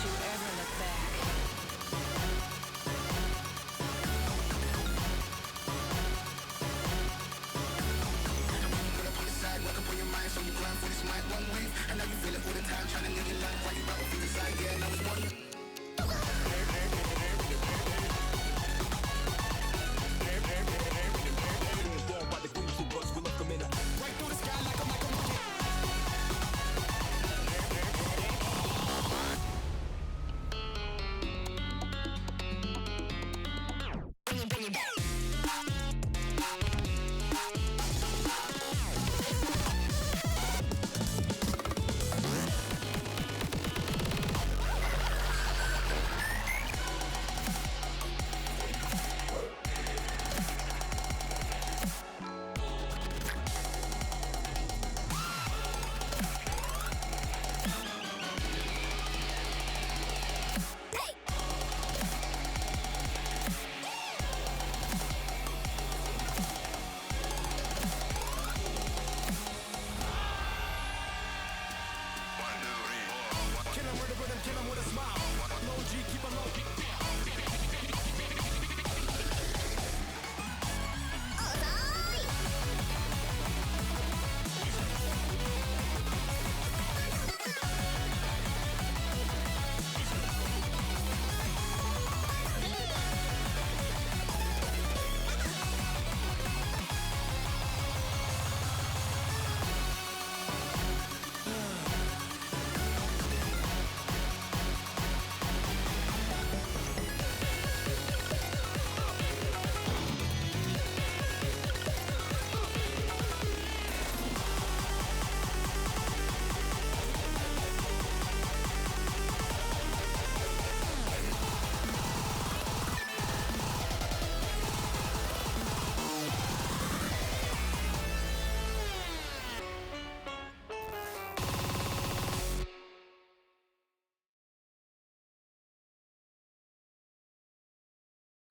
you ever look back.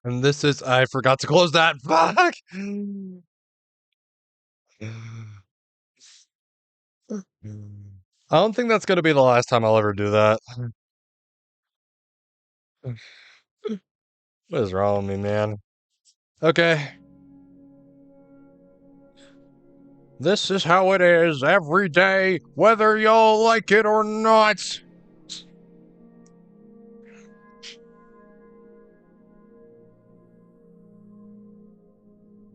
And this is, I forgot to close that. Fuck! I don't think that's gonna be the last time I'll ever do that. What is wrong with me, man? Okay. This is how it is every day, whether y'all like it or not.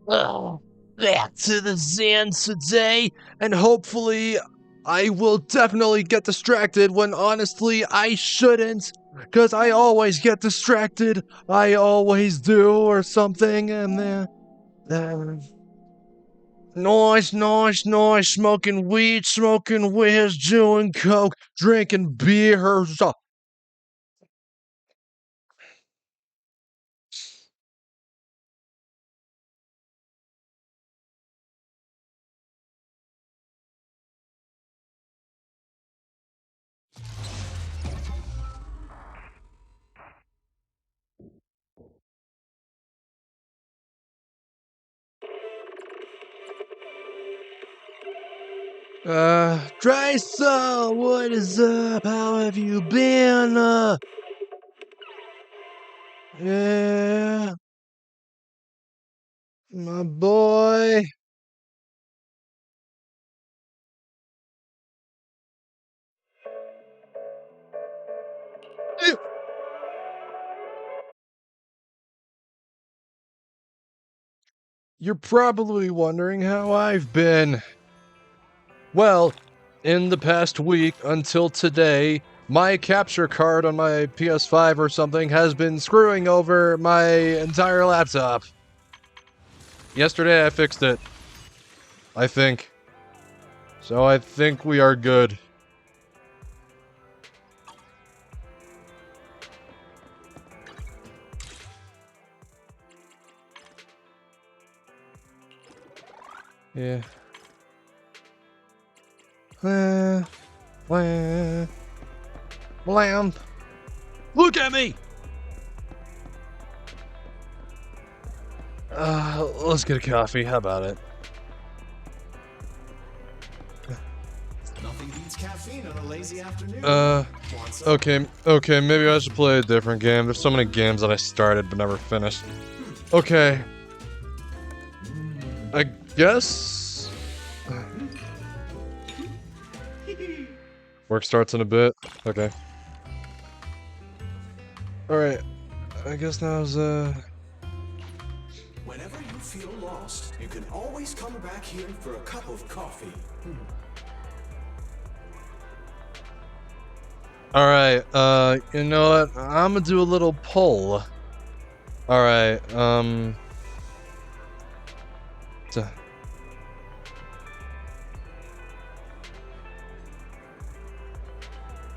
Oh, back to the Zan today, and hopefully I will definitely get distracted when honestly I shouldn't, because I always get distracted. I always do, or something, and nice, smoking weed, smoking whiz, chewing coke, drinking beers. Drysa, what is up? How have you been? Yeah, my boy. You're probably wondering how I've been. Well, in the past week until today, my capture card on my PS5 or something has been screwing over my entire laptop. Yesterday I fixed it. I think. So I think we are good. Yeah. Blam. Look at me! Let's get a coffee. How about it? Nothing beats caffeine on a lazy afternoon. Okay, maybe I should play a different game. There's so many games that I started but never finished. Okay. I guess... Work starts in a bit. Okay. Alright. I guess now's, Whenever you feel lost, you can always come back here for a cup of coffee. Alright, you know what? I'm gonna do a little poll. Alright,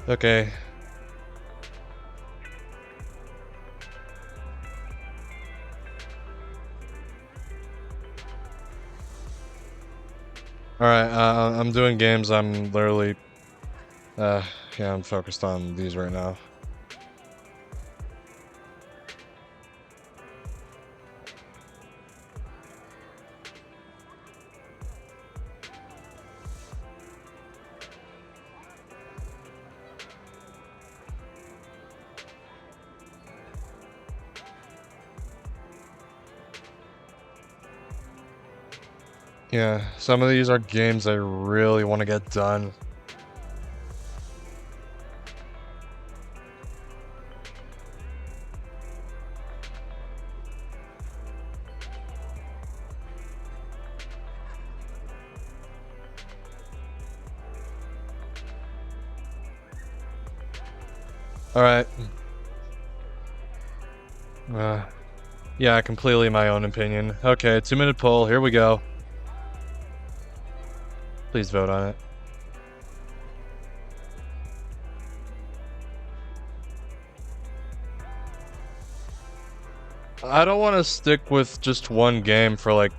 okay. Alright, I'm doing games. I'm literally, yeah, I'm focused on these right now. Yeah, some of these are games I really want to get done. Alright. Yeah, completely my own opinion. Okay, 2-minute poll, here we go. Please vote on it. I don't want to stick with just one game for like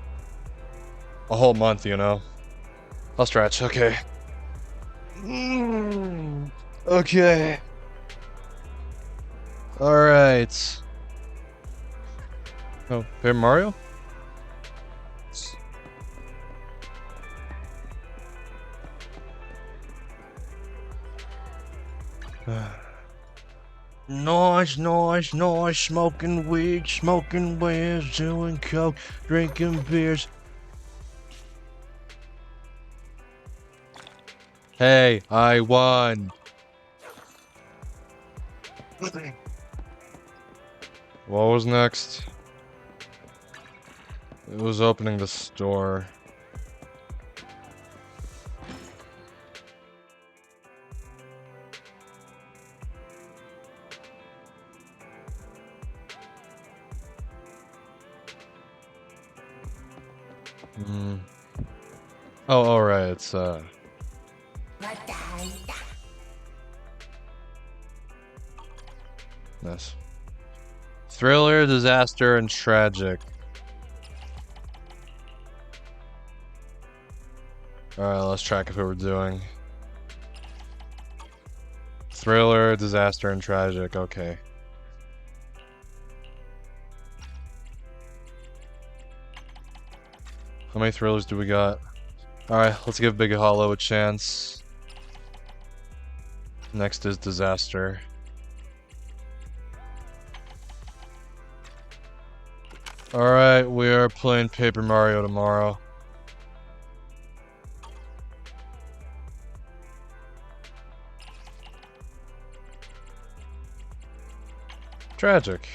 a whole month, you know? I'll stretch, okay. Okay. Alright. Oh, Paper Mario? Nice, smoking weed, smoking wares, doing coke, drinking beers. Hey, I won. What was next? It was opening the store. Oh, alright, it's, nice. Thriller, disaster, and tragic. Alright, let's track of who we're doing. Thriller, disaster, and tragic, okay. How many thrillers do we got? Alright, let's give Big Hollow a chance. Next is disaster. Alright, we are playing Paper Mario tomorrow. Tragic.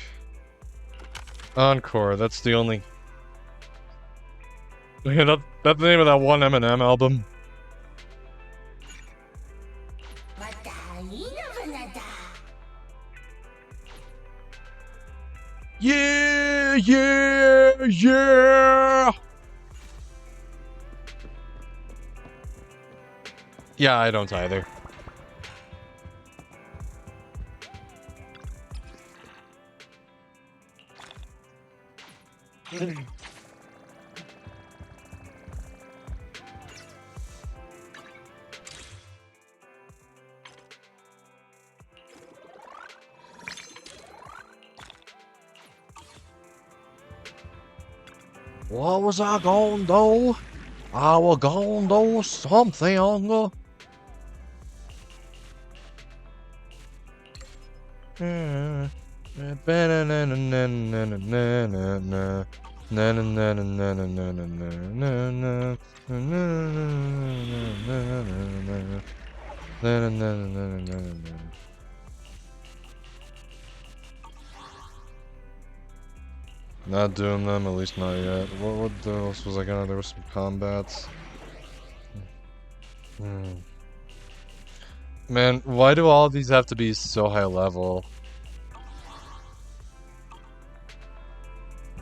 Encore, that's the only... Yeah, that's the name of that one Eminem album. Yeah! Yeah, I don't either. What was I gonna do? I was gonna do something. Not doing them, at least not yet. What else was I gonna? There was some combats. Man, why do all of these have to be so high level?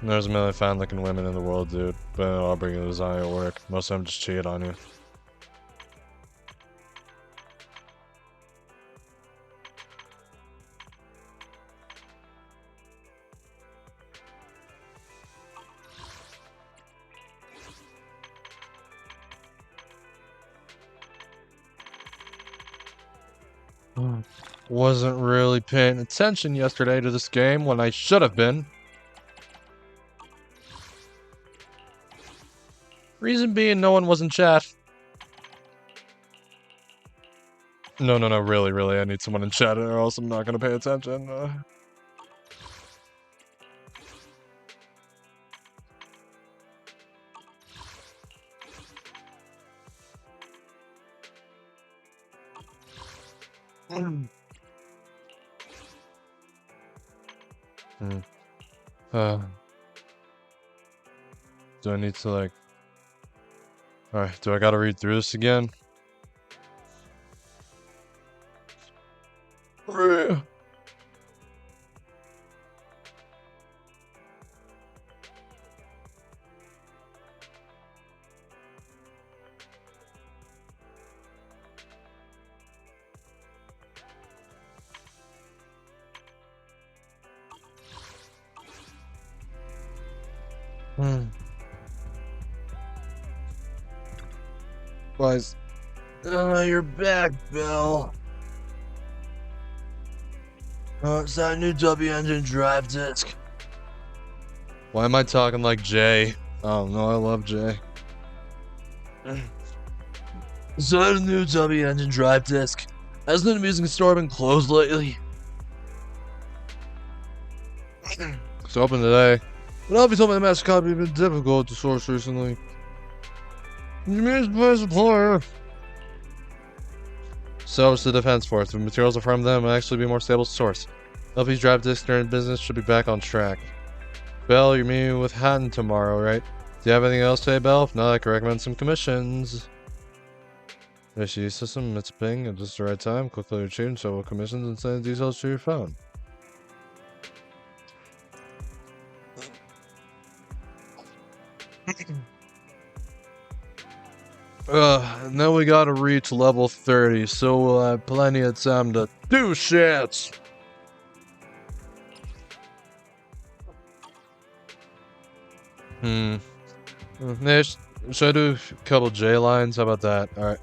There's a million fine-looking women in the world, dude. But I'll bring you design at work. Most of them just cheat on you. Wasn't really paying attention yesterday to this game when I should have been. Reason being, no one was in chat. No, really, I need someone in chat or else I'm not gonna pay attention. Do I need to, like... Alright, do I gotta read through this again? Guys, you're back, Bill. It's that new W engine drive disc. Why am I talking like Jay? Oh no, I love Jay. Is that a new W engine drive disc? Hasn't the music store been closed lately? It's open today. But Alfie told me the master copy has been difficult to source recently. You mean by supplier? So it's the Defense Force. If materials are from them, it'll actually be a more stable source. Alfie's drive disc during business should be back on track. Bell, you're meeting with Hatton tomorrow, right? Do you have anything else to say, Bell? If not, I can recommend some commissions. There's your system, it's a ping at just the right time. Quickly retrieve several commissions and send details to your phone. And then we gotta reach level 30, so we'll have plenty of time to do shit! Should I do a couple J lines? How about that? Alright.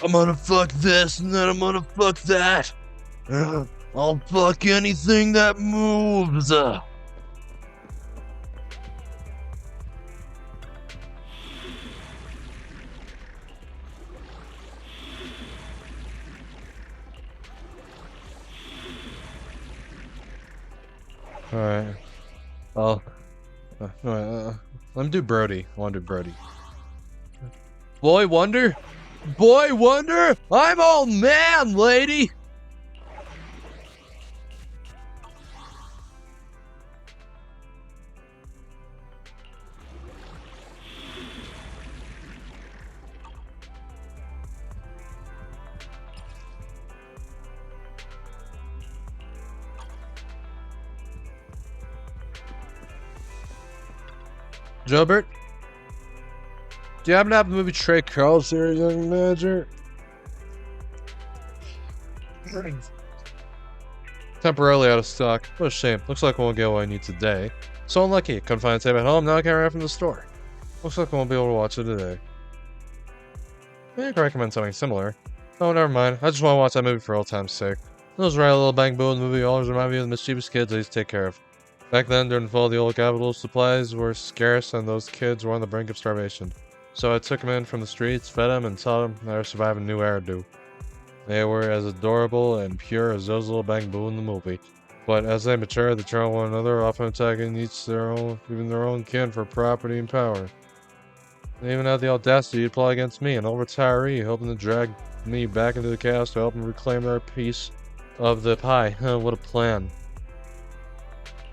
I'm gonna fuck this, and then I'm gonna fuck that! I'll fuck anything that moves! Alright. Let me do Brody. I want to do Brody. Boy Wonder? Boy Wonder? I'm old man, lady! Jobert? Do you happen to have the movie Trey Carl's here, young manager? Temporarily out of stock. What a shame. Looks like I won't get what I need today. So unlucky. Couldn't find a tape at home, now I can't run from the store. Looks like I won't be able to watch it today. Maybe I can recommend something similar. Oh, never mind. I just want to watch that movie for old time's sake. Those right little bang boo in the movie always remind me of the mischievous kids I used to take care of. Back then, during the fall, the old capital, supplies were scarce and those kids were on the brink of starvation. So I took them in from the streets, fed them, and taught them how to survive a new era do. They were as adorable and pure as those little bang boo in the movie. But as they mature, they turn on one another, often attacking even their own kin for property and power. They even had the audacity to plot against me, an old retiree, hoping to drag me back into the chaos to help them reclaim their piece of the pie. What a plan.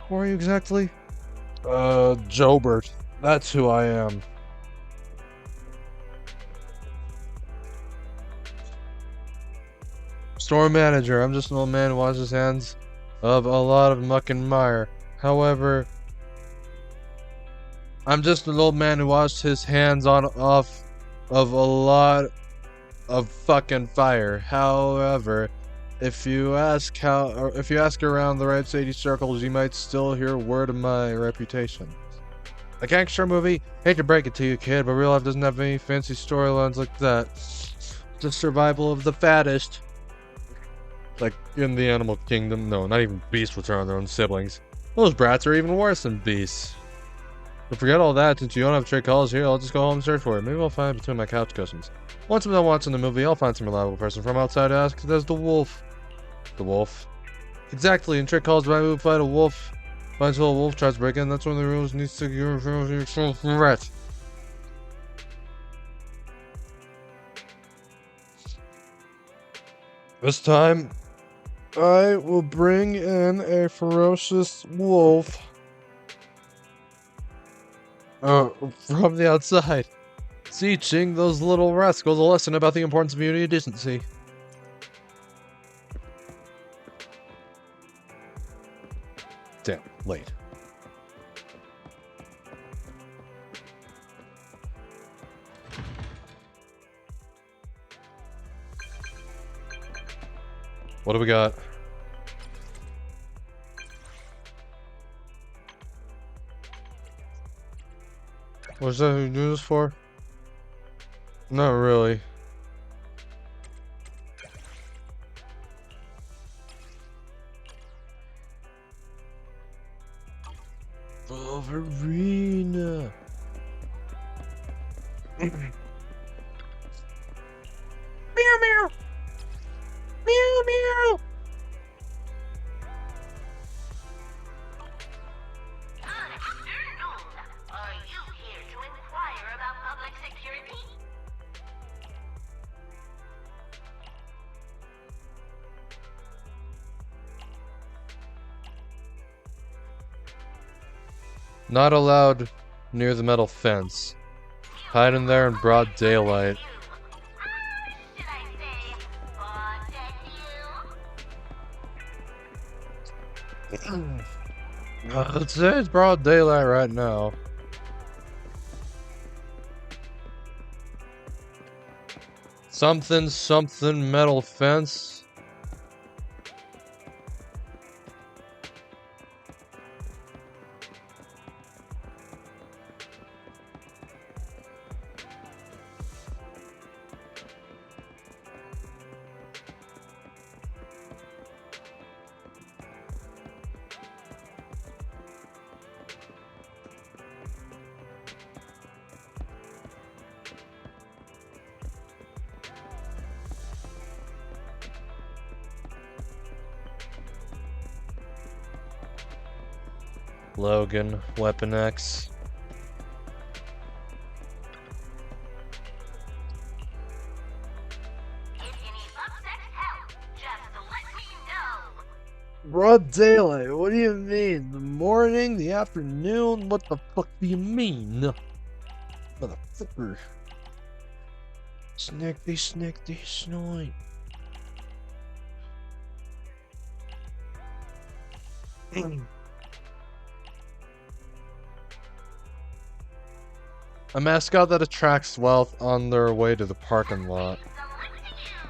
Who are you exactly? Jobert. That's who I am. Store manager. I'm just an old man who washes his hands of a lot of muck and mire. However, I'm just an old man who washed his hands off of a lot of fucking fire. However, if you ask around the right shady circles, you might still hear word of my reputation. A gangster movie? Hate to break it to you, kid, but real life doesn't have any fancy storylines like that. The survival of the fattest. Like in the animal kingdom, no, not even beasts would turn on their own siblings. Those brats are even worse than beasts. But forget all that, since you don't have trade calls here, I'll just go home and search for it. Maybe I'll find it between my couch cushions. Once I'm done watching the movie, I'll find some reliable person from outside to ask if there's the wolf. The wolf? Exactly, in trick calls, when I would fight a wolf. Finds a little wolf, tries to break in, that's when the rules needs to get rat. This time, I will bring in a ferocious wolf. From the outside. Teaching those little rascals a lesson about the importance of beauty and decency. Damn, late. What do we got? What's that you do this for? Not really. Wolverine. Meow meow. Meow meow. Are you here to inquire about public security? Not allowed near the metal fence. Hide in there in broad daylight. Should I say, Let's say it's broad daylight right now. Something metal fence. Logan, Weapon X. if you need upset help, just let me know. Broad daylight, what do you mean? The morning, the afternoon? What the fuck do you mean? Motherfucker. Snackty, snoy. A mascot that attracts wealth on their way to the parking lot. Selecting you.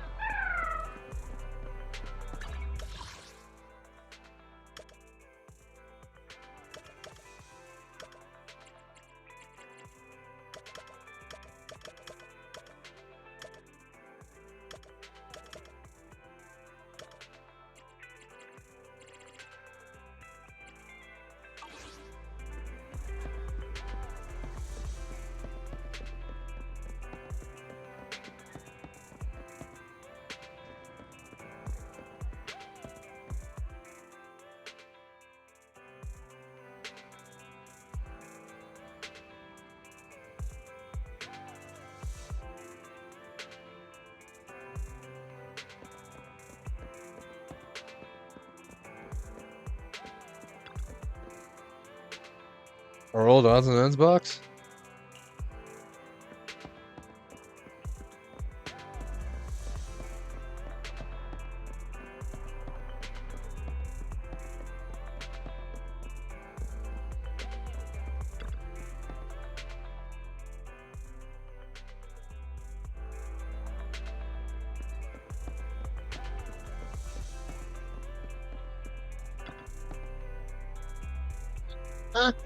Our old odds and ends box?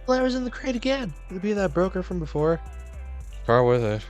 Blair's in the crate again. It'd be that broker from before. Car with it.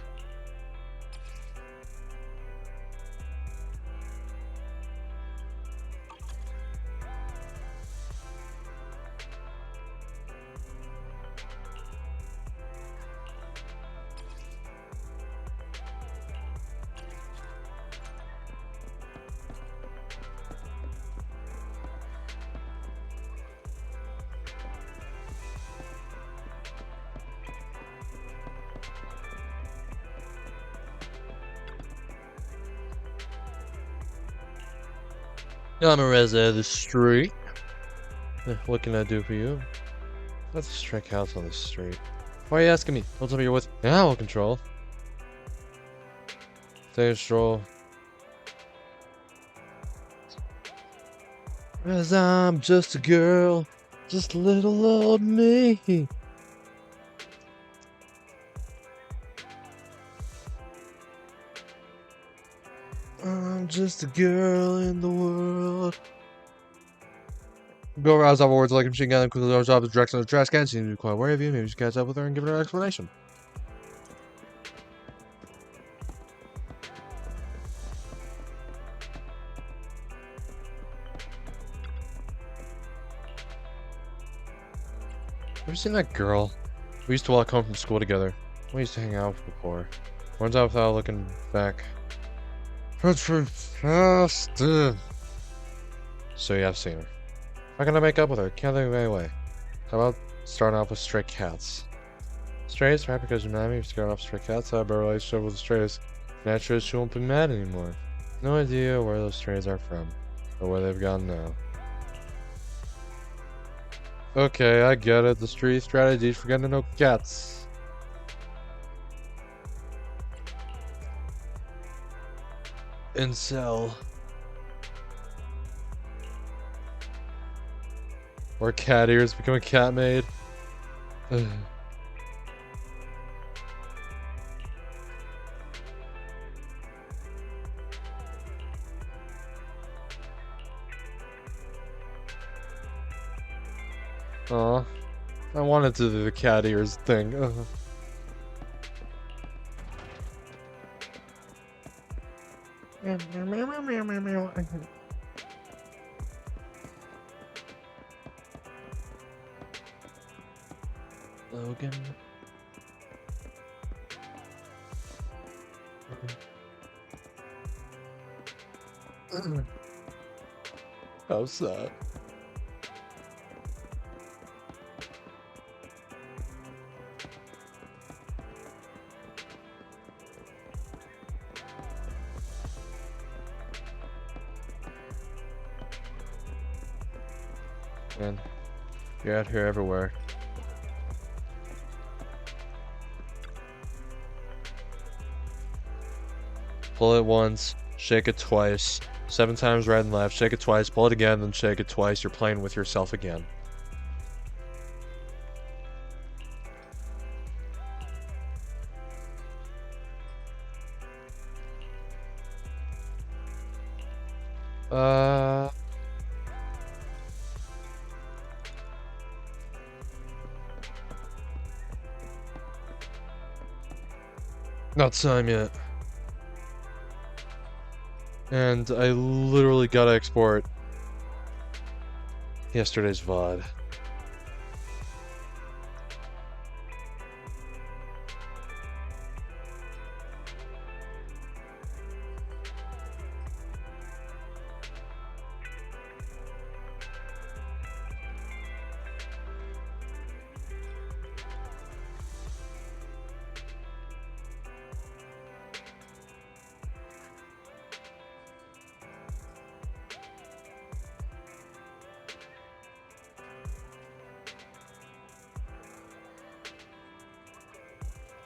I'm a resident of the street. What can I do for you? That's a strike house on the street. Why are you asking me? Don't tell me you're with animal control. Take a stroll. 'Cause I'm just a girl, just little old me. I'm just a girl in the world. Go arouse our words like a machine gun and quickly our job is direction of the trash can. She needs to be quite wary of you. Maybe just catch up with her and give her an explanation. Ever seen that girl? We used to walk home from school together. We used to hang out before. Runs out without looking back. That's for fast. So you have seen her. How can I make up with her? Can't think of any way. How about starting off with stray cats? Strays, right? Because you're mad at me for scaring off stray cats. I have a relationship with the strays. Naturally, she won't be mad anymore. No idea where those strays are from, or where they've gone now. Okay, I get it. The street strategy for getting to know cats. Incel. Or cat ears become a cat maid. Aw. I wanted to do the cat ears thing. Logan. How's that? Man, you're out here everywhere. Pull it once, shake it twice, 7 times right and left, shake it twice, pull it again, then shake it twice. You're playing with yourself again. Not time yet. And I literally gotta export yesterday's VOD.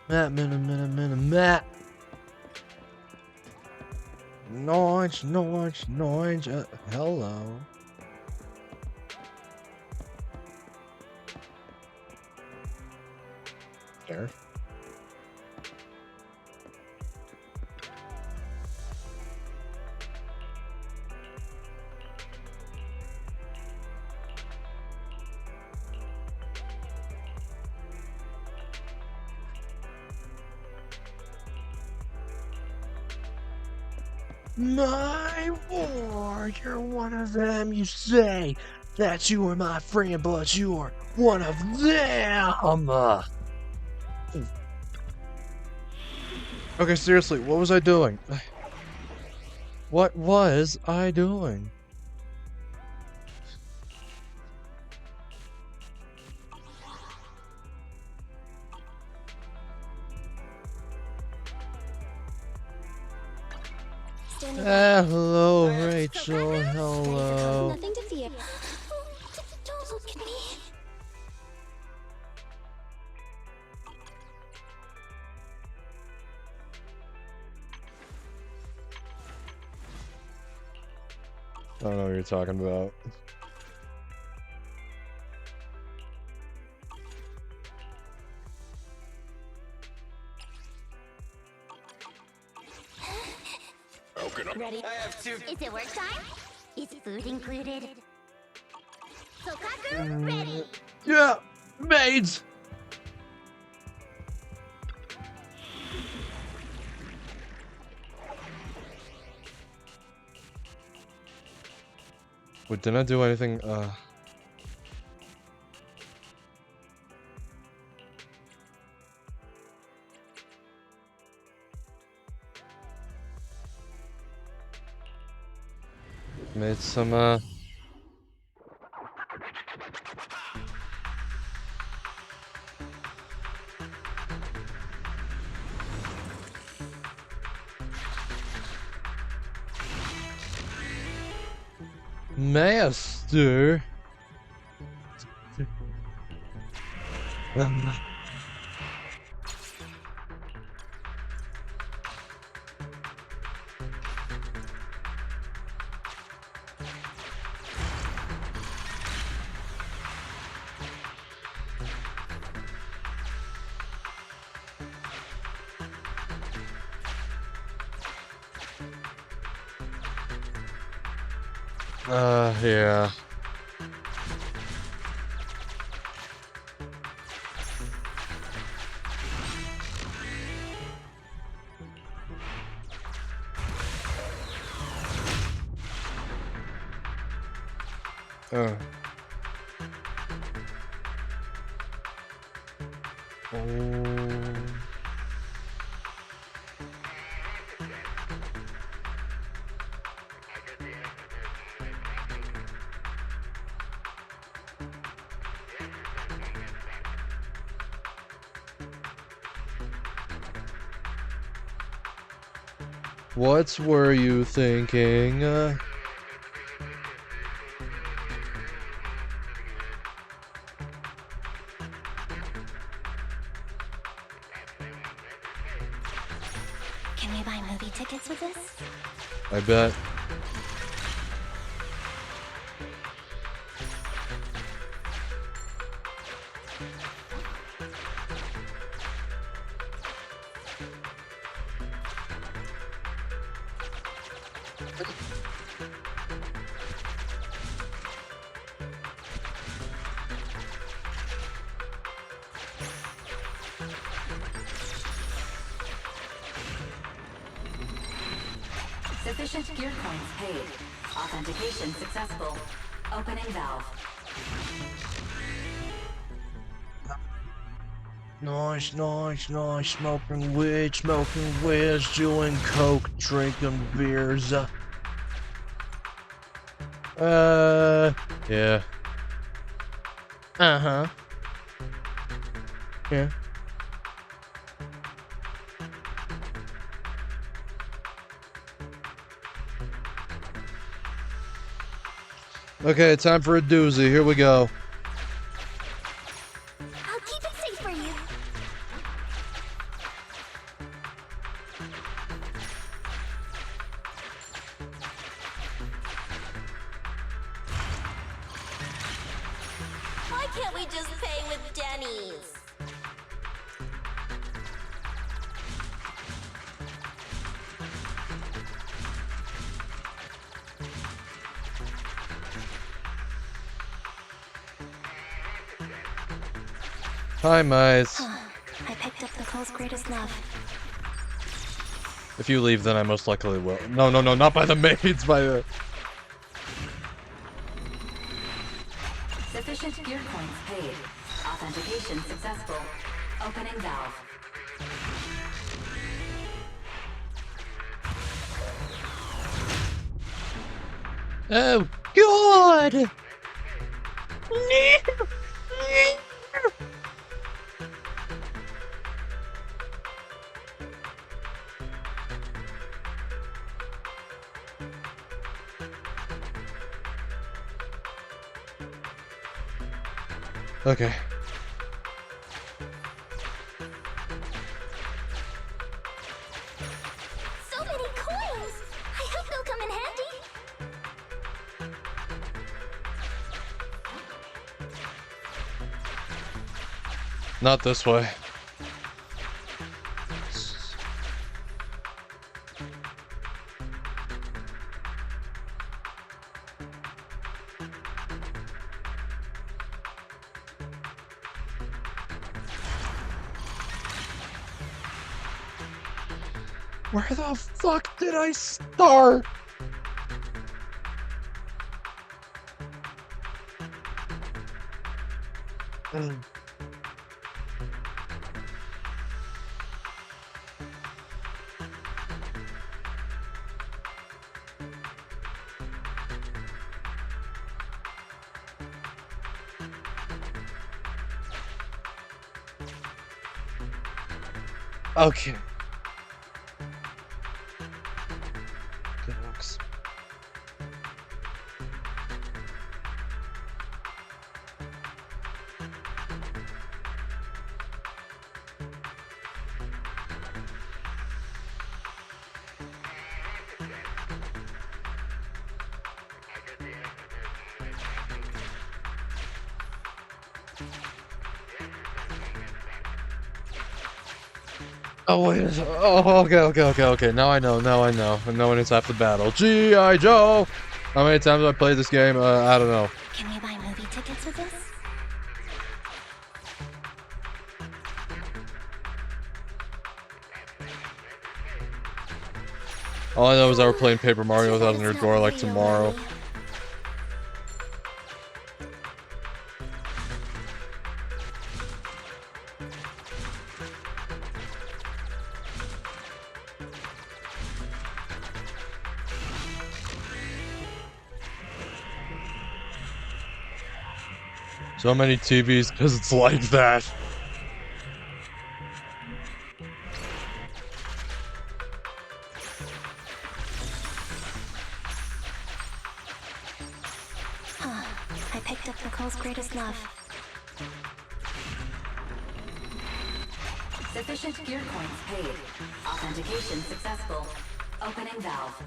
Matt. Noise. Hello. There. My war, you're one of them, you say that you are my friend, but you're one of them. Okay, seriously, what was I doing? What was I doing? Hello, Rachel. Hello. Nothing to fear. Don't look at me. I don't know what you're talking about. Ready? I have two. Is it work time? Is food included? Sokaku, ready! Yeah, maids. Wait, didn't I do anything? Made some, Master. Yeah. Oh. What were you thinking? Can we buy movie tickets with this? I bet. Sufficient gear coins paid. Authentication successful. Opening valve. Nice. Smoking weed, doing coke, drinking beers. Yeah. Uh-huh. Yeah. Okay, time for a doozy. Here we go. I'll keep it safe for you. can't we just pay with Denny's? Hi, Mice. I picked up Nicole's greatest love. If you leave, then I most likely will. No, no, no, not by the maids, by the... Sufficient gear coins paid. Authentication successful. Opening valve. Oh, God! Okay. So many coins! I hope they'll come in handy. Not this way. Where the fuck did I start? Okay. Dogs. Oh wait, oh okay. Now I know. And no one is half the battle. G.I. Joe! How many times have I played this game? I don't know. Can we buy movie tickets with this? All I know is that we're playing Paper Mario without your door like tomorrow. So many TVs because it's like that. I picked up Nicole's greatest love. Sufficient gear coins paid. Authentication successful. Opening valve.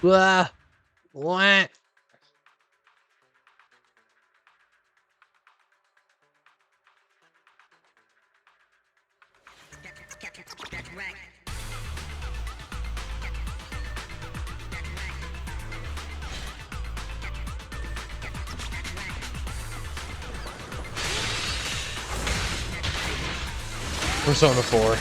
Blah. What? Persona 4.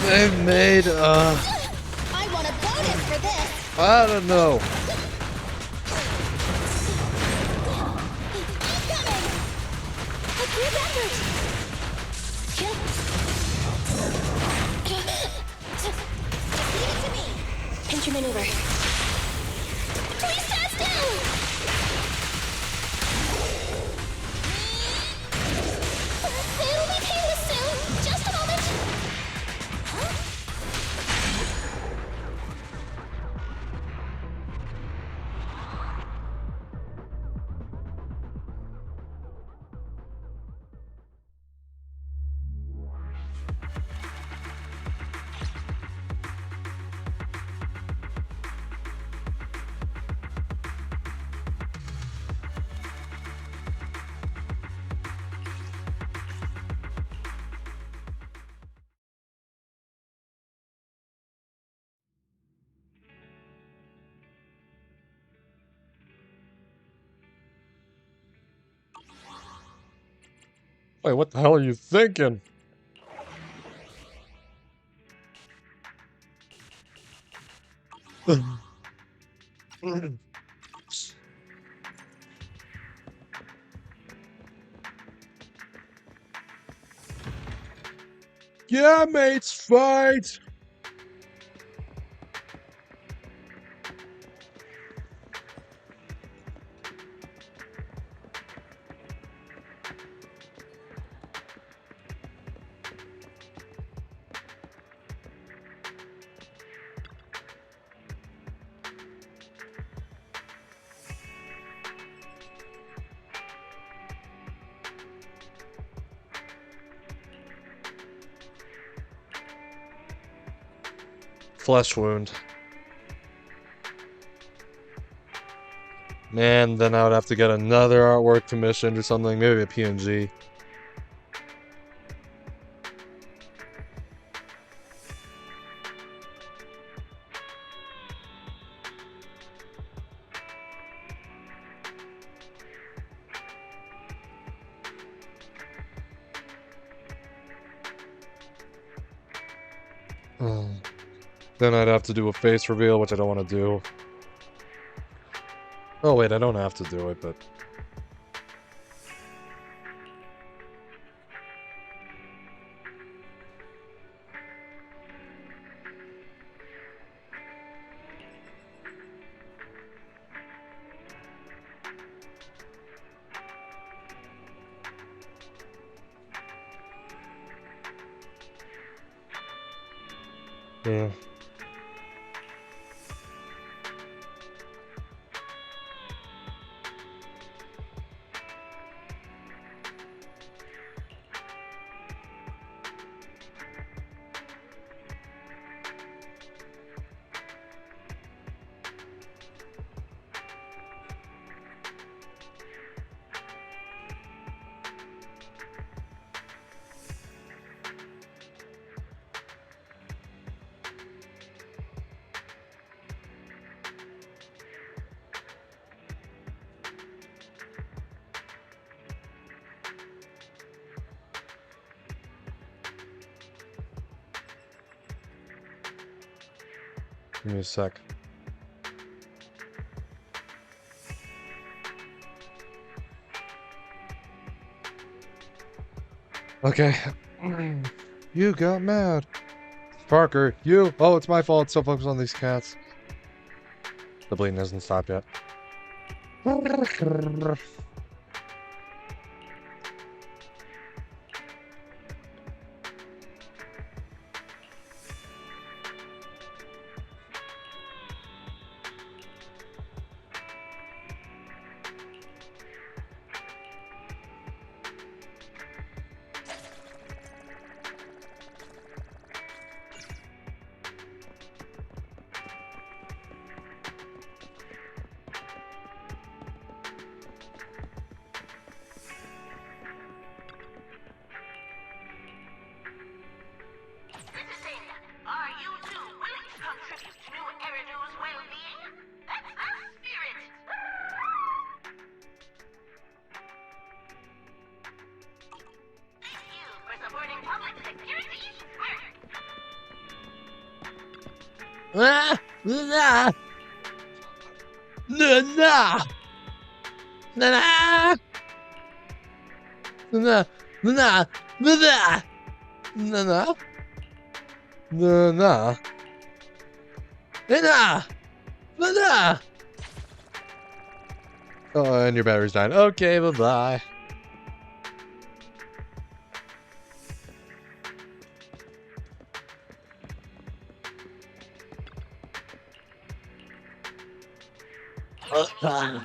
They've made, I want a bonus for this. I don't know. Incoming. A group effort. Leave it to me. Pinch your maneuver. Please stand still. It'll be painless soon. Just a moment. Huh? Wait, what the hell are you thinking? Yeah, mates, fight! Flesh wound. Man, then I would have to get another artwork commissioned or something, maybe a PNG. Then I'd have to do a face reveal, which I don't want to do. Oh wait, I don't have to do it, but... yeah. Give me a sec. Okay. You got mad. Parker, you! Oh, it's my fault. So focus on these cats. The bleeding hasn't stopped yet. Ah! Nah! Nah! Nah! Nah! Nah! Nah! Nah! Nah! Nah! Nah! Nah! Oh, and your battery's dying. Okay, bye-bye. Just let me know.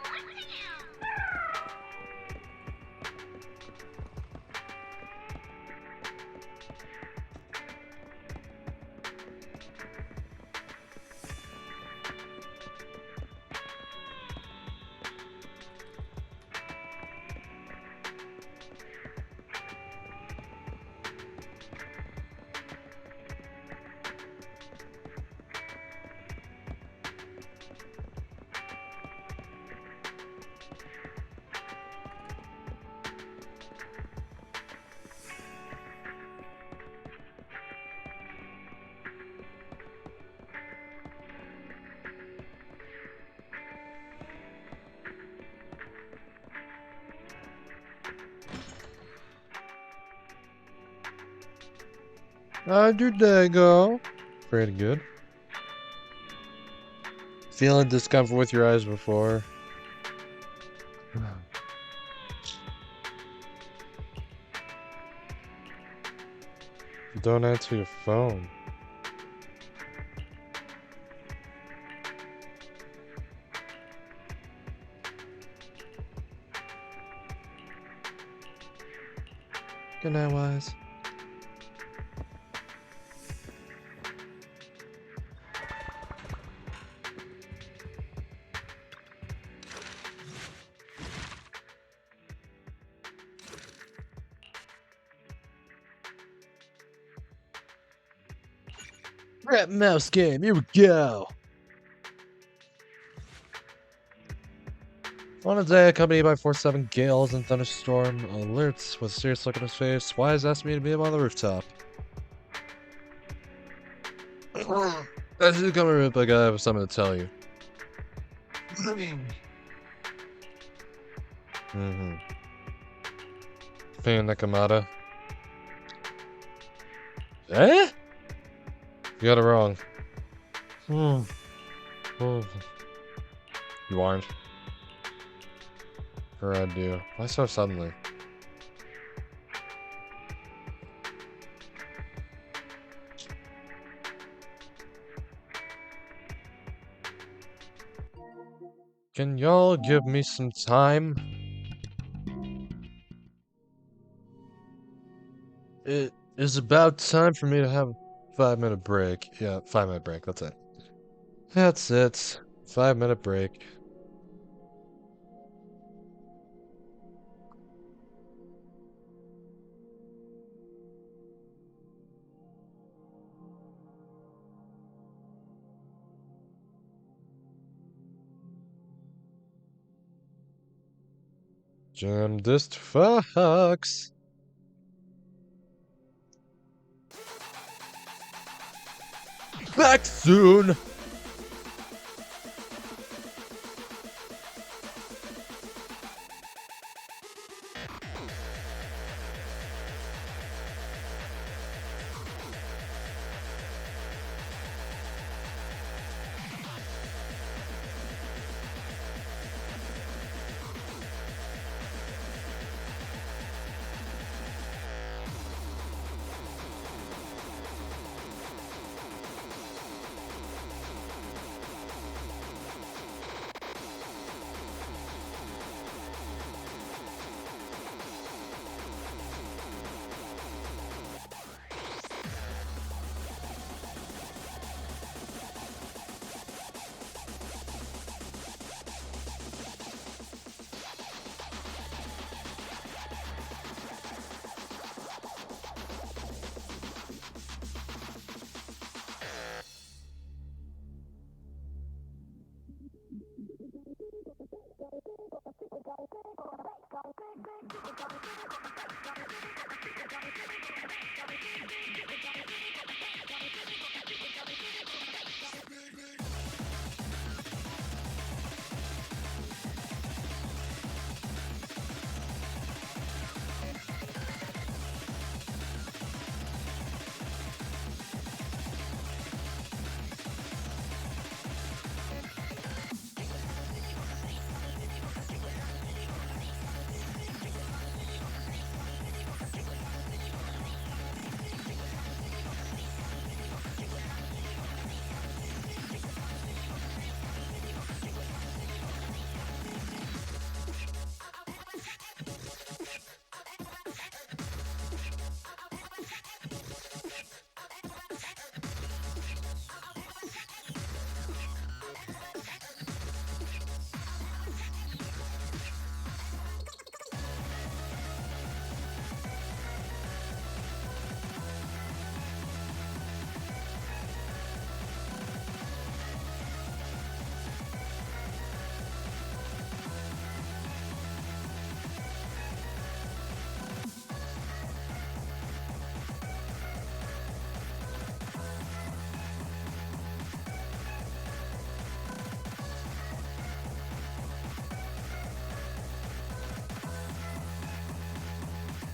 Selecting you. How'd your day go? Pretty good. Feeling discomfort with your eyes before? Don't answer your phone. Good night, Wise. Rat mouse game, here we go. On a day accompanied by 4-7 gales and thunderstorm alerts with a serious look on his face, Wise asked me to meet him on the rooftop. I should come here, but I have something to tell you. Fan Nakamata. Eh? You got it wrong. You aren't. Or I do. Why so suddenly? Can y'all give me some time? It is about time for me to have a 5-minute break. Yeah, 5-minute break, that's it. That's it. 5-minute break. Jam dist fucks. Back soon.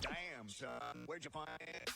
Damn, son, where'd you find it?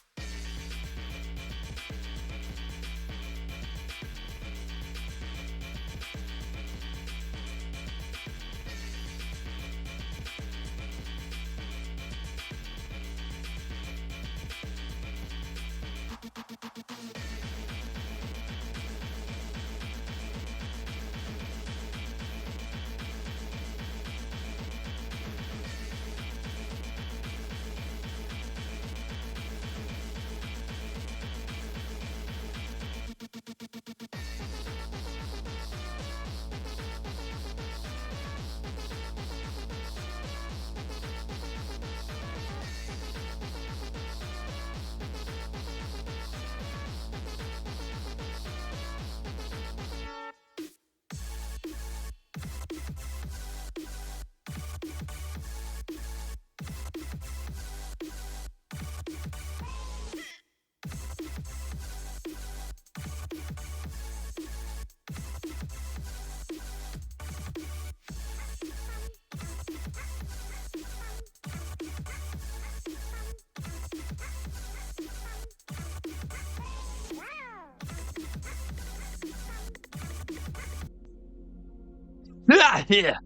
Yeah.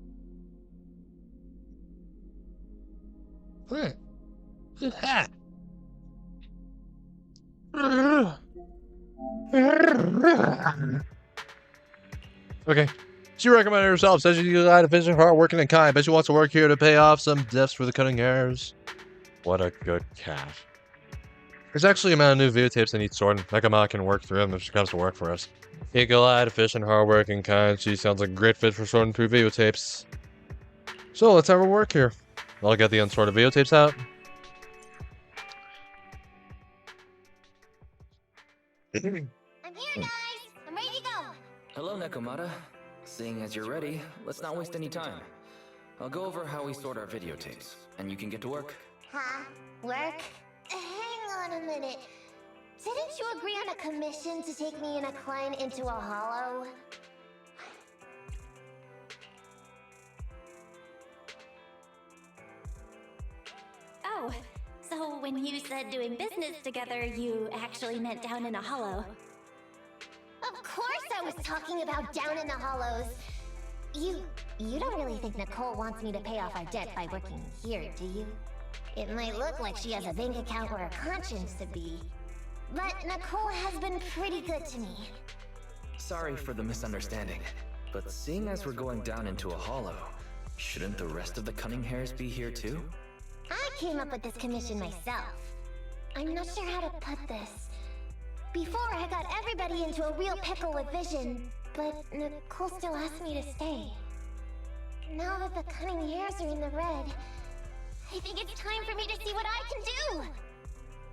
Okay. She recommended herself, says she's got a vision, hard working and kind, but she wants to work here to pay off some debts for the cutting hairs. What a good cat. There's actually a amount of new videotapes in each sort, and Neko can work through them if she comes to work for us. Eagle-eyed, efficient, hard-working, kind. She sounds like a great fit for sorting through videotapes. So let's have her work here. I'll get the unsorted videotapes out. I'm here, guys! I'm ready to go! Hello, Nekomata. Seeing as you're ready, let's not waste any time. I'll go over how we sort our videotapes, and you can get to work. Huh? Work? Hang on a minute. Didn't you agree on a commission to take me and a client into a hollow? Oh, so when you said doing business together, you actually meant down in a hollow. Of course I was talking about down in the hollows. You don't really think Nicole wants me to pay off our debt by working here, do you? It might look like she has a bank account where her conscience to be. But Nicole has been pretty good to me. Sorry for the misunderstanding, but seeing as we're going down into a hollow, shouldn't the rest of the cunning hairs be here too? I came up with this commission myself. I'm not sure how to put this. Before, I got everybody into a real pickle with vision, but Nicole still asked me to stay. Now that the cunning hairs are in the red, I think it's time for me to see what I can do!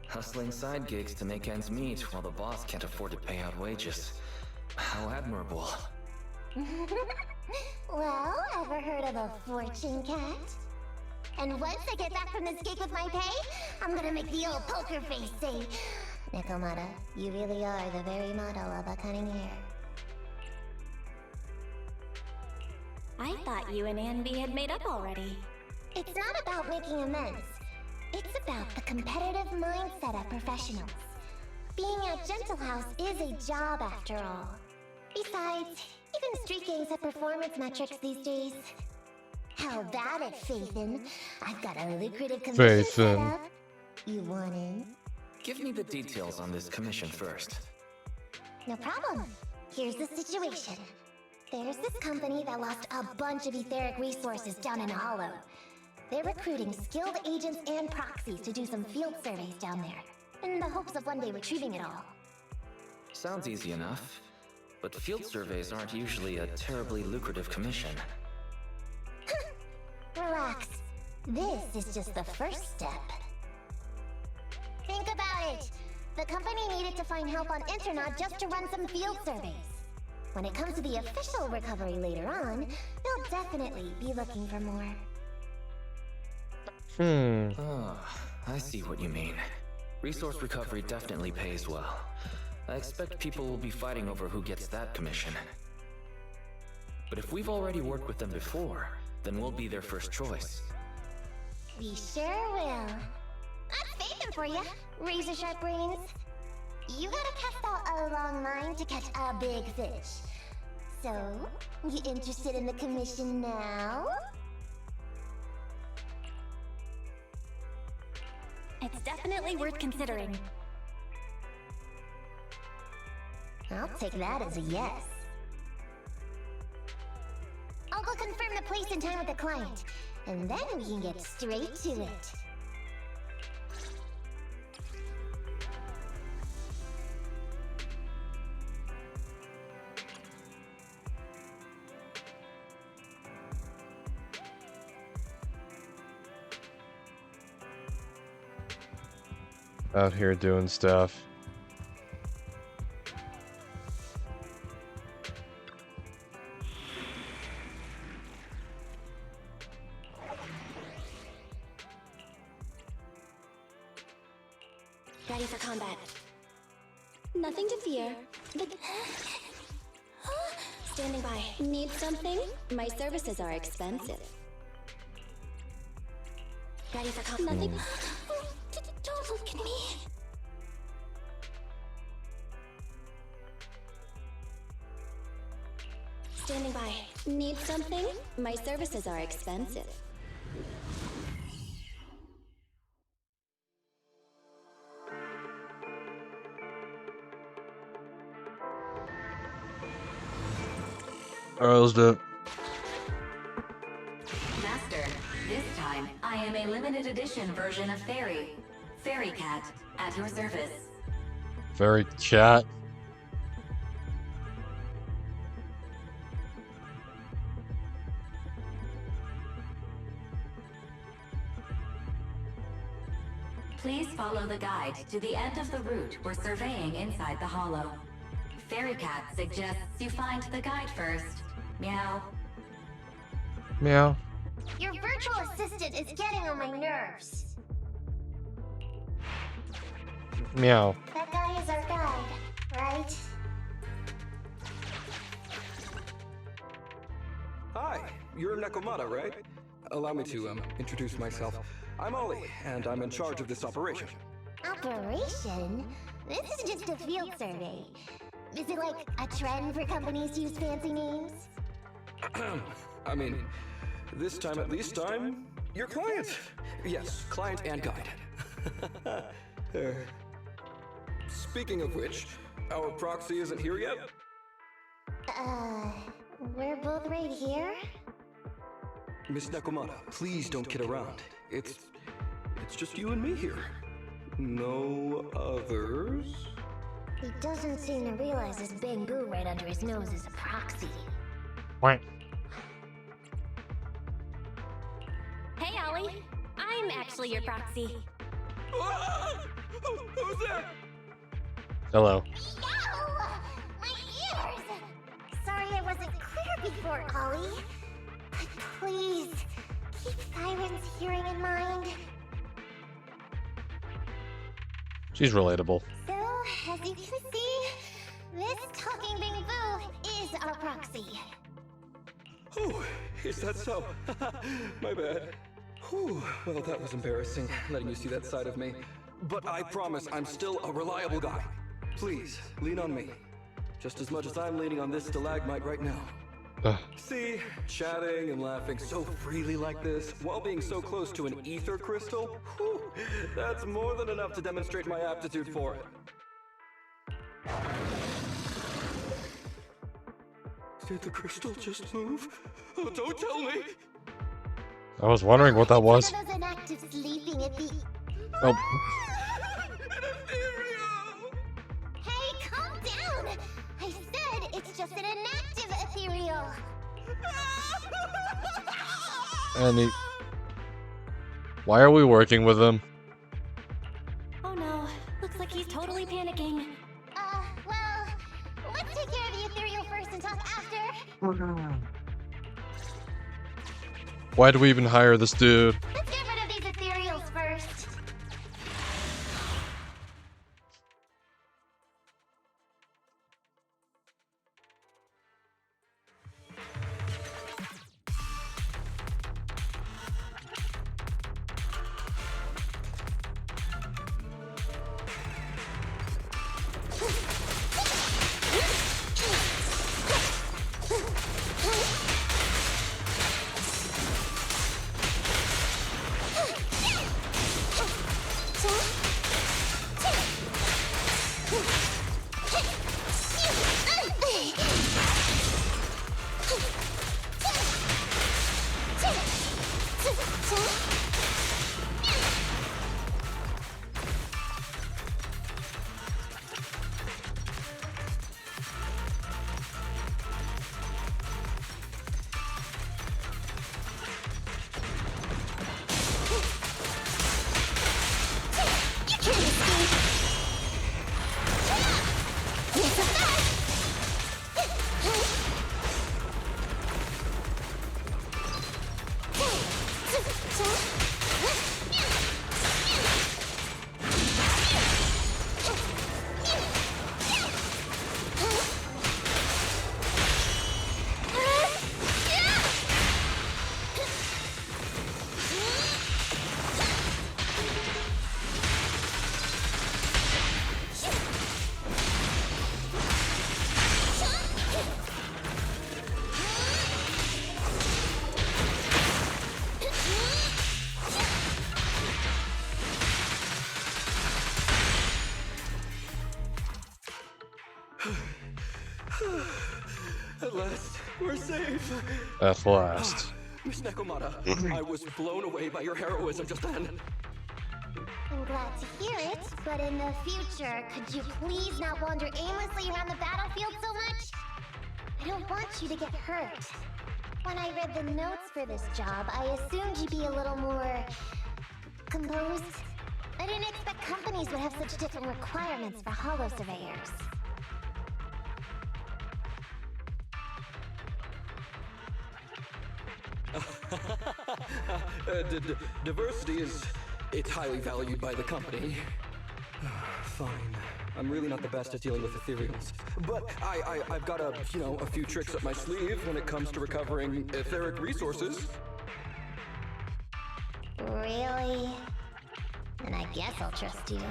Hustling side gigs to make ends meet while the boss can't afford to pay out wages. How admirable. Well, ever heard of a fortune cat? And once I get back from this gig with my pay, I'm gonna make the old poker face say, Nekomata, you really are the very model of a cunning hair. I thought you and Anby had made up already. It's not about making amends. It's about the competitive mindset of professionals. Being at Gentle House is a job after all. Besides, even street gangs have performance metrics these days. How about it, Faithin? I've got a lucrative commission set up. You want in? Give me the details on this commission first. No problem. Here's the situation. There's this company that lost a bunch of etheric resources down in a hollow. They're recruiting skilled agents and proxies to do some field surveys down there, in the hopes of one day retrieving it all. Sounds easy enough, but field surveys aren't usually a terribly lucrative commission. Relax. This is just the first step. Think about it. The company needed to find help on Internaut just to run some field surveys. When it comes to the official recovery later on, they'll definitely be looking for more. Oh, I see what you mean. Resource recovery definitely pays well. I expect people will be fighting over who gets that commission. But if we've already worked with them before, then we'll be their first choice. We sure will. That's Faithin for you, razor sharp brains. You gotta cast out a long line to catch a big fish. So, you interested in the commission now? It's definitely worth considering. I'll take that as a yes. I'll go confirm the place and time with the client, and then we can get straight to it. Out here doing stuff. Ready for combat. Nothing to fear. Standing by. Need something? My services are expensive. Ready for combat. Nothing. Don't look at me. Standing by. Need something? My services are expensive. Alright, let's do it. Master, this time I am a limited edition version of Fairy. Fairy Cat, at your service. Very cat. Please follow the guide to the end of the route we're surveying inside the hollow. Fairy Cat suggests you find the guide first. Meow. Meow. Your virtual assistant is getting on my nerves. Meow. That guy is our guide, right? Hi, you're Nekomata, right? Allow me to introduce myself. I'm Ollie, and I'm in charge of this operation. Operation? This is just a field survey. Is it like a trend for companies to use fancy names? I mean, this time at least I'm your client. Yes, client and guide. Speaking of which, our proxy isn't here yet? We're both right here? Miss Nekomata, please don't kid around. It's just you and me here. No others? He doesn't seem to realize this bamboo right under his nose is a proxy. What? Hey, Ollie. I'm actually your proxy. Who's that? Hello. Yow! My ears! Sorry I wasn't clear before, Ollie. But please, keep Siren's hearing in mind. She's relatable. So, as you can see, this talking Bing Boo is our proxy. Oh, is that so? My bad. Whew, well, that was embarrassing, letting you see that side of me. But I promise I'm still a reliable guy. Please, lean on me. Just as much as I'm leaning on this stalagmite right now. See, chatting and laughing so freely like this, while being so close to an ether crystal, whew, that's more than enough to demonstrate my aptitude for it. Did the crystal just move? Oh, don't tell me! I was wondering what that was. One of those inactive sleeping at the... Oh. Hey, calm down! I said it's just an inactive ethereal. And he... Why are we working with him? Oh no, looks like he's totally panicking. Well, let's take care of the ethereal first and talk after. Why do we even hire this dude? Let's get rid of these ethereals first. At last, we're safe. At last. Miss Nekomata, I was blown away by your heroism just then. I'm glad to hear it, but in the future, could you please not wander aimlessly around the battlefield so much? I don't want you to get hurt. When I read the notes for this job, I assumed you'd be a little more... composed. I didn't expect companies would have such different requirements for holo surveyors. Diversity it's highly valued by the company. Fine. I'm really not the best at dealing with ethereals. But I've got a few tricks up my sleeve when it comes to recovering etheric resources. Really? And I guess I'll trust you.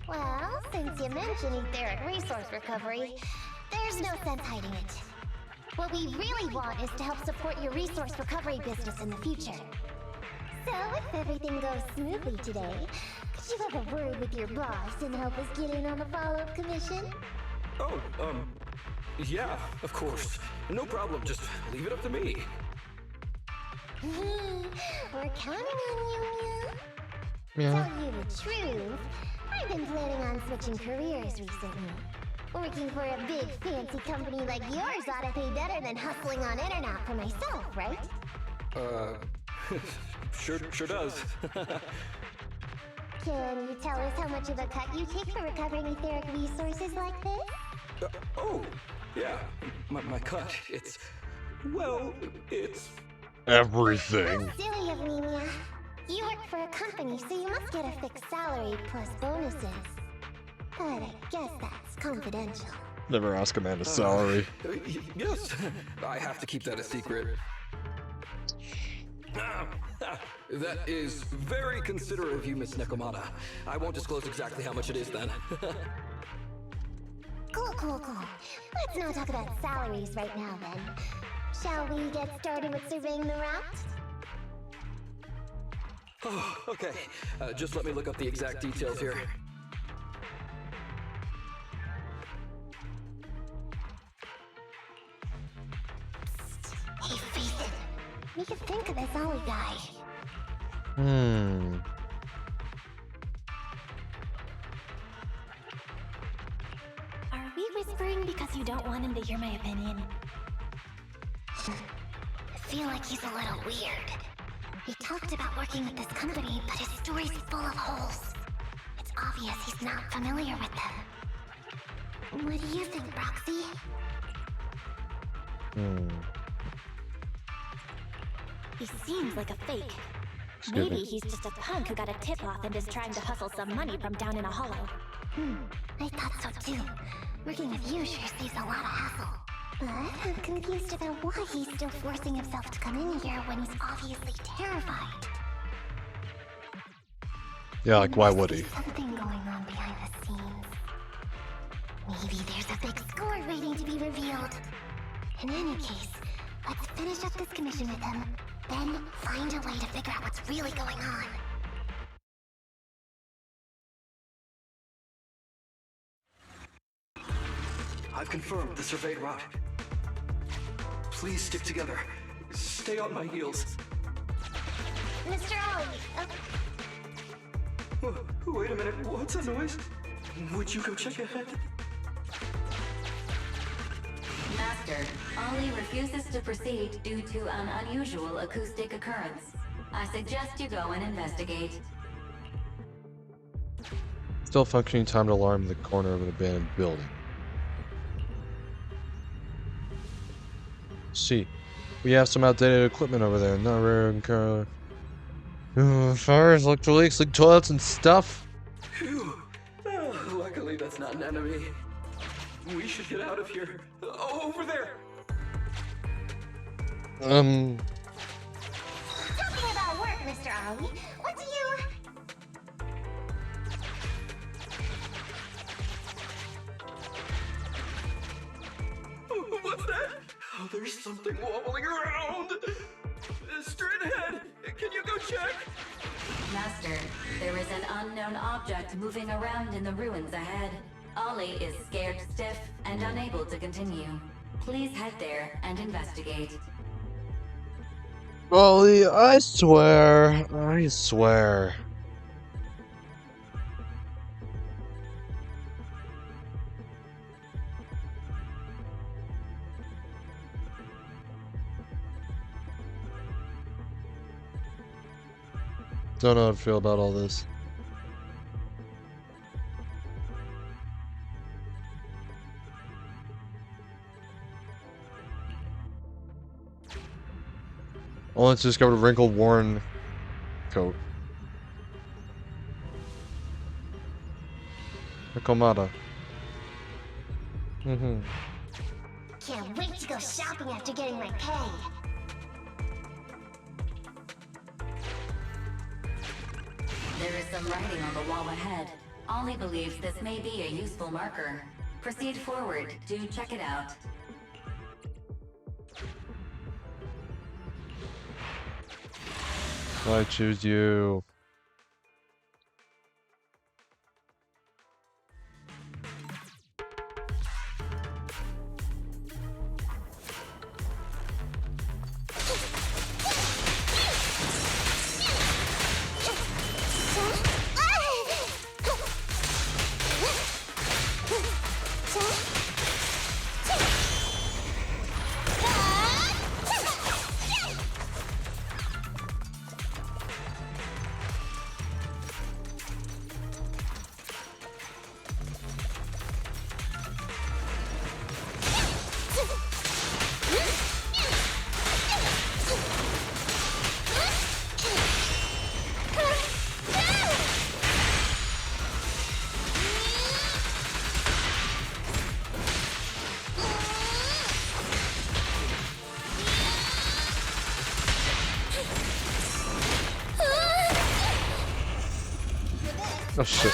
Well, since you mentioned etheric resource recovery, there's no sense hiding it. What we really want is to help support your resource recovery business in the future. So, if everything goes smoothly today, could you have a word with your boss and help us get in on the follow-up commission? Oh, yeah, of course. No problem, just leave it up to me. We're counting on you, Yeah. Tell you the truth, I've been planning on switching careers recently. Working for a big fancy company like yours ought to pay better than hustling on internet for myself, right? Sure does. Can you tell us how much of a cut you take for recovering etheric resources like this? Oh, yeah, my cut, it's everything. Silly of me, Mia. You work for a company, so you must get a fixed salary plus bonuses. But I guess that's confidential. Never ask a man his salary. Yes, I have to keep that a secret. That is very considerate of you, Miss Nekomata. I won't disclose exactly how much it is then. Cool. Let's not talk about salaries right now then. Shall we get started with surveying the route? Oh, okay, just let me look up the exact details here. Hey, Ethan. What do you think of this Ollie guy? Are we whispering because you don't want him to hear my opinion? I feel like he's a little weird. He talked about working with this company, but his story's full of holes. It's obvious he's not familiar with them. What do you think, Roxy? He seems like a fake. Excuse Maybe me. he's just a punk who got a tip-off and is trying to hustle some money from down in a hollow. I thought so too. Working with you sure saves a lot of hassle. But I'm confused about why he's still forcing himself to come in here when he's obviously terrified. Yeah, like why would he? Something going on behind the scenes. Maybe there's a big score waiting to be revealed. In any case, let's finish up this commission with him, then find a way to figure out what's really going on. I've confirmed the surveyed route. Please stick together. Stay on my heels. Mr. Ollie, Wait a minute, what's that noise? Would you go check ahead? Master, Ollie refuses to proceed due to an unusual acoustic occurrence. I suggest you go and investigate. Still functioning timed alarm in the corner of an abandoned building. See, we have some outdated equipment over there. Not rare in car. Fires, electrical leaks, leak toilets and stuff. Phew. Oh, luckily that's not an enemy. We should get out of here. Over there! talking about work, Mr. Ollie, what do you... What's that? Oh, there's something wobbling around! Straight ahead! Can you go check? Master, there is an unknown object moving around in the ruins ahead. Ollie is scared stiff and unable to continue. Please head there and investigate. Ollie, I swear. Don't know how to feel about all this. Only to discover a wrinkled, worn coat. Nekomata. Can't wait to go shopping after getting my pay. There is some writing on the wall ahead. Ollie believes this may be a useful marker. Proceed forward to check it out. I choose you. Oh shit.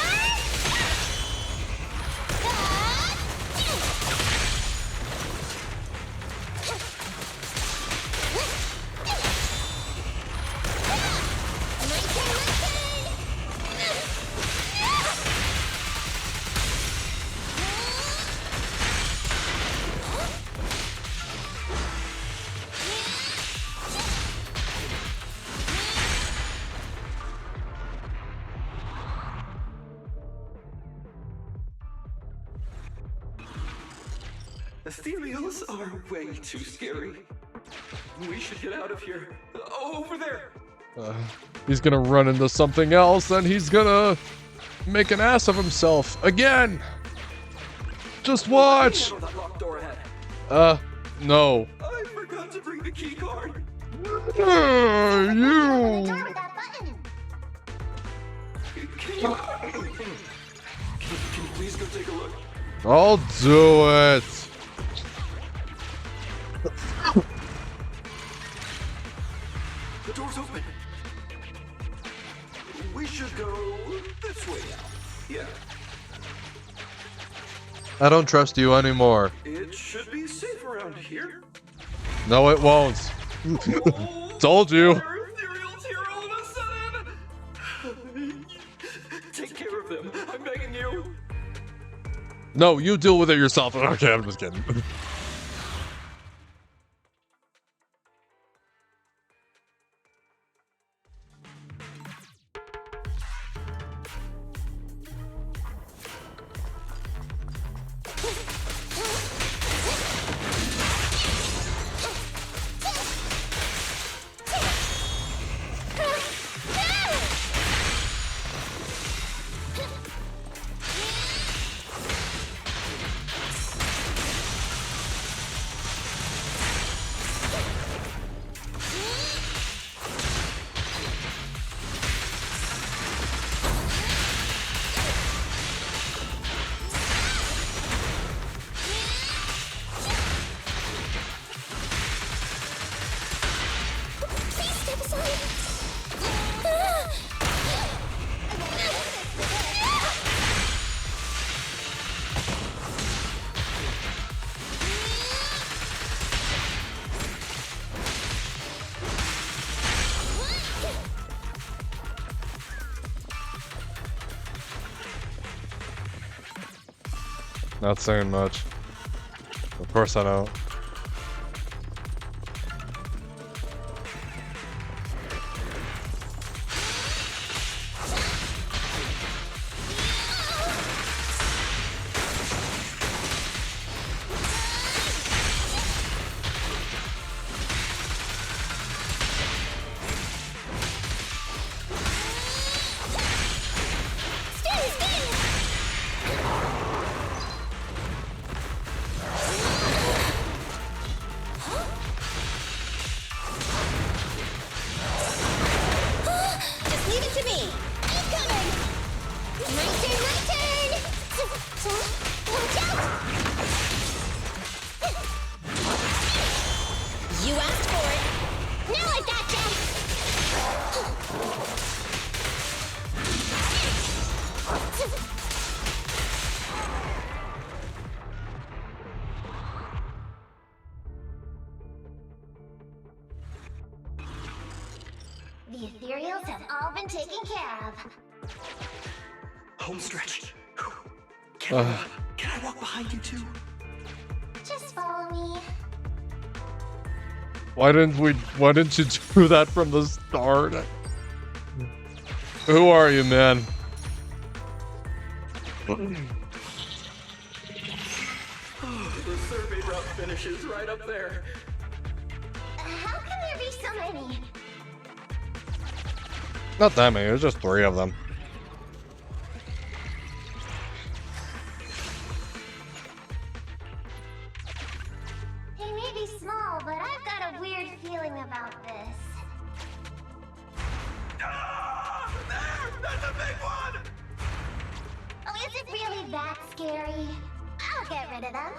Ethereals are way too scary. We should get out of here. Over there! He's gonna run into something else, and he's gonna make an ass of himself again. Just watch. That locked door ahead. No. I forgot to bring the key card. You. Can you please go take a look? I'll do it. The door's open. We should go this way now. Yeah. I don't trust you anymore. It should be safe around here. No, it won't. Told you. Ethereals here all of a sudden. Take care of them. I'm begging you. No, you deal with it yourself. Okay, I'm just kidding. Not saying much. Of course I don't. The ethereals have all been taken care of. Home stretch. Can I walk behind you too? Just follow me. Why didn't you do that from the start? Who are you, man? The survey route finishes right up there. How can there be so many? Not that many, there's just 3 of them. They may be small, but I've got a weird feeling about this. Ah! There! That's a big one! Oh, is it really that scary? I'll get rid of them.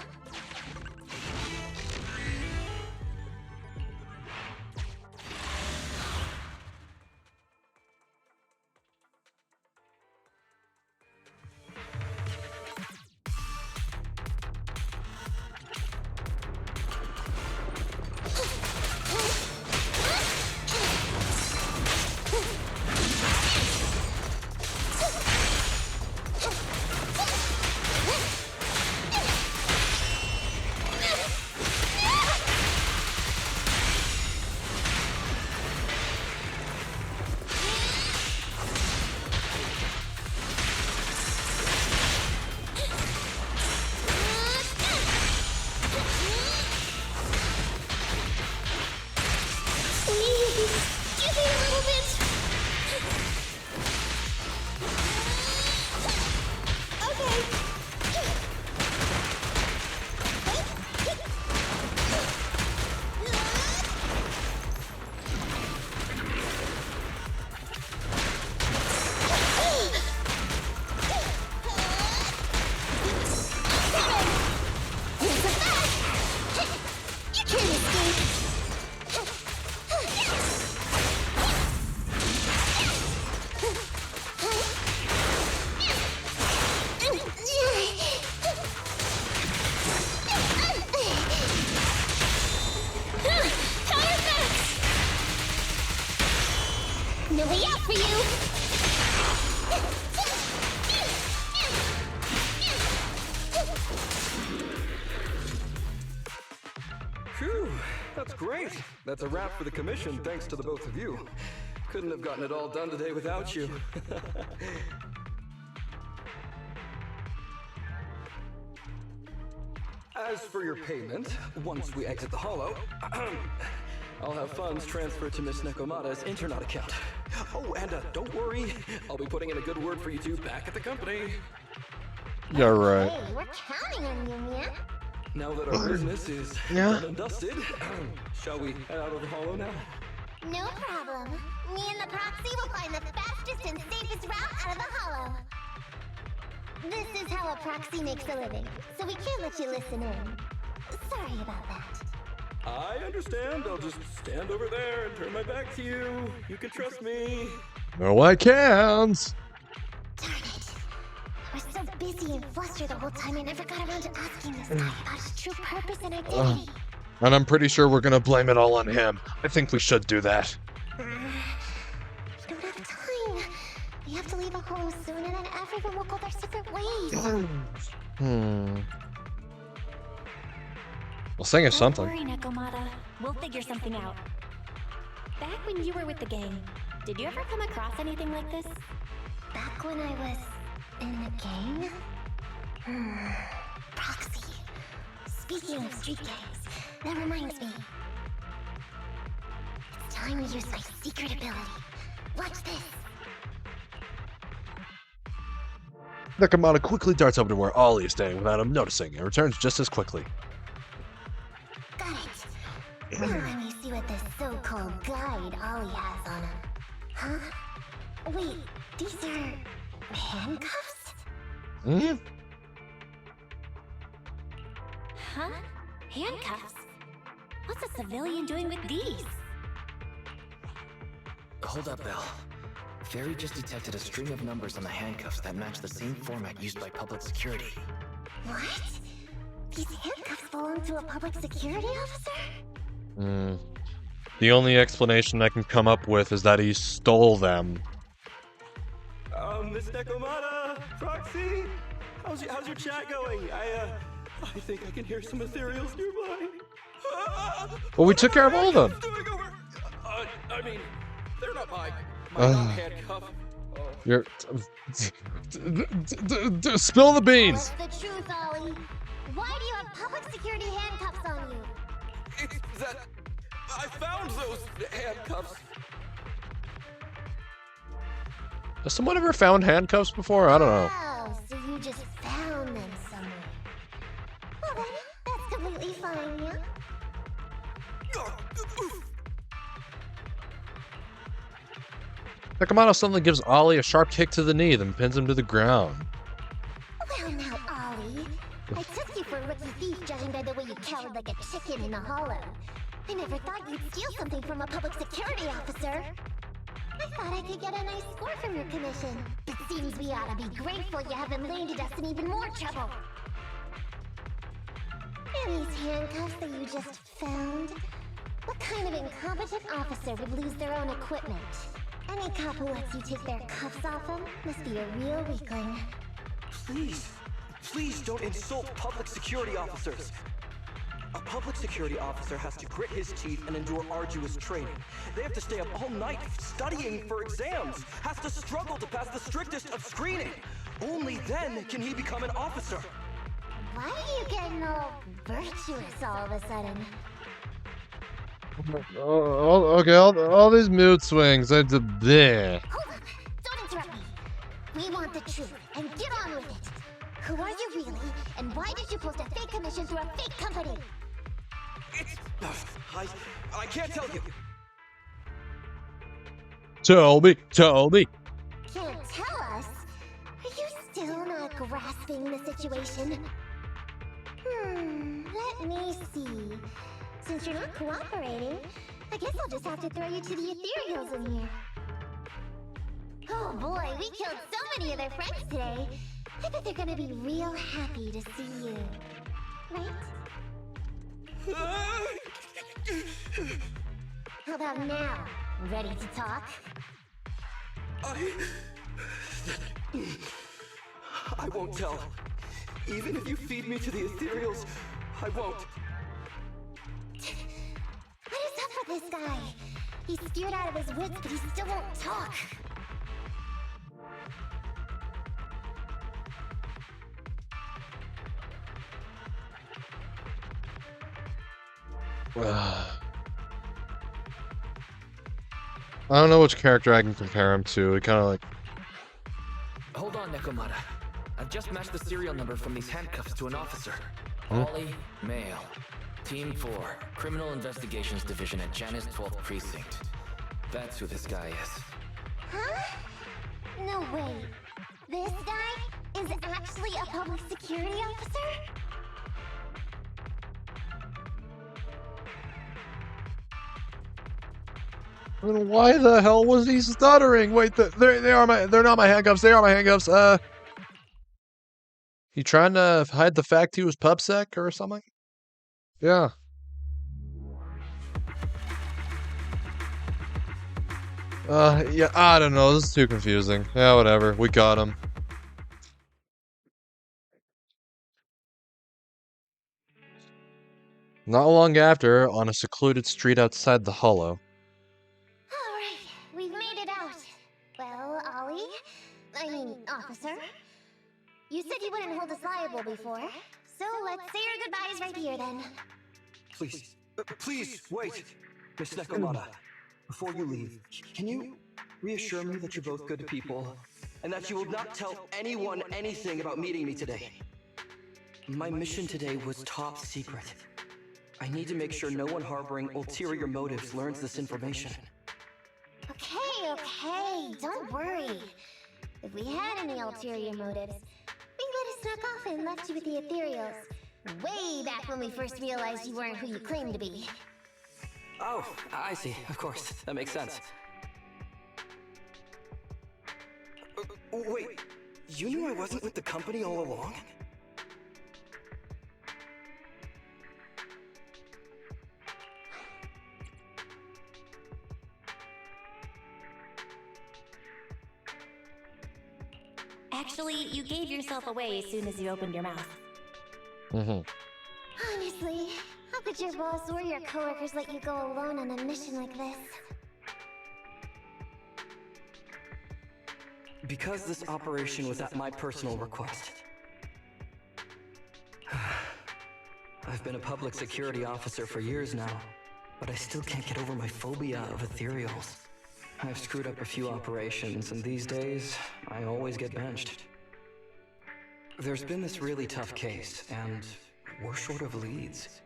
That's great. That's a wrap for the commission, thanks to the both of you. Couldn't have gotten it all done today without you. As for your payment, once we exit the hollow, I'll have funds transferred to Miss Nekomata's Internet account. Oh, and don't worry, I'll be putting in a good word for you two back at the company. Yeah, right. Hey, we're counting on you, Mia. Now that our business is done and dusted, shall we head out of the hollow now? No problem. Me and the proxy will find the fastest and safest route out of the hollow. This is how a proxy makes a living, so we can't let you listen in. Sorry about that. I understand. I'll just stand over there and turn my back to you. You can trust me. No, I can't. Darn it. I was so busy and flustered the whole time I never got around to asking this guy about his true purpose and identity. And I'm pretty sure we're gonna blame it all on him. I think we should do that. We don't have time. We have to leave a hole soon and then everyone will go their separate ways. Well, sing us something. Don't worry, Nekomata. We'll figure something out. Back when you were with the gang, did you ever come across anything like this? Back when I was in the gang? Proxy. Speaking of street gangs, that reminds me. It's time to use my secret ability. Watch this. Nekomata quickly darts over to where Ollie is staying without him noticing and returns just as quickly. Got it. Now let me see what this so-called guide Ollie has on him. Huh? Wait, these are handcuffs? Hmm? Huh? Handcuffs? What's a civilian doing with these? Hold up, Belle. Fairy just detected a string of numbers on the handcuffs that match the same format used by public security. What? These handcuffs belong to a public security officer? The only explanation I can come up with is that he stole them. Miss Nekomata, Proxy, how's your chat going? I think I can hear some ethereals nearby. Well, we took care of all of them. I mean, they're not my handcuff. You're... Spill the beans! What's the truth, Ollie? Why do you have public security handcuffs on you? It's that I found those handcuffs. Has someone ever found handcuffs before? I don't know. Oh, so you just found them somewhere. Well then, that's completely fine, yeah? Nekomata suddenly gives Ollie a sharp kick to the knee, then pins him to the ground. Well now, Ollie. I took you for a rookie thief judging by the way you cowered like a chicken in the hollow. I never thought you'd steal something from a public security officer. I thought I could get a nice score from your commission. But seems we ought to be grateful you haven't landed us in even more trouble. And these handcuffs that you just found? What kind of incompetent officer would lose their own equipment? Any cop who lets you take their cuffs off them must be a real weakling. Please don't insult public security officers. A public security officer has to grit his teeth and endure arduous training. They have to stay up all night studying for exams, has to struggle to pass the strictest of screening. Only then can he become an officer. Why are you getting all virtuous all of a sudden? Okay, all these mood swings. Hold up! Don't interrupt me! We want the truth, and get on with it! Who are you really, and why did you post a fake commission through a fake company? I can't tell you. Tell me. Can't tell us? Are you still not grasping the situation? Let me see. Since you're not cooperating, I guess I'll just have to throw you to the ethereals in here. Oh boy, we killed so many of their friends today. I bet they're gonna be real happy to see you. Right? How about now? Ready to talk? I won't tell. Even if you feed me to the ethereals, I won't. guy. He's scared out of his wits, but he still won't talk. I don't know which character I can compare him to. He kind of like... Hold on, Nekomata. I've just matched the serial number from these handcuffs to an officer. Ollie, male. Team 4, Criminal Investigations Division at Janus 12th Precinct. That's who this guy is. Huh? No way. This guy is actually a public security officer? Why the hell was he stuttering? Wait, they're not my handcuffs. They are my handcuffs. He trying to hide the fact he was pubsec or something? Yeah. Yeah, I don't know. This is too confusing. Yeah, whatever. We got him. Not long after, on a secluded street outside the Hollow. Alright, we've made it out. Well, officer, you said you wouldn't hold us liable before, so let's say our goodbyes right here then. Please, please, wait! Miss Nekomata, before you leave, can you reassure me that you're both good people, and that you will not tell anyone anything about meeting me today? My mission today was top secret. I need to make sure no one harboring ulterior motives learns this information. Okay, don't worry. If we had any ulterior motives, we would have snuck off and left you with the ethereals. Way back when we first realized you weren't who you claimed to be. Oh, I see. Of course. That makes sense. Wait, you knew I wasn't with the company all along? Actually, you gave yourself away as soon as you opened your mouth. Honestly, how could your boss or your coworkers let you go alone on a mission like this? Because this operation was at my personal request. I've been a public security officer for years now, but I still can't get over my phobia of ethereals. I've screwed up a few operations, and these days, I always get benched. There's been this really tough case, and we're short of leads.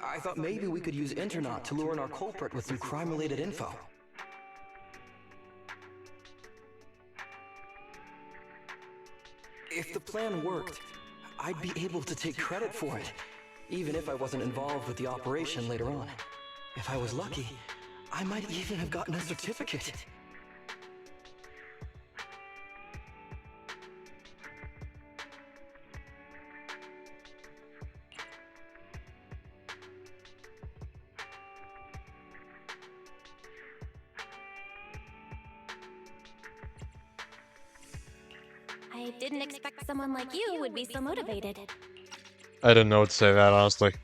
I thought maybe we could use Internaut to lure in our culprit with some crime-related info. If the plan worked, I'd be able to take credit for it, even if I wasn't involved with the operation later on. If I was lucky, I might even have gotten a certificate. I didn't expect someone like you would be so motivated. I didn't know what to say that, honestly.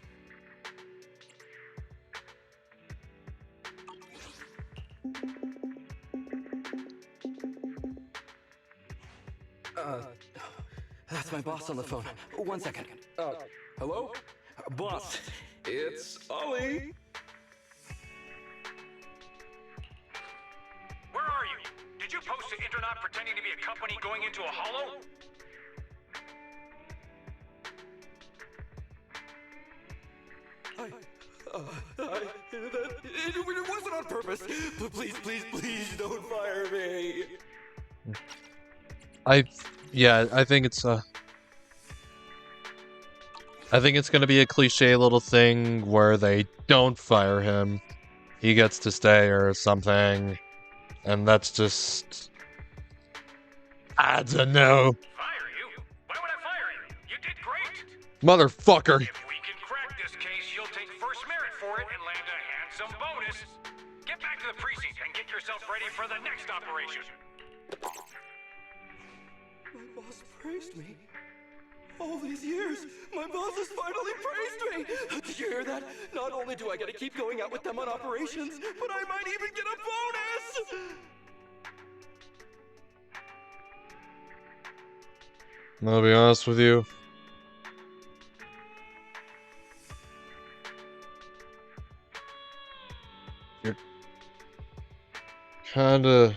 That's my boss on the phone. 1 second. Hello? Boss, it's Ollie. Where are you? Did you post to Internaut pretending to be a company going into a hollow? It wasn't on purpose. Please, please, please don't fire me. I think it's gonna be a cliche little thing where they don't fire him. He gets to stay or something. And that's just... I don't know. Fire you? Why would I fire you? You did great. Motherfucker. If we can crack this case, you'll take first merit for it and land a handsome bonus. Get back to the precinct and get yourself ready for the next operation. My boss praised me. Oh, All these years, my boss has finally praised me! Did you hear that? Not only do I get to keep going out with them on operations, but I might even get a bonus! I'll be honest with you. You're kinda...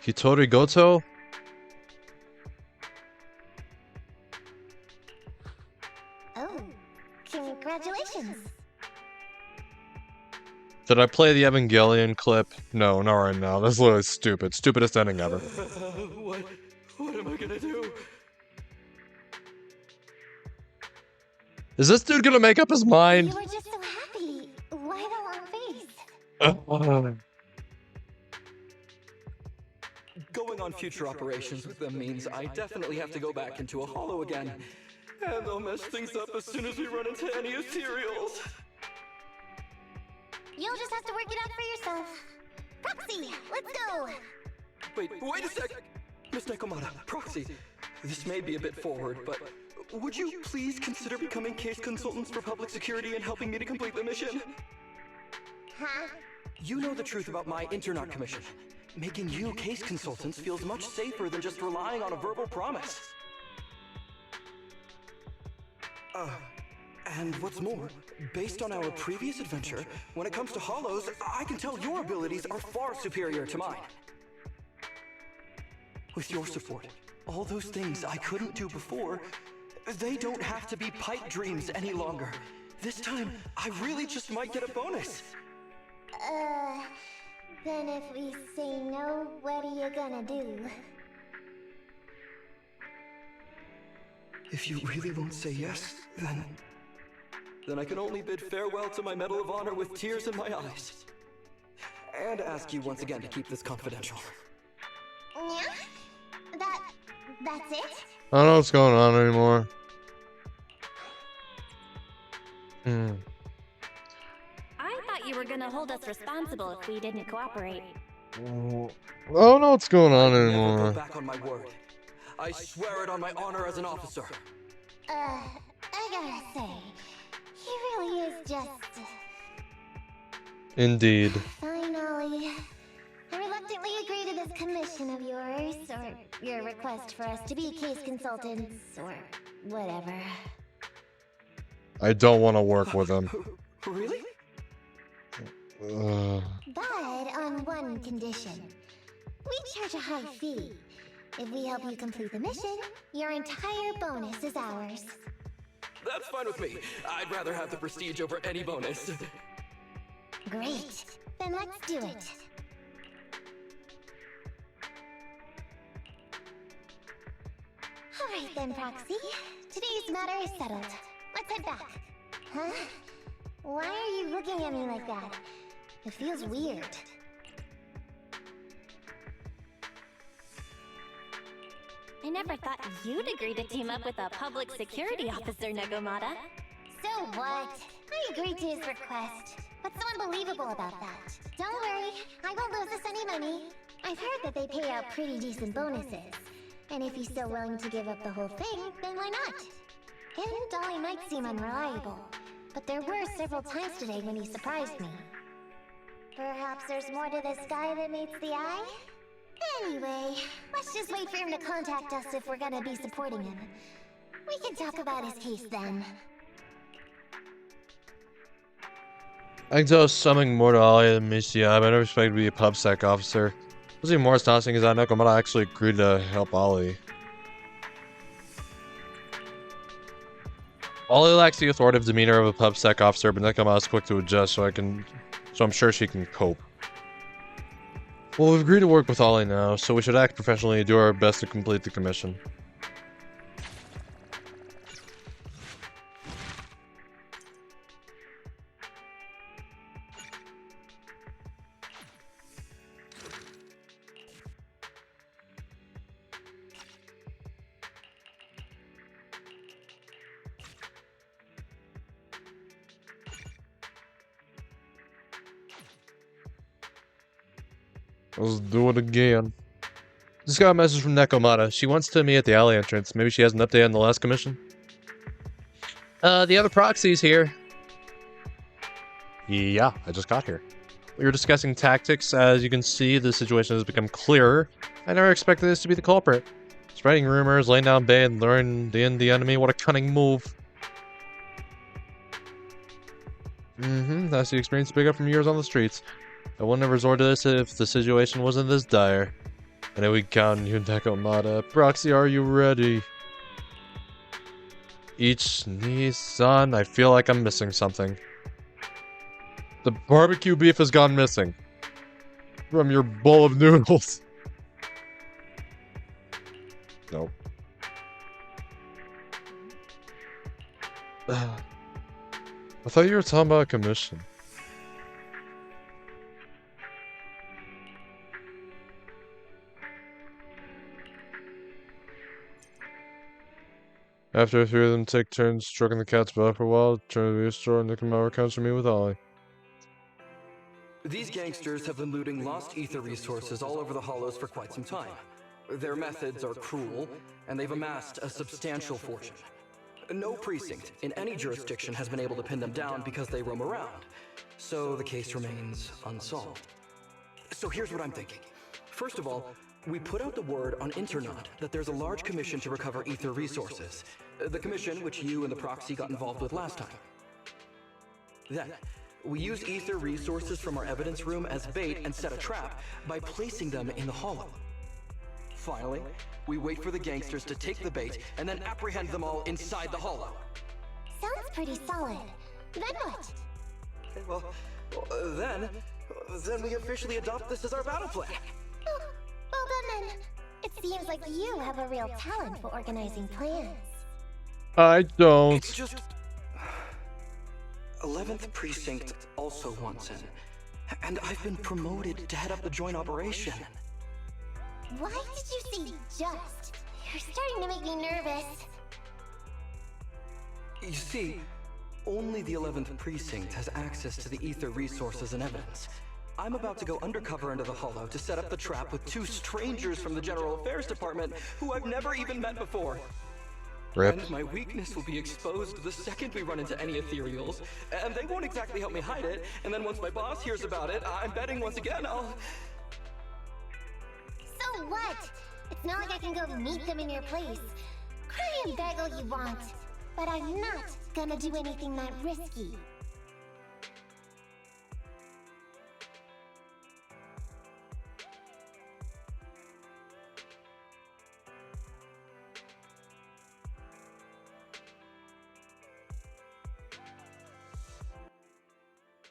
Hitori Goto? Oh, congratulations. Did I play the Evangelion clip? No, not right now. That's literally stupid. Stupidest ending ever. What am I gonna do? Is this dude gonna make up his mind? You were just so happy. Why the long face? Going on future operations with them means I definitely have to go back into a hollow again. And they'll mess things up as soon as we run into any ethereals. You'll just have to work it out for yourself. Proxy, let's go! Wait a sec! Miss Nekomata, Proxy, this may be a bit forward, but would you please consider becoming case consultants for public security and helping me to complete the mission? Huh? You know the truth about my Internaut commission. Making you case consultants feels much safer than just relying on a verbal promise. And what's more, based on our previous adventure, when it comes to hollows, I can tell your abilities are far superior to mine. With your support, all those things I couldn't do before, they don't have to be pipe dreams any longer. This time, I really just might get a bonus. Then if we say no, what are you gonna do? If you really won't say yes, then I can only bid farewell to my Medal of Honor with tears in my eyes. And ask you once again to keep this confidential. Yeah? That's it? I don't know what's going on anymore. I thought you were gonna hold us responsible if we didn't cooperate. I don't know what's going on Never anymore. go back on my word. I swear it on my honor as an officer. I gotta say, he really is just... Indeed. Fine, Ollie. I reluctantly agree to this commission of yours, or your request for us to be case consultants, or whatever. I don't want to work with him. Really? But on one condition. We charge a high fee. If we help you complete the mission, your entire bonus is ours. That's fine with me. I'd rather have the prestige over any bonus. Great. Then let's do it. Alright then, Proxy. Today's matter is settled. Let's head back. Huh? Why are you looking at me like that? It feels weird. I never thought you'd agree to team up with a public security officer, Negomata. So what? I agreed to his request. What's so unbelievable about that? Don't worry, I won't lose us any money. I've heard that they pay out pretty decent bonuses. And if he's so willing to give up the whole thing, then why not? And Dolly might seem unreliable, but there were several times today when he surprised me. Perhaps there's more to this guy that meets the eye? Anyway, let's just wait for him to contact us if we're gonna be supporting him. We can talk about his case then. I can tell something more to Ollie than meets the eye, but I never expected to be a PubSec officer. What's even more astonishing is that Nekomata actually agreed to help Ollie. Ollie lacks the authoritative demeanor of a PubSec officer, but Nekomata is quick to adjust, so I'm sure she can cope. Well, we've agreed to work with Ollie now, so we should act professionally and do our best to complete the commission. Let's do it again. Just got a message from Nekomata. She wants to meet at the alley entrance. Maybe she has an update on the last commission? The other proxy's here. Yeah, I just got here. We were discussing tactics. As you can see, the situation has become clearer. I never expected this to be the culprit. Spreading rumors, laying down bait, and luring in the enemy. What a cunning move. That's the experience to pick up from years on the streets. I wouldn't have resorted to this if the situation wasn't this dire. I know we count on you, Nekomata. Proxy, are you ready? Each Nissan, I feel like I'm missing something. The barbecue beef has gone missing. From your bowl of noodles. Nope. I thought you were talking about a commission. After a few of them take turns stroking the cat's butt for a while, turn to the store and Nekomata comes to me with Ollie. These gangsters have been looting lost ether resources all over the hollows for quite some time. Their methods are cruel, and they've amassed a substantial fortune. No precinct in any jurisdiction has been able to pin them down because they roam around, so the case remains unsolved. So here's what I'm thinking. First of all, we put out the word on Internet that there's a large commission to recover ether resources. The commission which you and the proxy got involved with last time. Then, we use ether resources from our evidence room as bait and set a trap by placing them in the hollow. Finally, we wait for the gangsters to take the bait and then apprehend them all inside the hollow. Sounds pretty solid. Then what? Well, then we officially adopt this as our battle plan. Oh, well then, it seems like you have a real talent for organizing plans. I don't. It's just 11th Precinct also wants in, and I've been promoted to head up the joint operation. Why did you say just? You're starting to make me nervous. You see, only the 11th Precinct has access to the ether resources and evidence. I'm about to go undercover into the hollow to set up the trap with two strangers from the General Affairs Department who I've never even met before. Rip. And my weakness will be exposed the second we run into any ethereals, and they won't exactly help me hide it, and then once my boss hears about it, I'm betting once again I'll... So what? It's not like I can go meet them in your place. Cry and beg all you want, but I'm not gonna do anything that risky.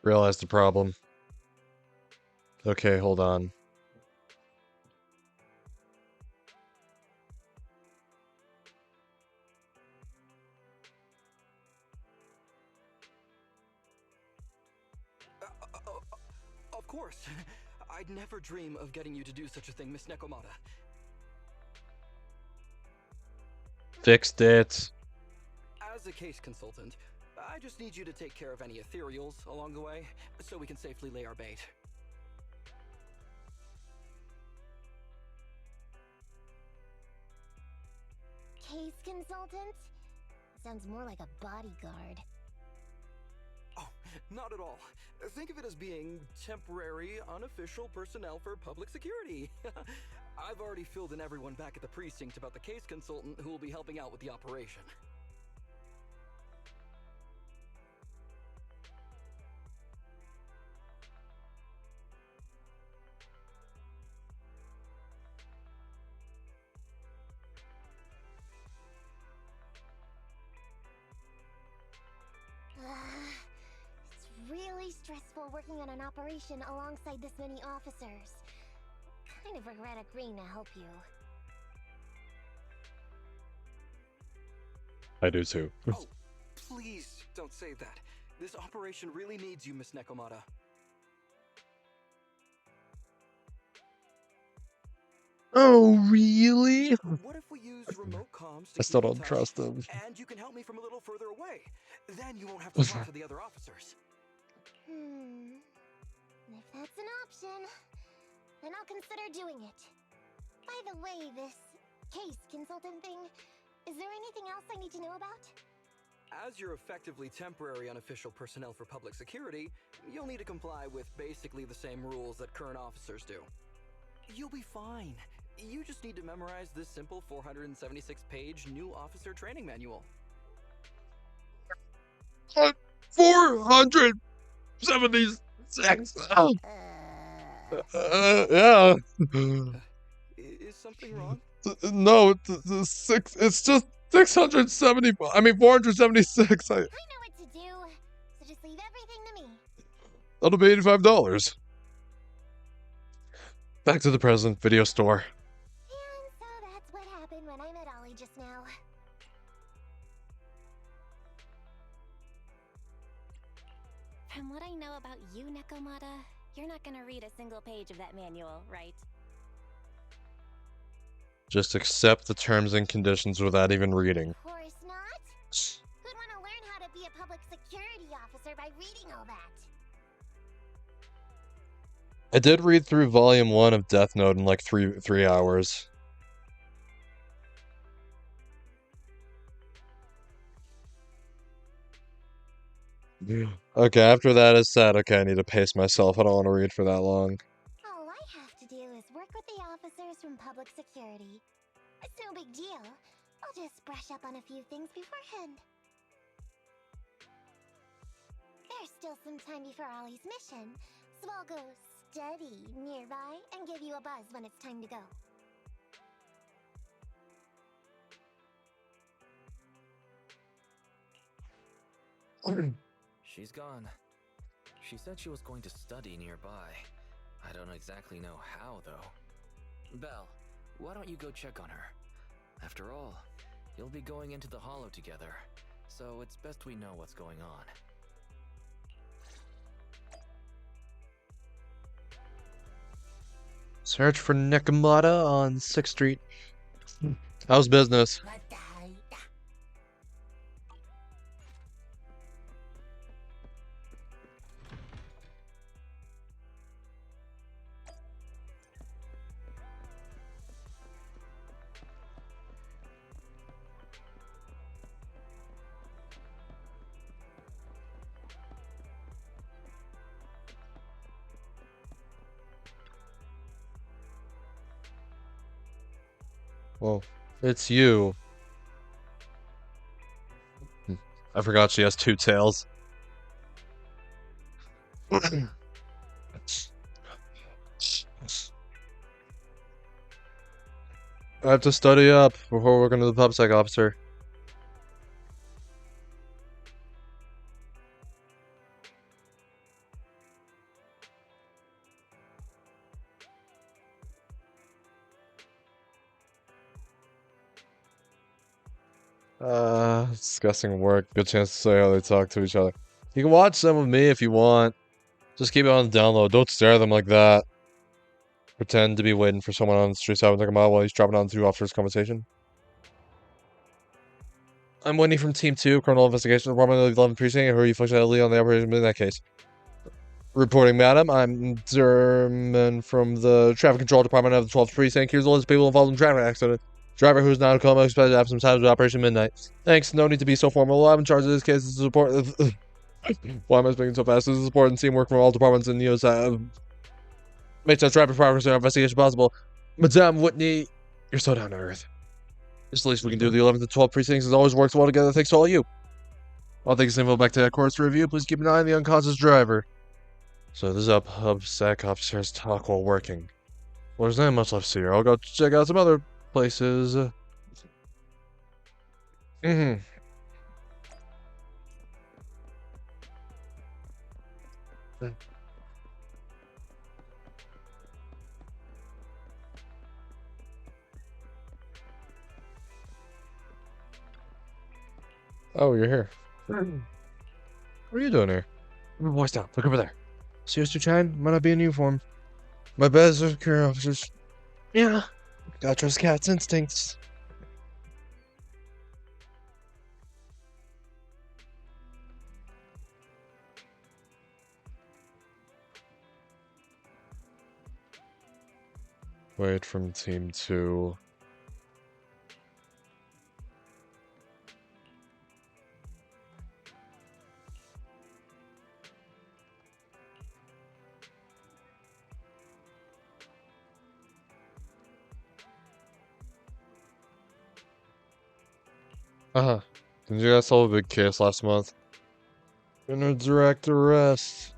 Realize the problem. Okay, hold on. Of course. I'd never dream of getting you to do such a thing, Miss Nekomata. Fixed it. As a case consultant, I just need you to take care of any ethereals along the way, so we can safely lay our bait. Case consultant? Sounds more like a bodyguard. Oh, not at all. Think of it as being temporary, unofficial personnel for public security. I've already filled in everyone back at the precinct about the case consultant who will be helping out with the operation. It's really stressful working on an operation alongside this many officers. Kind of regret agreeing to help you. I do too. Oh, please don't say that. This operation really needs you, Miss Nekomata. Oh, really? What if we use remote comms to I still keep in don't touch, trust them. and you can help me from a little further away. Then you won't have to talk to the other officers. If that's an option, then I'll consider doing it. By the way, this case consultant thing, is there anything else I need to know about? As you're effectively temporary unofficial personnel for public security, you'll need to comply with basically the same rules that current officers do. You'll be fine. You just need to memorize this simple 476-page new officer training manual. 476. Yeah. Is something wrong? No, it's just 670. I mean, 476. I know what to do, so just leave everything to me. That'll be $85. Back to the present video store. And so that's what happened when I met Ollie just now. From what I know about you, Nekomata, you're not gonna read a single page of that manual, right? Just accept the terms and conditions without even reading. Of course not. Who'd want to learn how to be a public security officer by reading all that? I did read through volume 1 of Death Note in like three hours. Okay, after that is said, okay, I need to pace myself. I don't want to read for that long. All I have to do is work with the officers from public security. It's no big deal. I'll just brush up on a few things beforehand. There's still some time before Ollie's mission, so I'll go study nearby and give you a buzz when it's time to go. She's gone. She said she was going to study nearby. I don't exactly know how, though. Belle, why don't you go check on her? After all, you'll be going into the Hollow together, so it's best we know what's going on. Search for Nekomata on 6th Street. How's business? Well, it's you. I forgot she has 2 tails. I have to study up before working to the PubSec officer. Discussing work. Good chance to say how they talk to each other. You can watch them with me if you want. Just keep it on the download. Don't stare at them like that. Pretend to be waiting for someone on the street side of while he's dropping on 2 officers' conversation. I'm Wendy from Team 2, Criminal Investigation Department of the 11th Precinct. Who are you functionally on the operation in that case? Reporting, madam. I'm Zerman from the Traffic Control Department of the 12th Precinct. Here's the list of people involved in traffic accident. Driver who's not in coma expected to have some time with Operation Midnight. Thanks, no need to be so formal. I'm in charge of this case to support... Why am I speaking so fast? This is support and teamwork from all departments and makes that traffic progress and investigation possible. Madame Whitney, you're so down to earth. It's the least we can do. The 11th and 12th precincts has always worked well together thanks to all you. I'll take this info back to that course to review. Please keep an eye on the unconscious driver. So this is up PubSec officers talk while working. Well, there's not much left to see here. I'll go check out some other places. Oh, you're here. What are you doing here? Voice down. Look over there. See us, Chan? Might not be in uniform. My best security officers. Yeah. Gotta trust cat's instincts. Wait from Team 2. Didn't you guys solve a big case last month? Inter-direct arrest.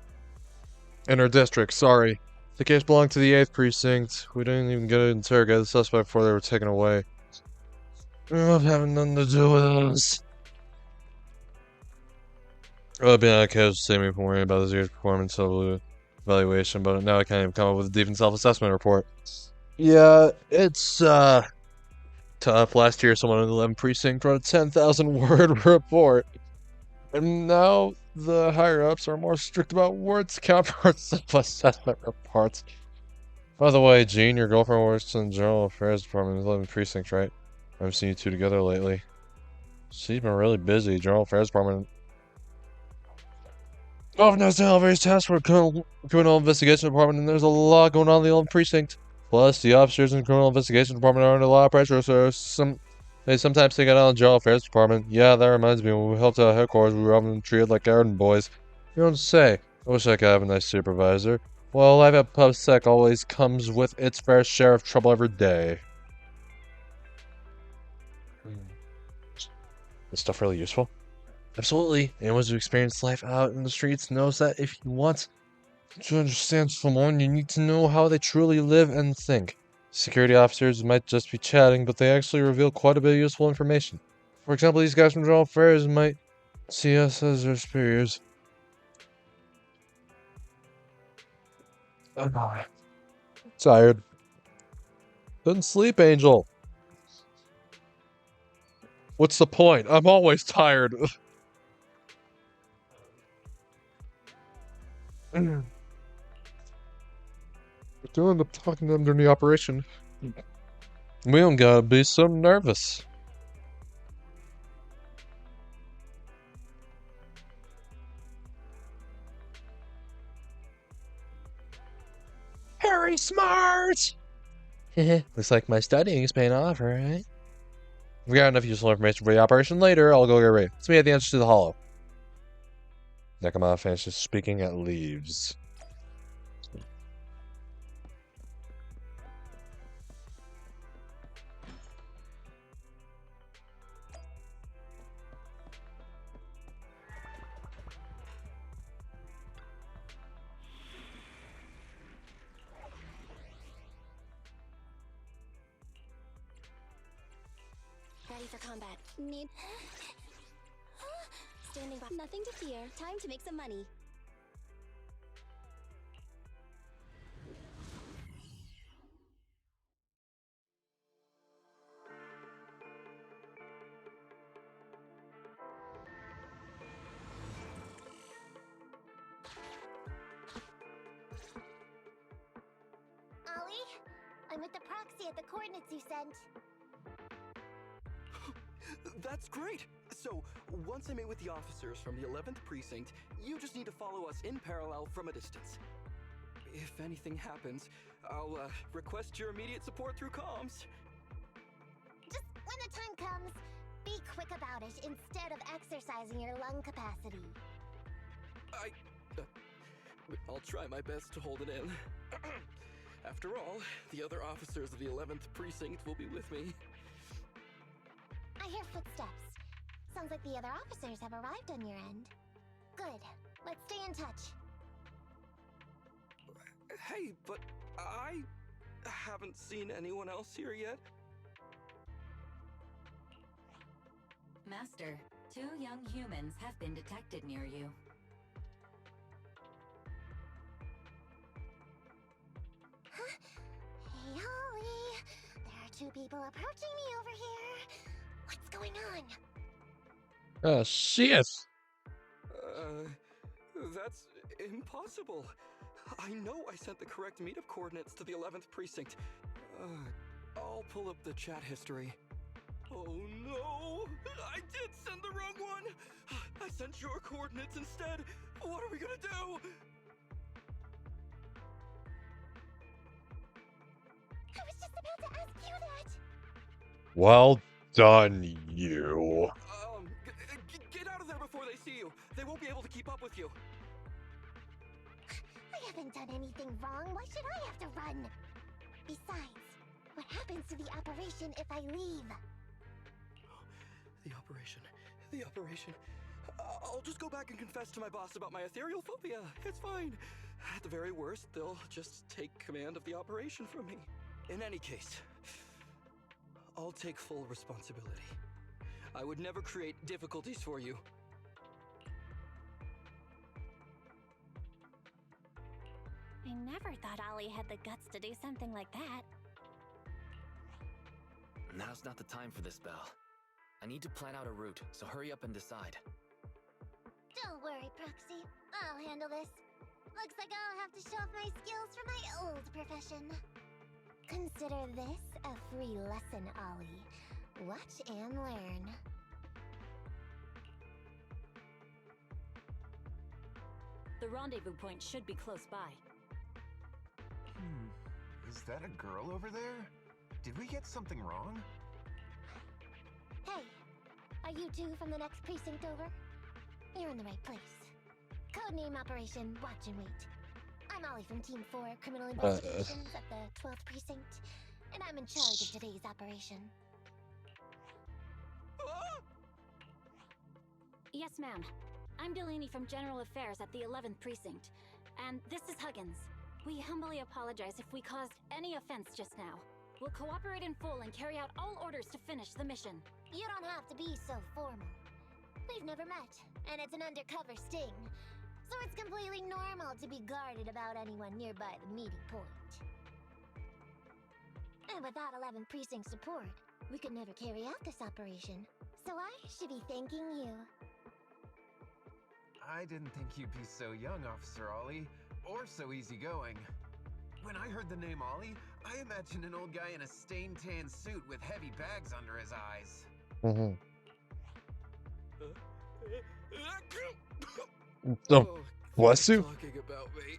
Inter-district, sorry. The case belonged to the 8th precinct. We didn't even get to interrogate the suspect before they were taken away. I'm having nothing to do with us. Well, being okay was saving me from worrying about this year's performance evaluation, but now I can't even come up with a deep and self-assessment report. Yeah, it's, tough. Last year, someone in the 11th precinct wrote a 10,000-word report. And now the higher-ups are more strict about words count for self-assessment reports. By the way, Jean, your girlfriend works in the General Affairs Department in the 11th precinct, right? I haven't seen you two together lately. She's been really busy. General Affairs Department. Oh, no, it's the various tasks for criminal investigation department, and there's a lot going on in the 11th precinct. Plus, the officers in the criminal investigation department are under a lot of pressure, so they sometimes take it out on the General Affairs Department. Yeah, that reminds me, when we helped out at headquarters, we were often treated like errand boys. You don't say. I wish I could have a nice supervisor. Well, life at PubSec always comes with its fair share of trouble every day. Is stuff really useful? Absolutely. Anyone who experienced life out in the streets knows that if you want to understand someone, you need to know how they truly live and think. Security officers might just be chatting, but they actually reveal quite a bit of useful information. For example, these guys from General Affairs might see us as their superiors. I'm tired. Couldn't sleep, Angel. What's the point? I'm always tired. We're doing the talking to them during the operation. We don't gotta be so nervous. Harry Smart! Looks like my studying is paying off, right? If we got enough useful information for the operation later, I'll go get ready. It's me at the entrance to the hollow. Nekoma finishes speaking and leaves. Ready for combat. Need... Standing by. Nothing to fear. Time to make some money. Ollie? I'm with the proxy at the coordinates you sent. That's great! So, once I meet with the officers from the 11th precinct, you just need to follow us in parallel from a distance. If anything happens, I'll request your immediate support through comms. Just when the time comes, be quick about it instead of exercising your lung capacity. I'll try my best to hold it in. After all, the other officers of the 11th precinct will be with me. I hear footsteps. Sounds like the other officers have arrived on your end. Good. Let's stay in touch. Hey, but I haven't seen anyone else here yet. Master, 2 young humans have been detected near you. Huh? Hey, Holly. There are 2 people approaching me over here. What's going on? Shit! That's impossible. I know I sent the correct meetup coordinates to the 11th precinct. I'll pull up the chat history. Oh no! I did send the wrong one! I sent your coordinates instead! What are we gonna do? I was just do that? Well done, you. Get out of there before they see you. They won't be able to keep up with you. I haven't done anything wrong. Why should I have to run? Besides, what happens to the operation if I leave? The operation. The operation. I'll just go back and confess to my boss about my ethereal phobia. It's fine. At the very worst, they'll just take command of the operation from me. In any case, I'll take full responsibility. I would never create difficulties for you. I never thought Ollie had the guts to do something like that. Now's not the time for this, Belle. I need to plan out a route, so hurry up and decide. Don't worry, Proxy. I'll handle this. Looks like I'll have to show off my skills from my old profession. Consider this a free lesson, Ollie. Watch and learn. The rendezvous point should be close by. Is that a girl over there? Did we get something wrong? Hey, are you two from the next precinct over? You're in the right place. Codename Operation Watch and Wait. I'm Ollie from Team 4 Criminal Investigations at the 12th Precinct, and I'm in charge of today's operation. Yes, ma'am. I'm Delaney from General Affairs at the 11th Precinct, and this is Huggins. We humbly apologize if we caused any offense just now. We'll cooperate in full and carry out all orders to finish the mission. You don't have to be so formal. We've never met, and it's an undercover sting. So it's completely normal to be guarded about anyone nearby the meeting point. And without 11 Precinct support, we could never carry out this operation. So I should be thanking you. I didn't think you'd be so young, Officer Ollie, or so easygoing. When I heard the name Ollie, I imagined an old guy in a stained tan suit with heavy bags under his eyes. Oh, bless you. Talking about me.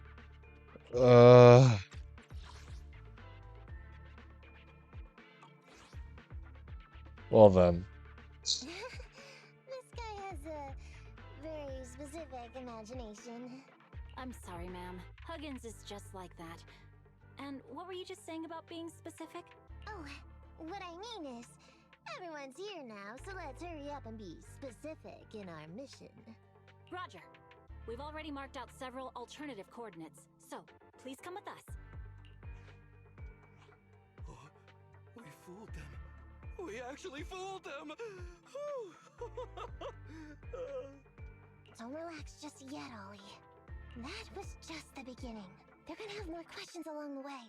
Well then. This guy has a very specific imagination. I'm sorry, ma'am. Huggins is just like that. And what were you just saying about being specific? Oh, what I mean is, everyone's here now, so let's hurry up and be specific in our mission. Roger. We've already marked out several alternative coordinates, so please come with us. Oh, we fooled them. We actually fooled them! Don't relax just yet, Ollie. That was just the beginning. They're gonna have more questions along the way.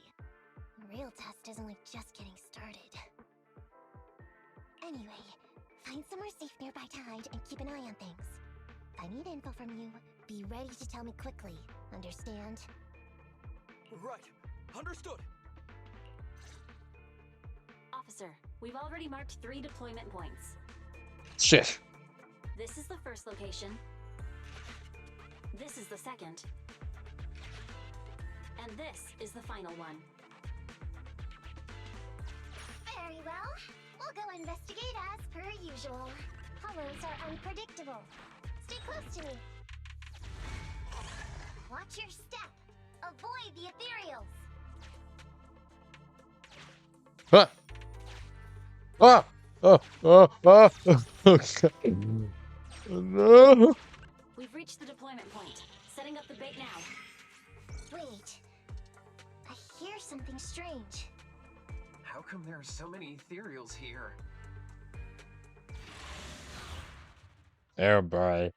The real test is only just getting started. Anyway, find somewhere safe nearby to hide and keep an eye on things. If I need info from you, be ready to tell me quickly. Understand? Right. Understood. Officer, we've already marked 3 deployment points. Shit. This is the first location. This is the second. And this is the final one. Very well. We'll go investigate as per usual. Hollows are unpredictable. Stay close to me. Watch your step. Avoid the ethereals. Huh. Ah! Oh, oh, oh, okay. No. We've reached the deployment point. Setting up the bait now. Wait. I hear something strange. How come there are so many ethereals here? Everybody.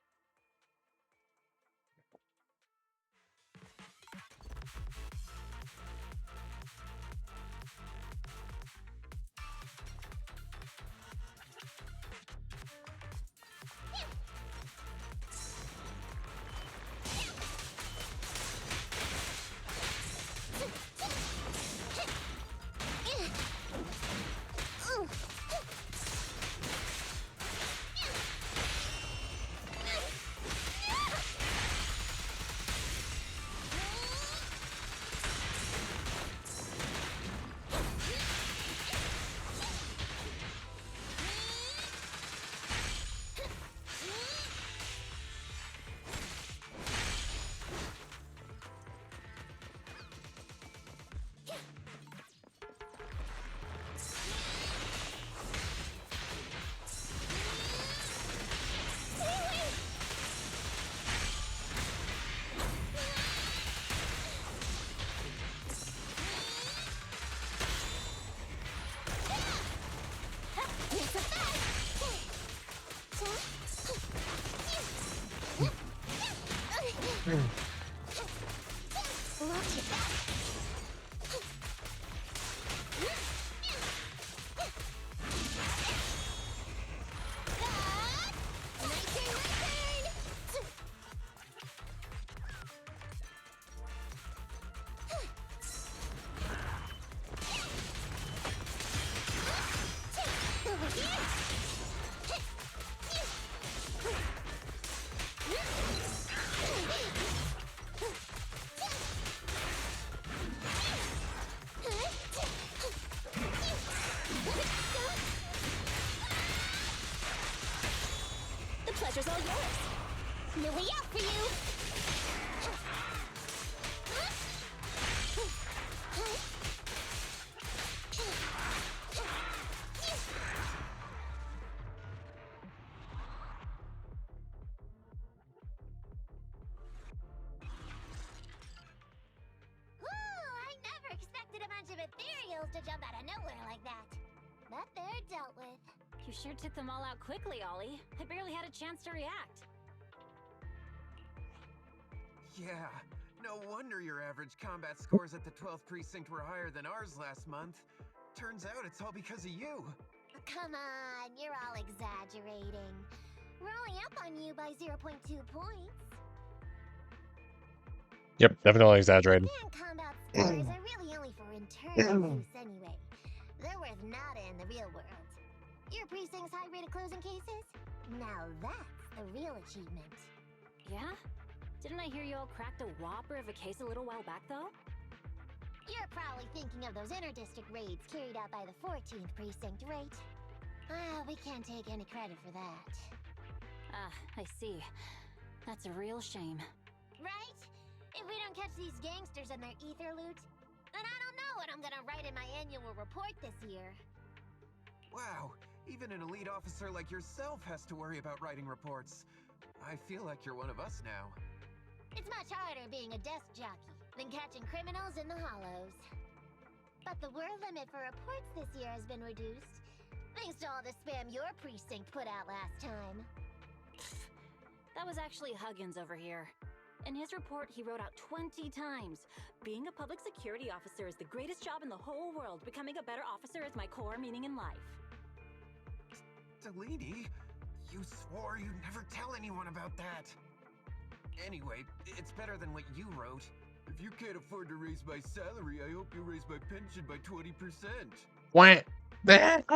The pleasure's all yours. No way out for you. I never expected a bunch of ethereals to jump out of nowhere like that. But they're dealt with. You sure took them all out quickly, Ollie. I barely had a chance to react. Yeah, no wonder your average combat scores at the 12th precinct were higher than ours last month. Turns out it's all because of you. Come on, you're all exaggerating. We're only up on you by 0.2 points. Yep, definitely exaggerated. And combat scores are really only for internal use anyway. They're worth nada in the real world. Your precinct's high rate of closing cases? Now that's the real achievement. Yeah? Didn't I hear you all cracked a whopper of a case a little while back, though? You're probably thinking of those inter-district raids carried out by the 14th precinct, right? We can't take any credit for that. I see. That's a real shame. Right? If we don't catch these gangsters and their ether loot, then I don't know what I'm gonna write in my annual report this year. Wow, even an elite officer like yourself has to worry about writing reports. I feel like you're one of us now. It's much harder being a desk jockey than catching criminals in the hollows. But the word limit for reports this year has been reduced, thanks to all the spam your precinct put out last time. That was actually Huggins over here. In his report, he wrote out 20 times. Being a public security officer is the greatest job in the whole world. Becoming a better officer is my core meaning in life. Delaney, you swore you'd never tell anyone about that. Anyway, it's better than what you wrote. If you can't afford to raise my salary, I hope you raise my pension by 20%. What? But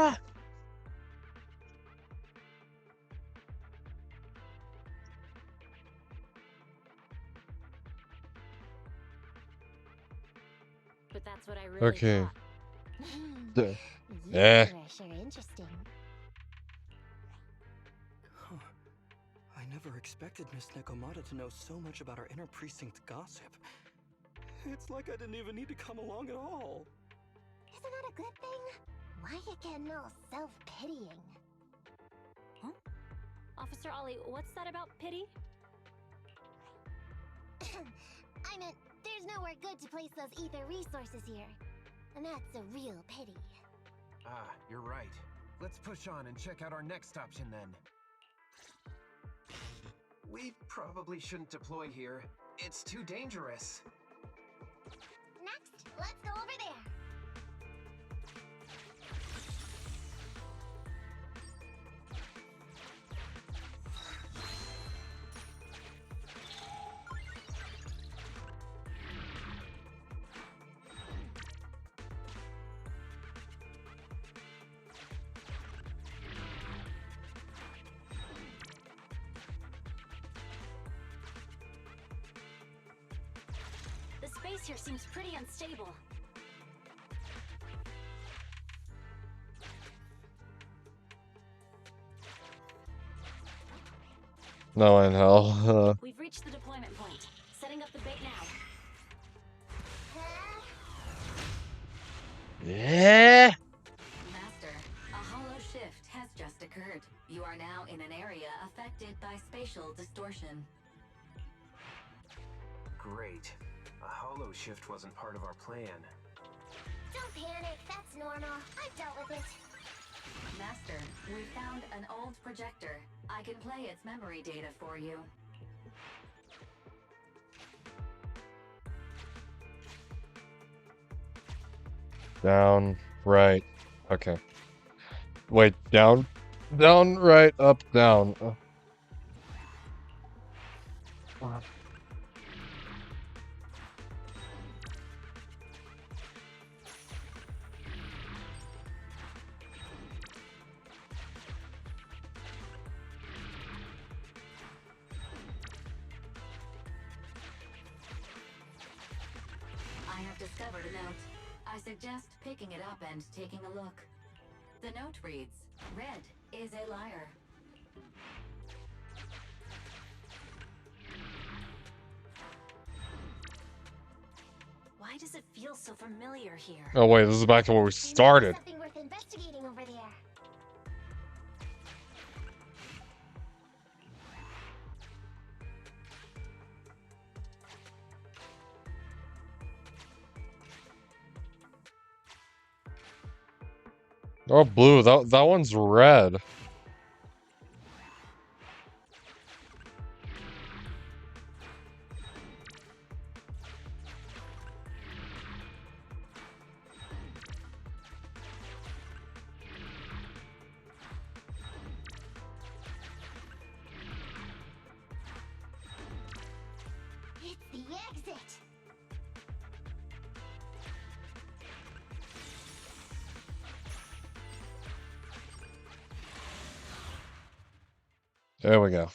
that's what I really Okay. thought. Yeah. Sure interesting. Huh. I never expected Miss Nekomata to know so much about our inner precinct gossip. It's like I didn't even need to come along at all. Isn't that a good thing? Why you getting all self-pitying? Huh? Officer Ollie, what's that about pity? I meant, there's nowhere good to place those ether resources here. And that's a real pity. Ah, you're right. Let's push on and check out our next option then. We probably shouldn't deploy here. It's too dangerous. Next, let's go over there. The space here seems pretty unstable. No in hell. We've reached the deployment point. Setting up the bait now. Yeah. Master, a hollow shift has just occurred. You are now in an area affected by spatial distortion. Great. A hollow shift wasn't part of our plan. Don't panic, that's normal. I've dealt with it. Master, we found an old projector. I can play its memory data for you. Down, right. Okay. Wait, down, down, right, up, down. I have discovered a note. I suggest picking it up and taking a look. The note reads, Red is a liar. Why does it feel so familiar here? Oh wait, this is back to where we started. Something worth investigating over there. Oh, blue. That one's red. It's the exit. There we go.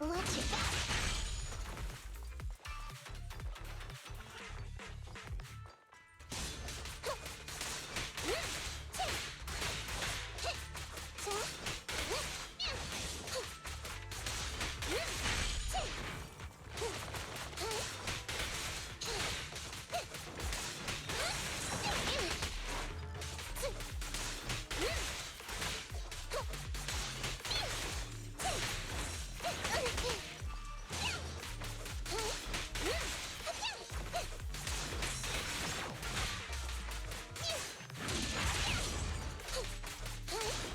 Watch your back.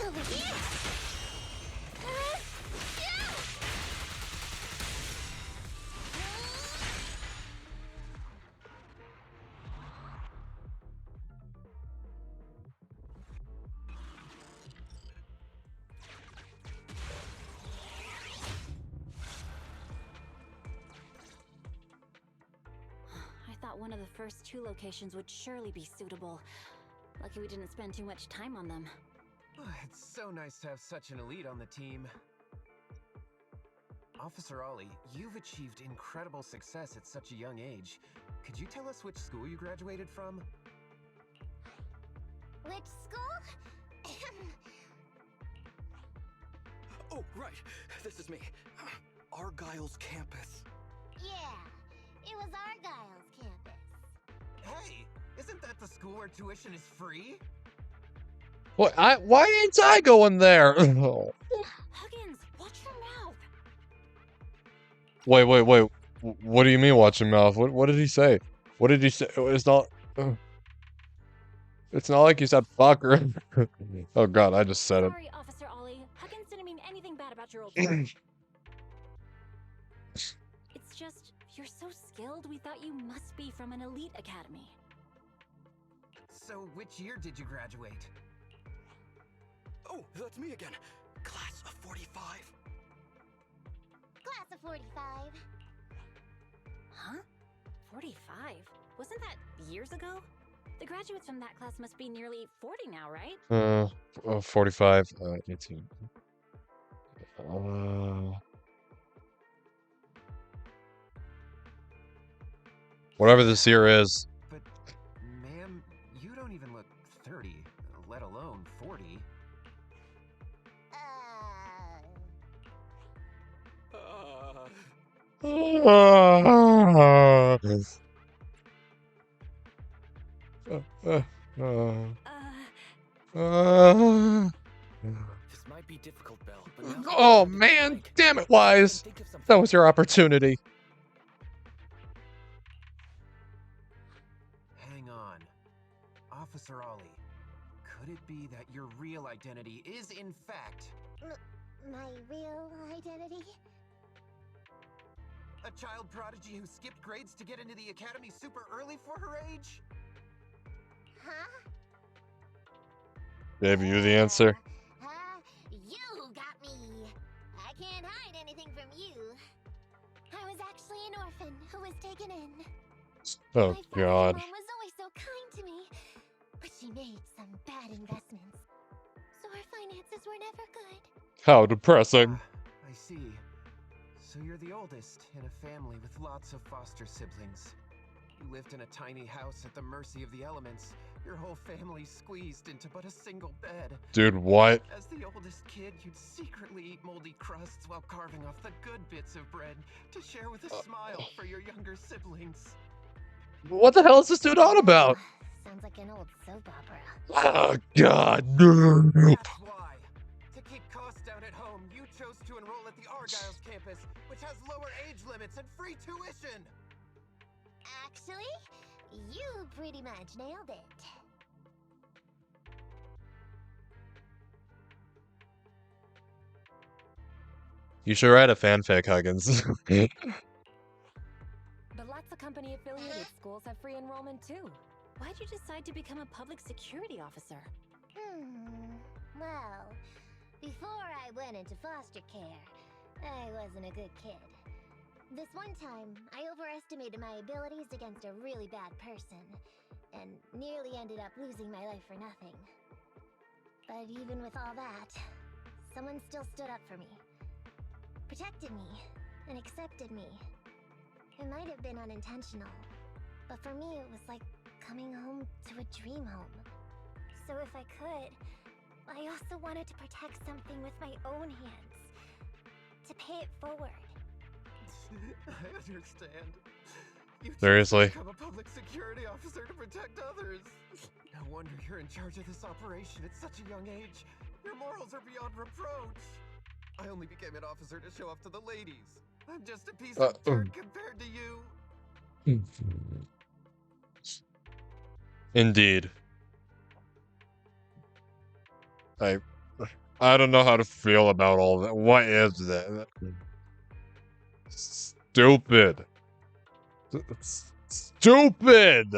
Over here. I thought one of the first two locations would surely be suitable. Lucky we didn't spend too much time on them. It's so nice to have such an elite on the team. Officer Ollie, you've achieved incredible success at such a young age. Could you tell us which school you graduated from? Which school? Oh, right. This is me. Argyle's campus. Yeah, it was Argyle's campus. Hey, isn't that the school where tuition is free? What? Why ain't I going there? Huggins, watch your mouth. Wait. What do you mean, watch your mouth? What did he say? What did he say? It's not. It's not like he said fucker. Oh god, I just said it. Sorry, Officer Ollie. Huggins didn't mean anything bad about your old friend. It's just, you're so skilled, we thought you must be from an elite academy. So which year did you graduate? That's me again. Class of 45. Class of 45. Huh? 45? Wasn't that years ago? The graduates from that class must be nearly 40 now, right? 45, 18. Whatever this year is. But, ma'am, you don't even look 30, let alone 40. This might be difficult, Belle, but now Oh man, damn it, Wise. That was your opportunity. Hang on. Officer Ollie, could it be that your real identity is in fact My real identity? a child prodigy who skipped grades to get into the academy super early for her age? Huh? Gave you the answer. You got me. I can't hide anything from you. I was actually an orphan who was taken in. Oh My god. mom was always so kind to me, but she made some bad investments. So our finances were never good. How depressing. I see. So you're the oldest in a family with lots of foster siblings. You lived in a tiny house at the mercy of the elements, your whole family squeezed into but a single bed. Dude, what? As the oldest kid, you'd secretly eat moldy crusts while carving off the good bits of bread to share with a smile for your younger siblings. What the hell is this dude on about? Sounds like an old soap opera. Oh god. Nope. That's why. To keep costs down at home, you chose to enroll at the Argyle's campus, which has lower age limits and free tuition. Actually, you pretty much nailed it. You should write a fanfic, Huggins. But lots of company-affiliated schools have free enrollment too. Why'd you decide to become a public security officer? Well, before I went into foster care, I wasn't a good kid. This one time, I overestimated my abilities against a really bad person, and nearly ended up losing my life for nothing. But even with all that, someone still stood up for me, protected me, and accepted me. It might have been unintentional, but for me it was like coming home to a dream home. So if I could, I also wanted to protect something with my own hands, to pay it forward. I understand. You Seriously. become a public security officer to protect others. No wonder you're in charge of this operation at such a young age. Your morals are beyond reproach. I only became an officer to show off to the ladies. I'm just a piece of dirt compared to you. Indeed. I don't know how to feel about all that. What is that? Stupid. Stupid!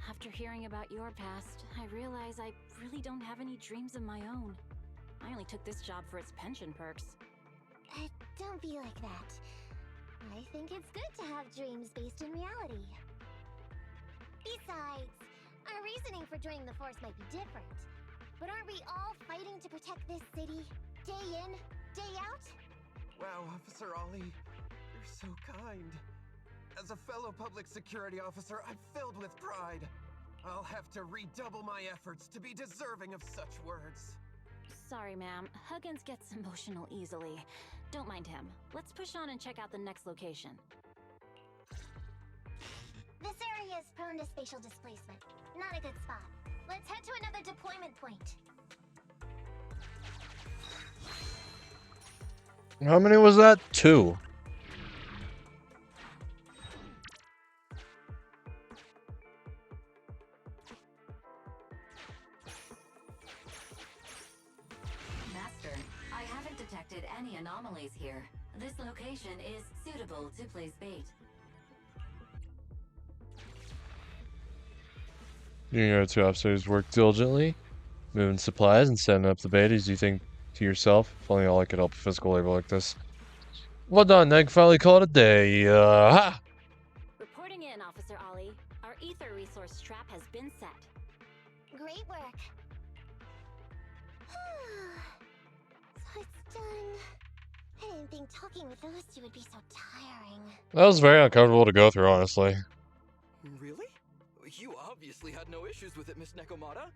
After hearing about your past, I realize I really don't have any dreams of my own. I only took this job for its pension perks. Don't be like that. I think it's good to have dreams based in reality. Besides, our reasoning for joining the Force might be different. But aren't we all fighting to protect this city, day in, day out? Wow, Officer Ollie, you're so kind. As a fellow public security officer, I'm filled with pride. I'll have to redouble my efforts to be deserving of such words. Sorry, ma'am. Huggins gets emotional easily. Don't mind him. Let's push on and check out the next location. This area is prone to spatial displacement. Not a good spot. Let's head to another deployment point. How many was that? 2. any anomalies here. This location is suitable to place bait. Your two officers work diligently, moving supplies and setting up the bait as you think to yourself, if only all I could help a physical labor like this. Well done, Neg. Finally called it a day. Ha! Reporting in, Officer Ollie. Our ether resource trap has been set. Great work. So it's done. I didn't think talking with those two would be so tiring. That was very uncomfortable to go through, honestly. Really? You obviously had no issues with it, Miss Nekomata.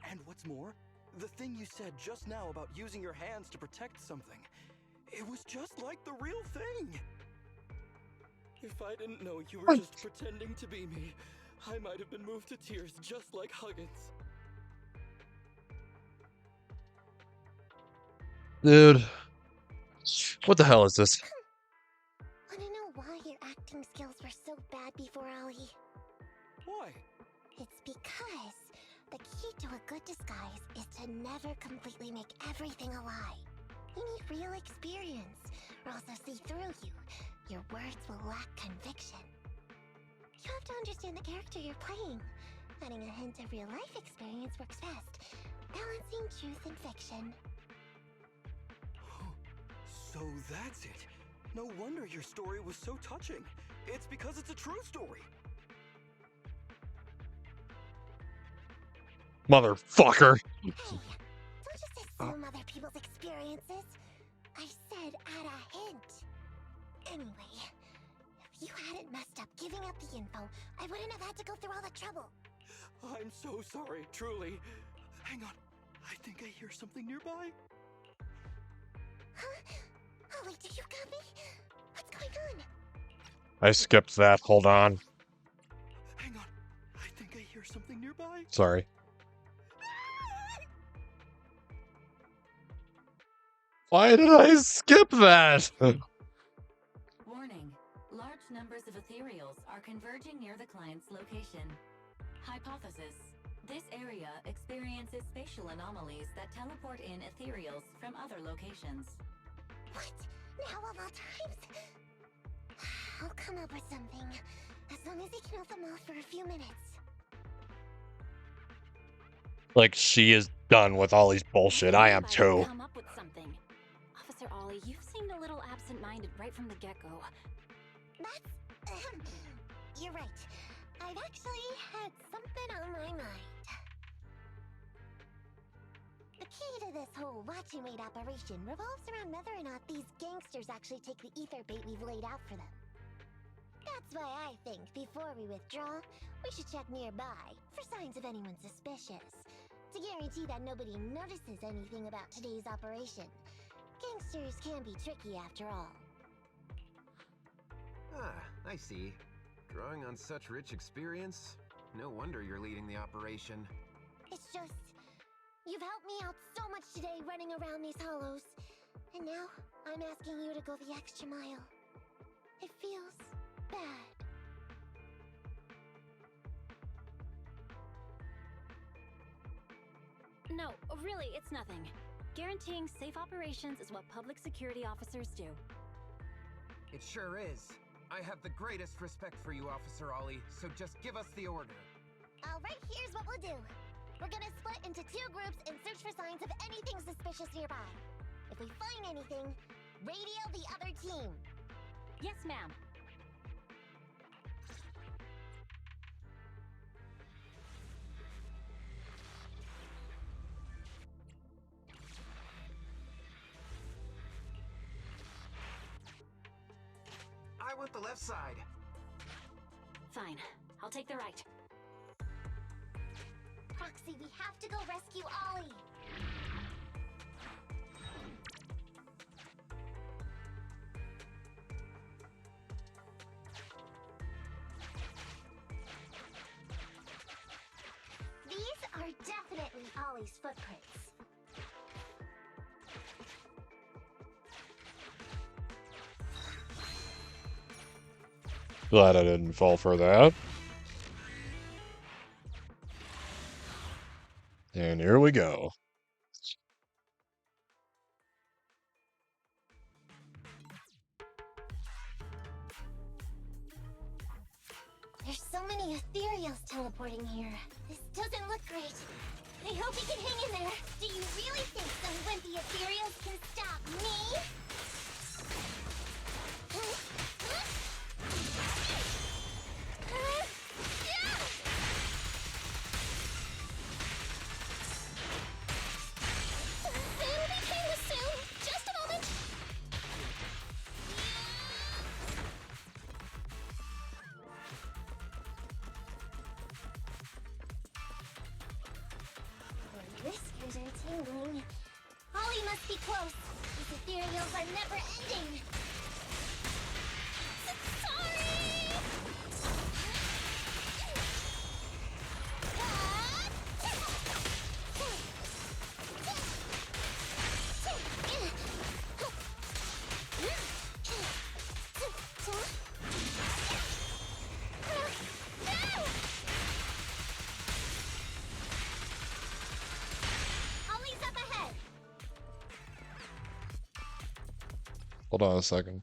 And what's more, the thing you said just now about using your hands to protect something, it was just like the real thing. If I didn't know you were just pretending to be me, I might have been moved to tears just like Huggins. Dude. What the hell is this? Wanna know why your acting skills were so bad before, Ollie? Why? It's because the key to a good disguise is to never completely make everything a lie. You need real experience, or else they'll see through you. Your words will lack conviction. You have to understand the character you're playing. Adding a hint of real-life experience works best, balancing truth and fiction. So that's it. No wonder your story was so touching. It's because it's a true story. Motherfucker! Hey, don't just assume other people's experiences. I said add a hint. Anyway, if you hadn't messed up giving up the info, I wouldn't have had to go through all the trouble. I'm so sorry, truly. Hang on. I think I hear something nearby. Huh? Ollie, did you got me? What's going on? I skipped that. Hold on. Hang on. I think I hear something nearby. Sorry. Why did I skip that? Warning. Large numbers of ethereals are converging near the client's location. Hypothesis. This area experiences spatial anomalies that teleport in ethereals from other locations. What? Now of all times? I'll come up with something. As long as he can hold them off for a few minutes. Like, she is done with all these bullshit. I am too. Come up with something. Officer Ollie, you've seemed a little absent-minded right from the get-go. That's... You're right. I've actually had something on my mind. The key to this whole watch and wait operation revolves around whether or not these gangsters actually take the ether bait we've laid out for them. That's why I think before we withdraw, we should check nearby for signs of anyone suspicious, to guarantee that nobody notices anything about today's operation. Gangsters can be tricky after all. Ah, I see. Drawing on such rich experience? No wonder you're leading the operation. It's just... You've helped me out so much today running around these hollows. And now, I'm asking you to go the extra mile. It feels bad. No, really, it's nothing. Guaranteeing safe operations is what public security officers do. It sure is. I have the greatest respect for you, Officer Ollie, so just give us the order. Alright, here's what we'll do. We're gonna split into 2 groups and search for signs of anything suspicious nearby. If we find anything, radio the other team. Yes, ma'am. I want the left side. Fine. I'll take the right. Proxy, we have to go rescue Ollie. These are definitely Ollie's footprints. Glad I didn't fall for that. And here we go. There's so many ethereals teleporting here. This doesn't look great. I hope you can hang in there. Do you really think some wimpy ethereals can stop me? Just a moment. My whiskers are tingling. Ollie must be close. These ethereals are never ending. Sorry! Ollie's up ahead. Hold on a second.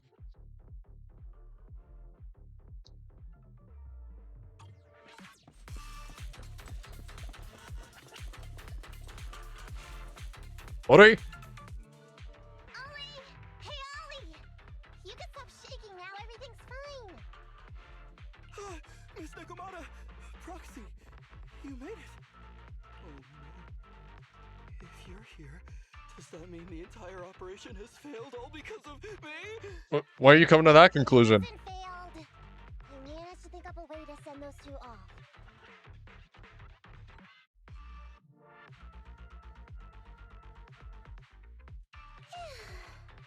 Ori? Ollie! Hey, Ollie! You can stop shaking now. Everything's fine. Miss Nekomata! Proxy! You made it! Oh no. If you're here, does that mean the entire operation has failed all because of me? Why are you coming to that conclusion? It failed. I managed to think up a way to send those two off.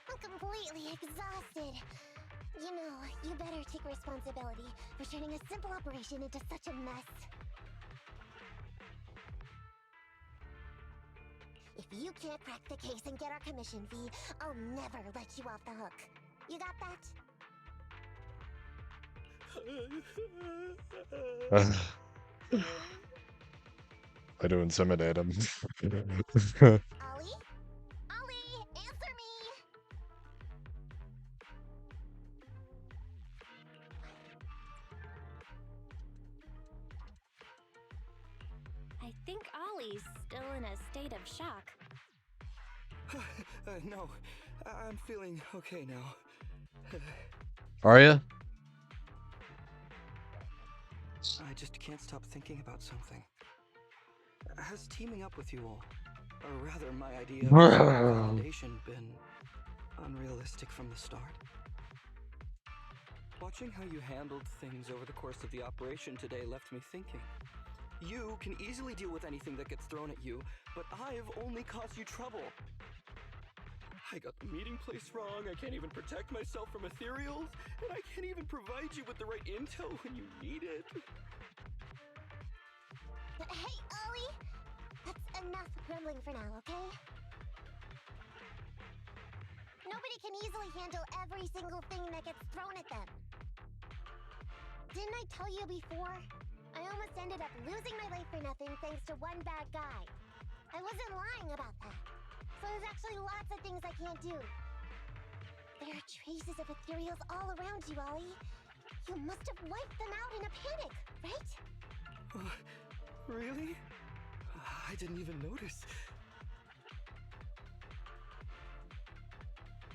I'm completely exhausted. You know, you better take responsibility for turning a simple operation into such a mess. If you can't crack the case and get our commission fee, I'll never let you off the hook. You got that? I do intimidate him. Ollie? Ollie, answer me! I think Ollie's still in a state of shock. No, I'm feeling okay now. Are you? I just can't stop thinking about something. Has teaming up with you all, or rather my idea of a foundation, been unrealistic from the start? Watching how you handled things over the course of the operation today left me thinking. You can easily deal with anything that gets thrown at you, but I've only caused you trouble. I got the meeting place wrong, I can't even protect myself from ethereals, and I can't even provide you with the right intel when you need it. Hey, Ollie! That's enough grumbling for now, okay? Nobody can easily handle every single thing that gets thrown at them. Didn't I tell you before? I almost ended up losing my life for nothing thanks to one bad guy. I wasn't lying about that. So there's actually lots of things I can't do. There are traces of ethereals all around you, Ollie. You must have wiped them out in a panic, right? Really? I didn't even notice.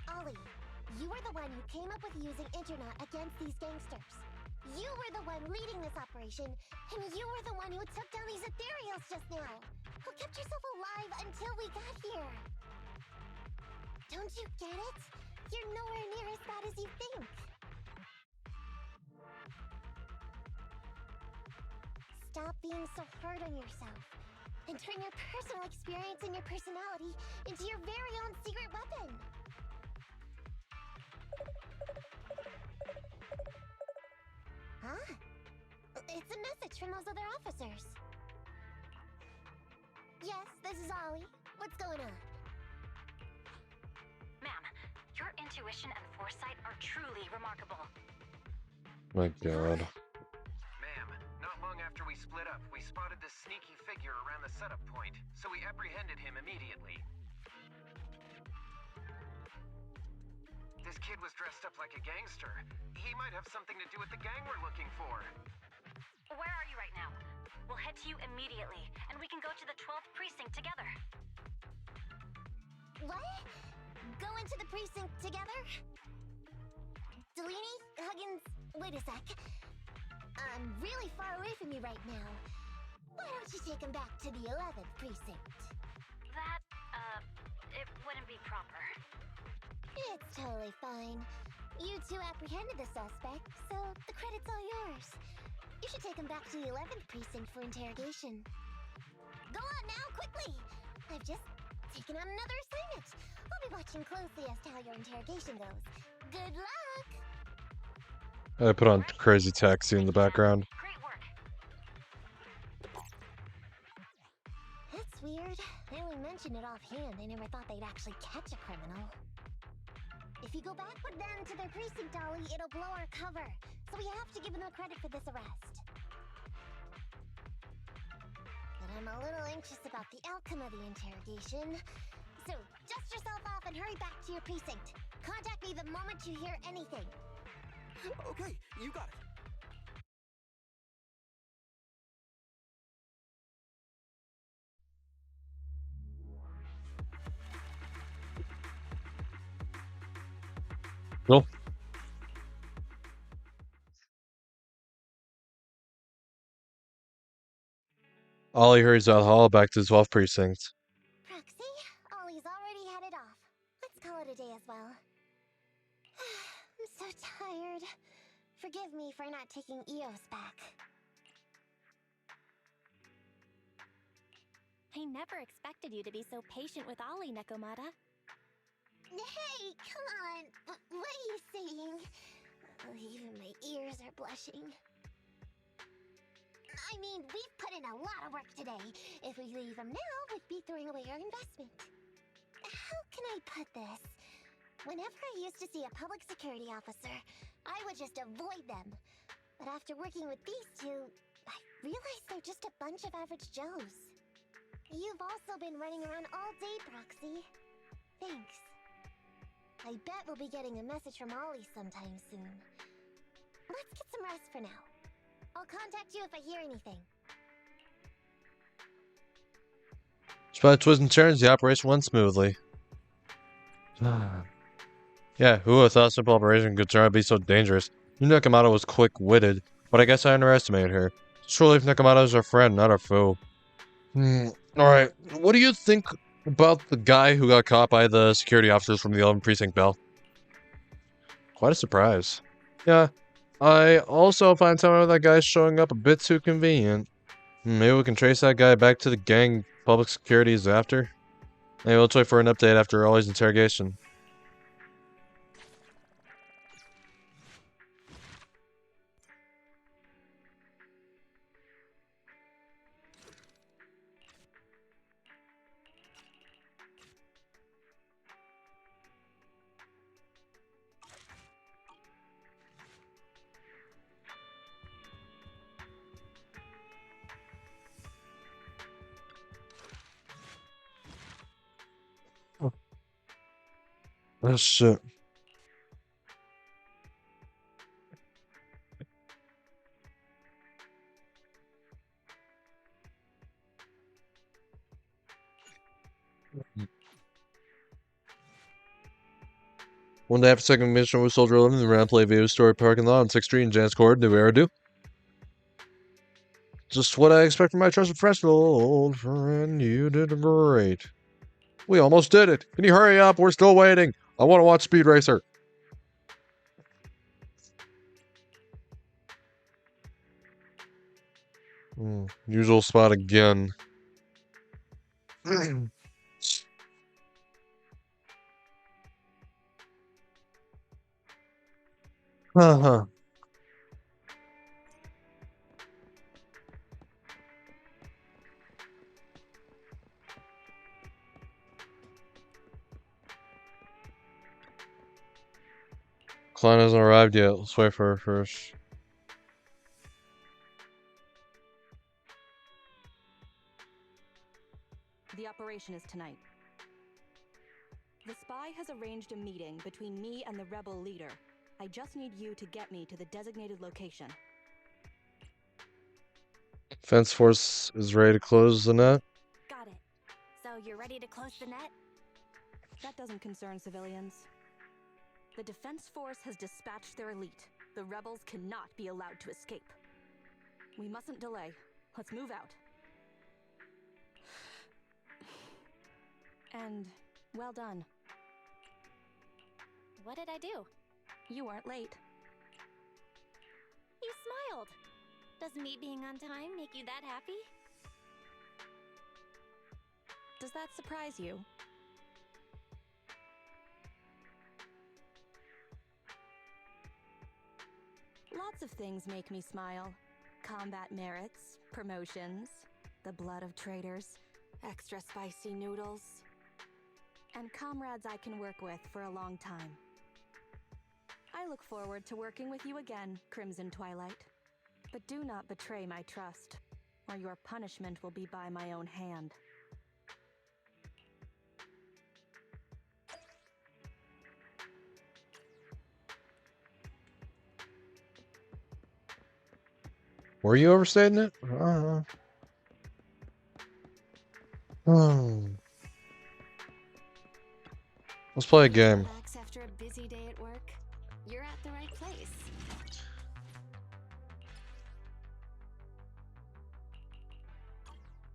Ollie, you were the one who came up with using Internet against these gangsters. You were the one leading this operation, and you were the one who took down these ethereals just now. Who kept yourself alive until we got here. Don't you get it? You're nowhere near as bad as you think. Stop being so hard on yourself, and turn your personal experience and your personality into your very own secret weapon. Huh? It's a message from those other officers. Yes, this is Ollie. What's going on? Ma'am, your intuition and foresight are truly remarkable. My god. Ma'am, not long after we split up, we spotted this sneaky figure around the setup point, so we apprehended him immediately. This kid was dressed up like a gangster. He might have something to do with the gang we're looking for. Where are you right now? We'll head to you immediately, and we can go to the 12th precinct together. What? Go into the precinct together? Delaney? Huggins? Wait a sec. I'm really far away from you right now. Why don't you take him back to the 11th precinct? That, it wouldn't be proper. It's totally fine. You two apprehended the suspect, so the credit's all yours. You should take him back to the 11th precinct for interrogation. Go on now, quickly! I've just taken on another assignment. I'll be watching closely as to how your interrogation goes. Good luck! I put on crazy taxi in the background. Great work. That's weird. I only mentioned it offhand. I never thought they'd actually catch a criminal. If you go back with them to their precinct, Ollie, it'll blow our cover. So we have to give them the credit for this arrest. But I'm a little anxious about the outcome of the interrogation. So dust yourself off and hurry back to your precinct. Contact me the moment you hear anything. Okay, you got it. Cool. Ollie hurries out the hall back to his 12th precinct. Proxy, Ollie's already headed off. Let's call it a day as well. I'm so tired. Forgive me for not taking Eos back. I never expected you to be so patient with Ollie, Nekomata. Hey, come on. What are you saying? Oh, even my ears are blushing. I mean, we've put in a lot of work today. If we leave them now, we'd be throwing away our investment. How can I put this? Whenever I used to see a public security officer, I would just avoid them. But after working with these two, I realized they're just a bunch of average Joes. You've also been running around all day, Proxy. Thanks. I bet we'll be getting a message from Ollie sometime soon. Let's get some rest for now. I'll contact you if I hear anything. Despite twists and turns, the operation went smoothly. Yeah, who would have thought simple operation could turn out to be so dangerous? Knew Nekomata was quick-witted, but I guess I underestimated her. Surely if Nekomata is our friend, not our foe. Alright, what do you think about the guy who got caught by the security officers from the 11th Precinct Bell? Quite a surprise. Yeah, I also find some of that guy showing up a bit too convenient. Maybe we can trace that guy back to the gang public security is after. Maybe we'll wait for an update after Ollie's interrogation. Oh shit. One day after second mission with Soldier 11, the round play view story parking lot on 6th Street in Jan's Court. Did we ever do? Just what I expect from my trusted professional old friend. You did great. We almost did it. Can you hurry up? We're still waiting. I want to watch Speed Racer. Usual spot again. Uh-huh. Klein hasn't arrived yet. Let's wait for her first. The operation is tonight. The spy has arranged a meeting between me and the rebel leader. I just need you to get me to the designated location. Fence Force is ready to close the net. Got it. So you're ready to close the net? That doesn't concern civilians. The Defense Force has dispatched their elite. The rebels cannot be allowed to escape. We mustn't delay. Let's move out. And well done. What did I do? You weren't late. You smiled. Does me being on time make you that happy? Does that surprise you? Lots of things make me smile. Combat merits, promotions, the blood of traitors, extra spicy noodles, and comrades I can work with for a long time. I look forward to working with you again, Crimson Twilight. But do not betray my trust, or your punishment will be by my own hand. Were you overstating it? I don't know. Let's play a game. Relax after a busy day at work. You're at the right place.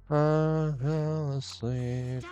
Fell asleep.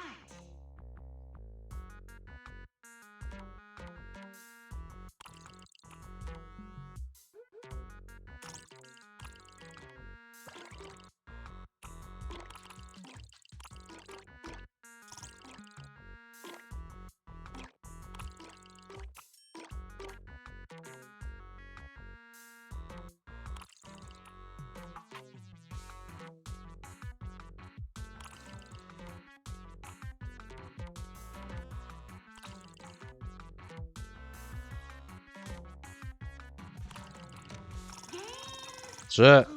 Shit.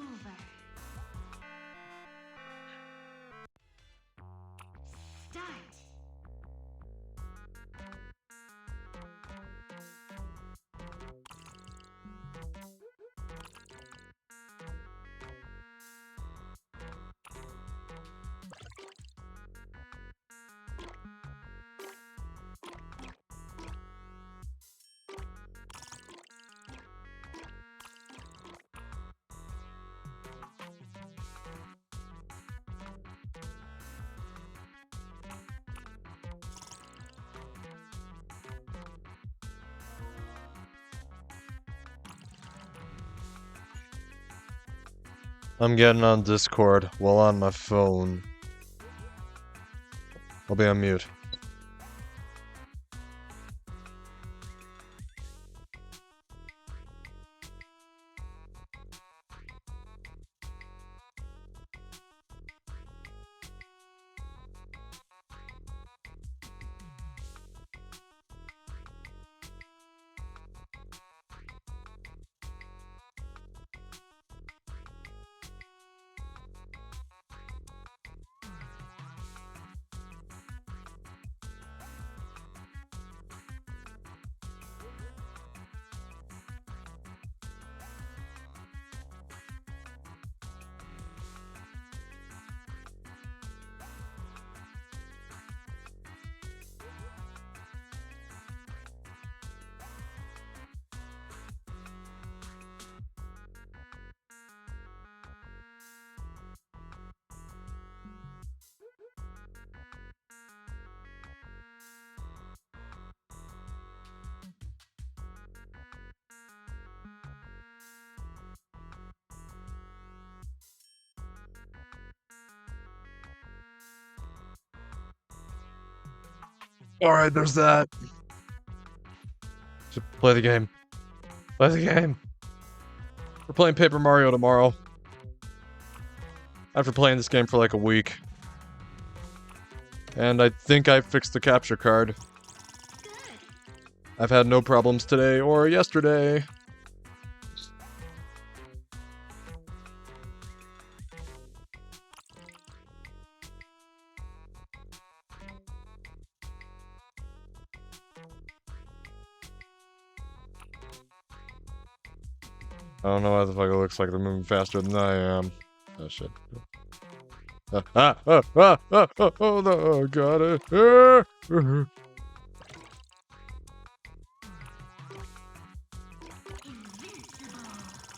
I'm getting on Discord while on my phone. I'll be on mute. Alright, there's that. Just play the game. Play the game. We're playing Paper Mario tomorrow. After playing this game for like a week. And I think I fixed the capture card. I've had no problems today or yesterday. I don't know why the fuck it looks like they're moving faster than I am. Oh shit. Oh no, got it.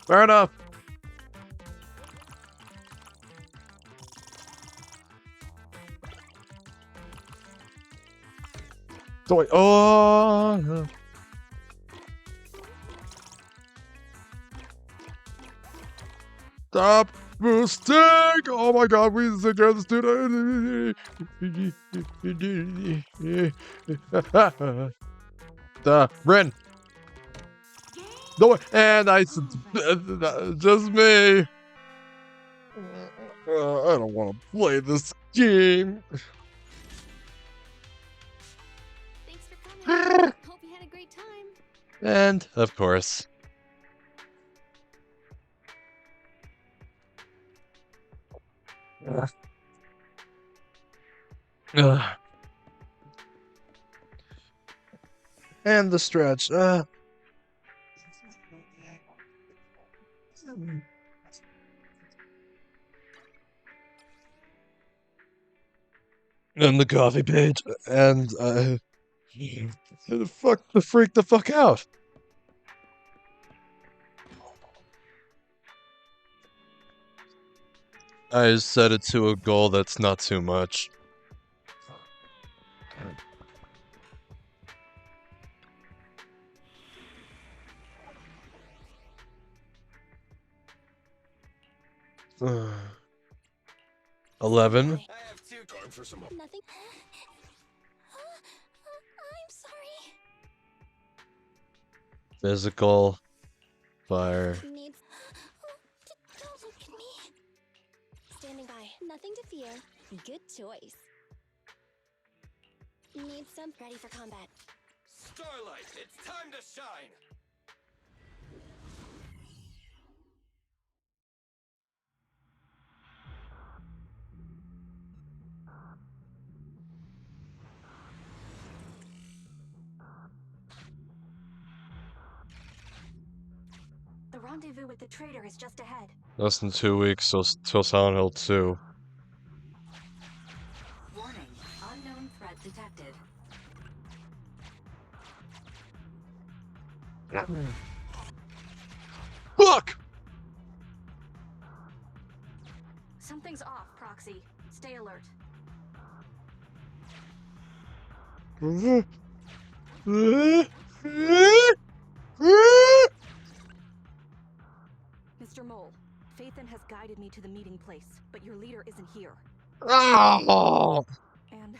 Fair enough. So wait, oh. Stop boosting! Oh my god, we take care of the student. Rin. No, and just me. I don't want to play this game. Thanks for coming. Hope you had a great time. And of course. And the stretch. And the coffee page. And freak the fuck out. I set it to a goal that's not too much. Uh, 11. I have two time for some. Nothing. I'm sorry. Physical. Fire. Needs. Don't look at me. Standing by. Nothing to fear. Good choice. Need some. Ready for combat. Starlight, it's time to shine. The rendezvous with the traitor is just ahead. Less than 2 weeks till Silent Hill 2. Warning, unknown threat detected. Fuck! Something's off, Proxy. Stay alert. Mr. Mole, Phaethon has guided me to the meeting place, but your leader isn't here. Oh. And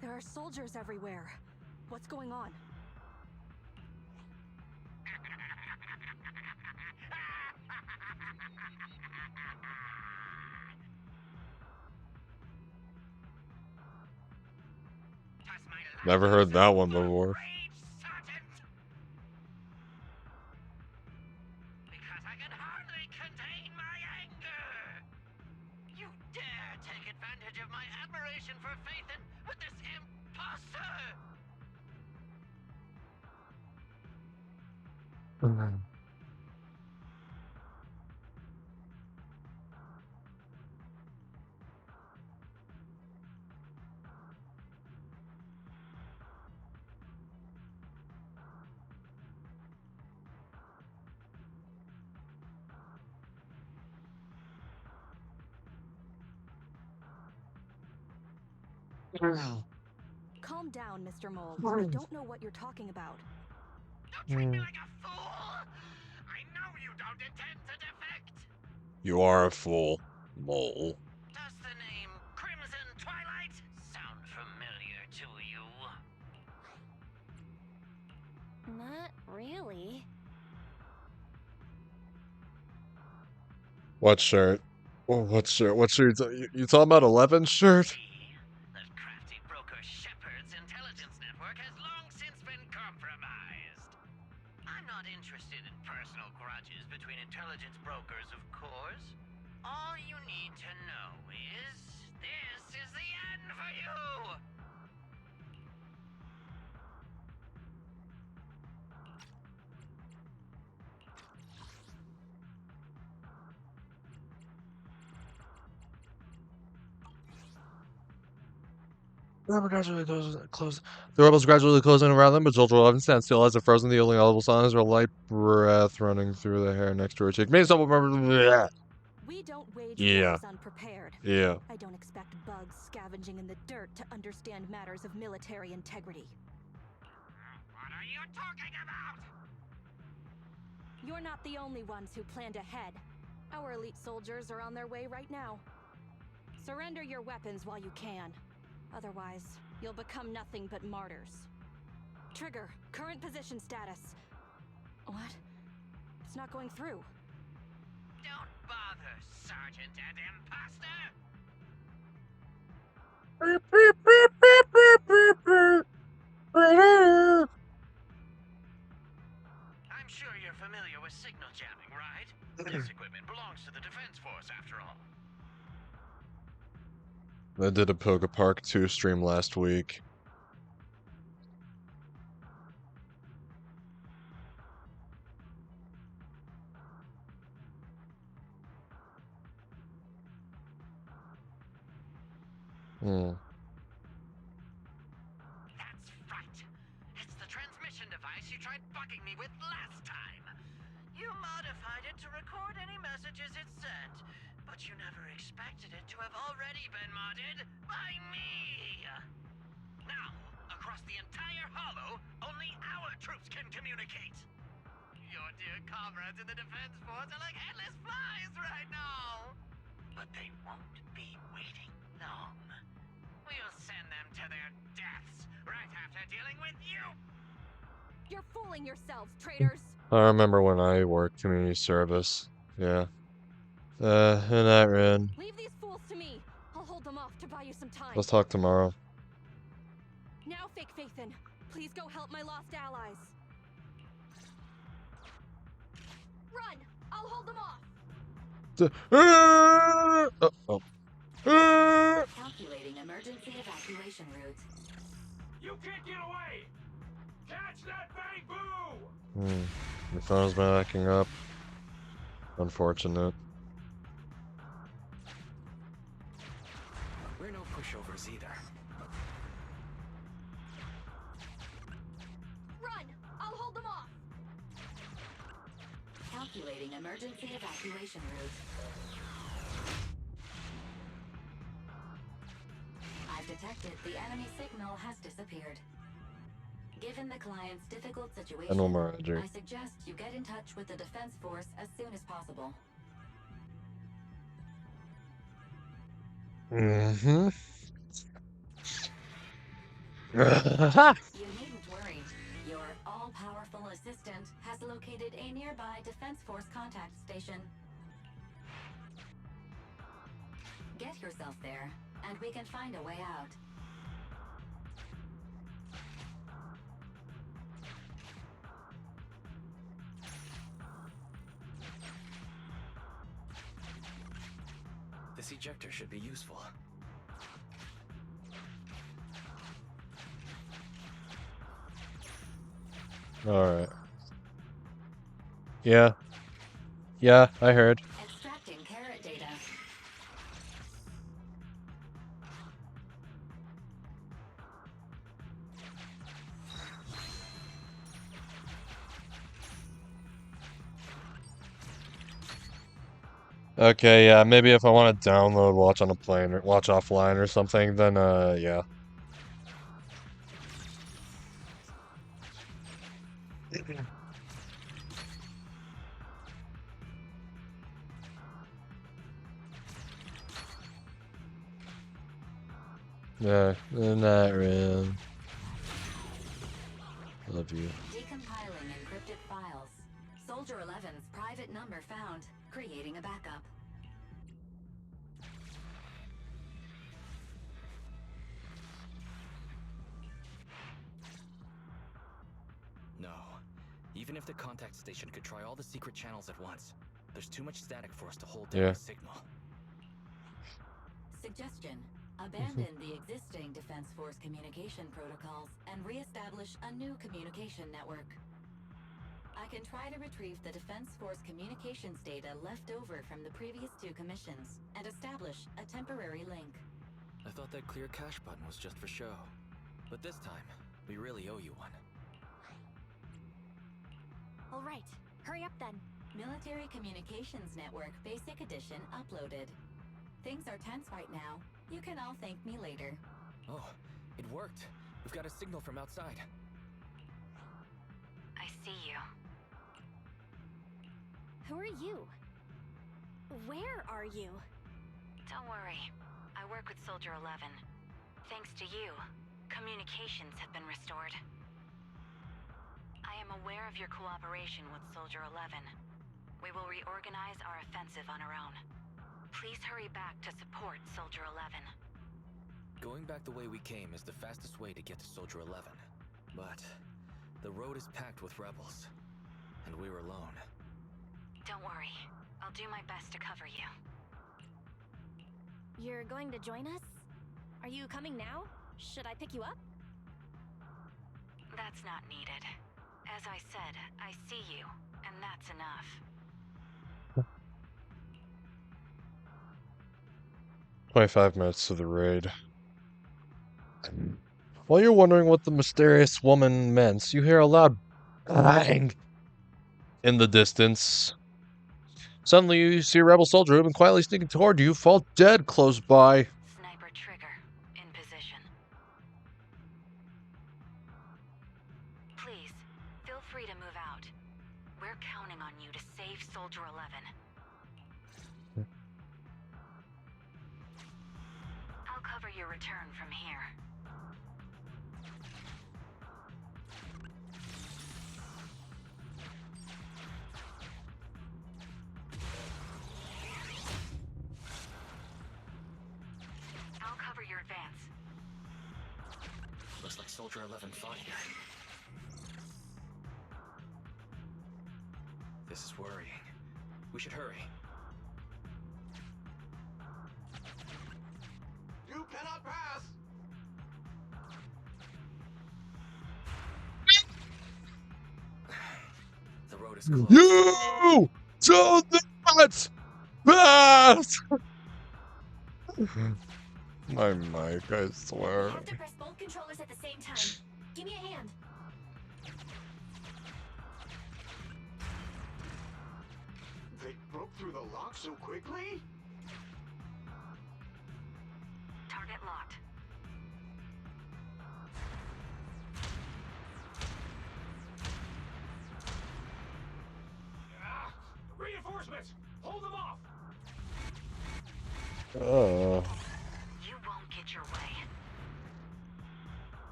there are soldiers everywhere. What's going on? Never heard that one before. Because I can hardly contain my anger. You dare take advantage of my admiration for Phaethon with this imposter! Calm down, Mr. Mole. I don't know what you're talking about. Don't treat me like a fool! I know you don't intend to defect! You are a fool, Mole. Does the name Crimson Twilight sound familiar to you? Not really. What shirt? Oh, what shirt? What shirt? You talking about 11 shirt? That crafty broker Shepard's intelligence network has long since been compromised. I'm not interested in personal grudges between intelligence brokers, of course. All you need to know is this is the end for you! The rebels gradually closing around them, but Soldier 11 stands still as if frozen. The only audible sound is her light breath running through the hair next to her cheek. Means someone remember. We don't wage Yeah. wars unprepared. Yeah. I don't expect bugs scavenging in the dirt to understand matters of military integrity. What are you talking about? You're not the only ones who planned ahead. Our elite soldiers are on their way right now. Surrender your weapons while you can. Otherwise, you'll become nothing but martyrs. Trigger, current position status. What? It's not going through. Don't bother, Sergeant and Imposter! I'm sure you're familiar with signal jamming, right? This equipment belongs to the Defense Force, after all. I did a Poga Park 2 stream last week. That's right. It's the transmission device you tried bugging me with last time. You modified it to record any messages it sent, but you never expected it to have already been modded by me. Now, across the entire Hollow, only our troops can communicate. Your dear comrades in the Defense Force are like headless flies right now. But they won't be waiting long. We'll send them to their deaths right after dealing with you. You're fooling yourselves, traitors. I remember when I worked community service. Yeah. And that ran. Leave these fools to me. I'll hold them off to buy you some time. Let's talk tomorrow. Now, Fake Faithin, please go help my lost allies. Run! I'll hold them off. Calculating emergency evacuation routes. You can't get away! Catch that bang boo! Your phone's been acting up. Unfortunate. We're no pushovers either. Run! I'll hold them off. Calculating emergency evacuation route. I've detected the enemy signal has disappeared. Given the client's difficult situation, I suggest you get in touch with the Defense Force as soon as possible. Mm-hmm. You needn't worry. Your all-powerful assistant has located a nearby Defense Force contact station. Get yourself there, and we can find a way out. This ejector should be useful. Alright. Yeah. Yeah, I heard. Extracting carrot data. Okay, yeah, maybe if I want to download Watch on a Plane or Watch Offline or something, then, yeah. Yeah, not really. Love you. Decompiling encrypted files. Soldier 11's private number found. Creating a backup. No. Even if the contact station could try all the secret channels at once, there's too much static for us to hold down a signal. Suggestion. Abandon the existing Defense Force communication protocols and re-establish a new communication network. I can try to retrieve the Defense Force communications data left over from the previous two commissions and establish a temporary link. I thought that clear cash button was just for show. But this time, we really owe you one. All right, hurry up then. Military Communications Network Basic Edition uploaded. Things are tense right now. You can all thank me later. Oh, it worked. We've got a signal from outside. I see you. Who are you? Where are you? Don't worry. I work with Soldier 11. Thanks to you, communications have been restored. I am aware of your cooperation with Soldier 11. We will reorganize our offensive on our own. Please hurry back to support Soldier 11. Going back the way we came is the fastest way to get to Soldier 11. But the road is packed with rebels, and we're alone. Don't worry. I'll do my best to cover you. You're going to join us? Are you coming now? Should I pick you up? That's not needed. As I said, I see you, and that's enough. 25 minutes to the raid. While you're wondering what the mysterious woman meant, you hear a loud bang in the distance. Suddenly, you see a rebel soldier who'd been quietly sneaking toward you fall dead close by. Sniper trigger in position. Please, feel free to move out. We're counting on you to save Soldier 11. I'll cover your return from here. I'll cover your advance. Looks like Soldier 11 fought here. This is worrying. We should hurry. You cannot pass! The road is closed. You do not pass! My mic, I swear. I have to press both controllers at the same time. Give me a hand. They broke through the lock so quickly? Target locked. Reinforcements! Hold them off! You won't get your way.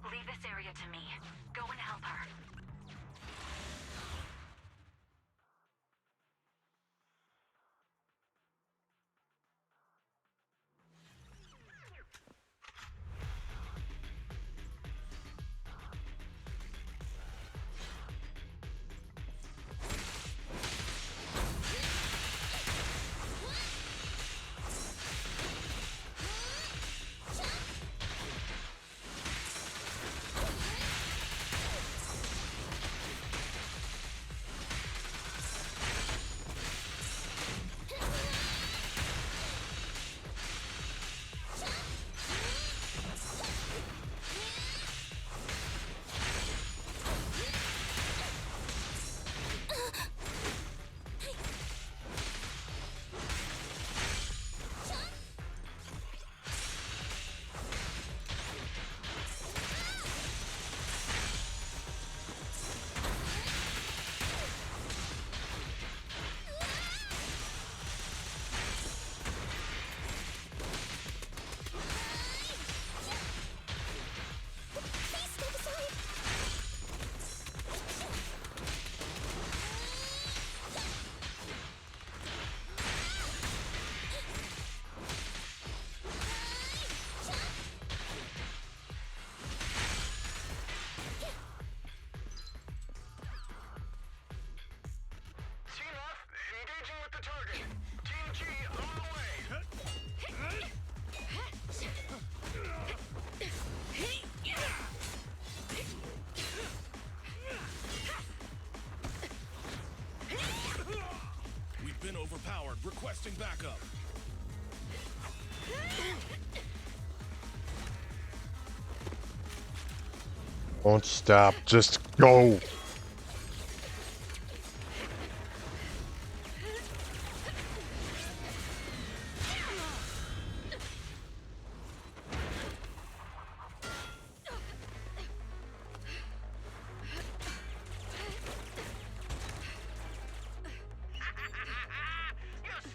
Leave this area to me. Go and help her. Requesting backup. Don't stop, just go! You're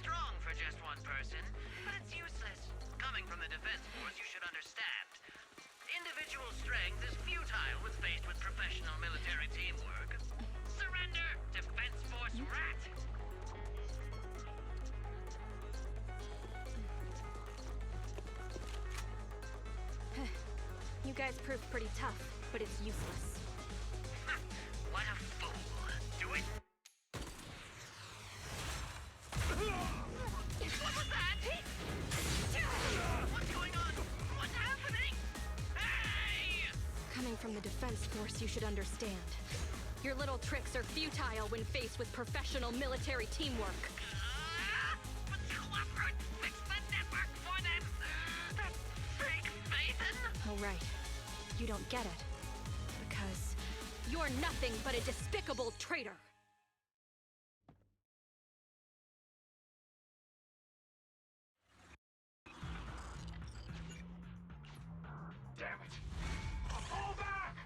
strong for just one person, but it's useless. Coming from the Defense Force, you should understand. Individual strength is futile when faced with professional military teamwork. Surrender, Defense Force rat! You guys proved pretty tough, but it's useless. What a fool. Do it. What was that? What's going on? What's happening? Hey! Coming from the Defense Force, you should understand. Your little tricks are futile when faced with professional military teamwork. But Clockwork fixed the network for them. That fake Phaeton. Oh, right. You don't get it. Because you're nothing but a despicable traitor. Damn it! Fall back!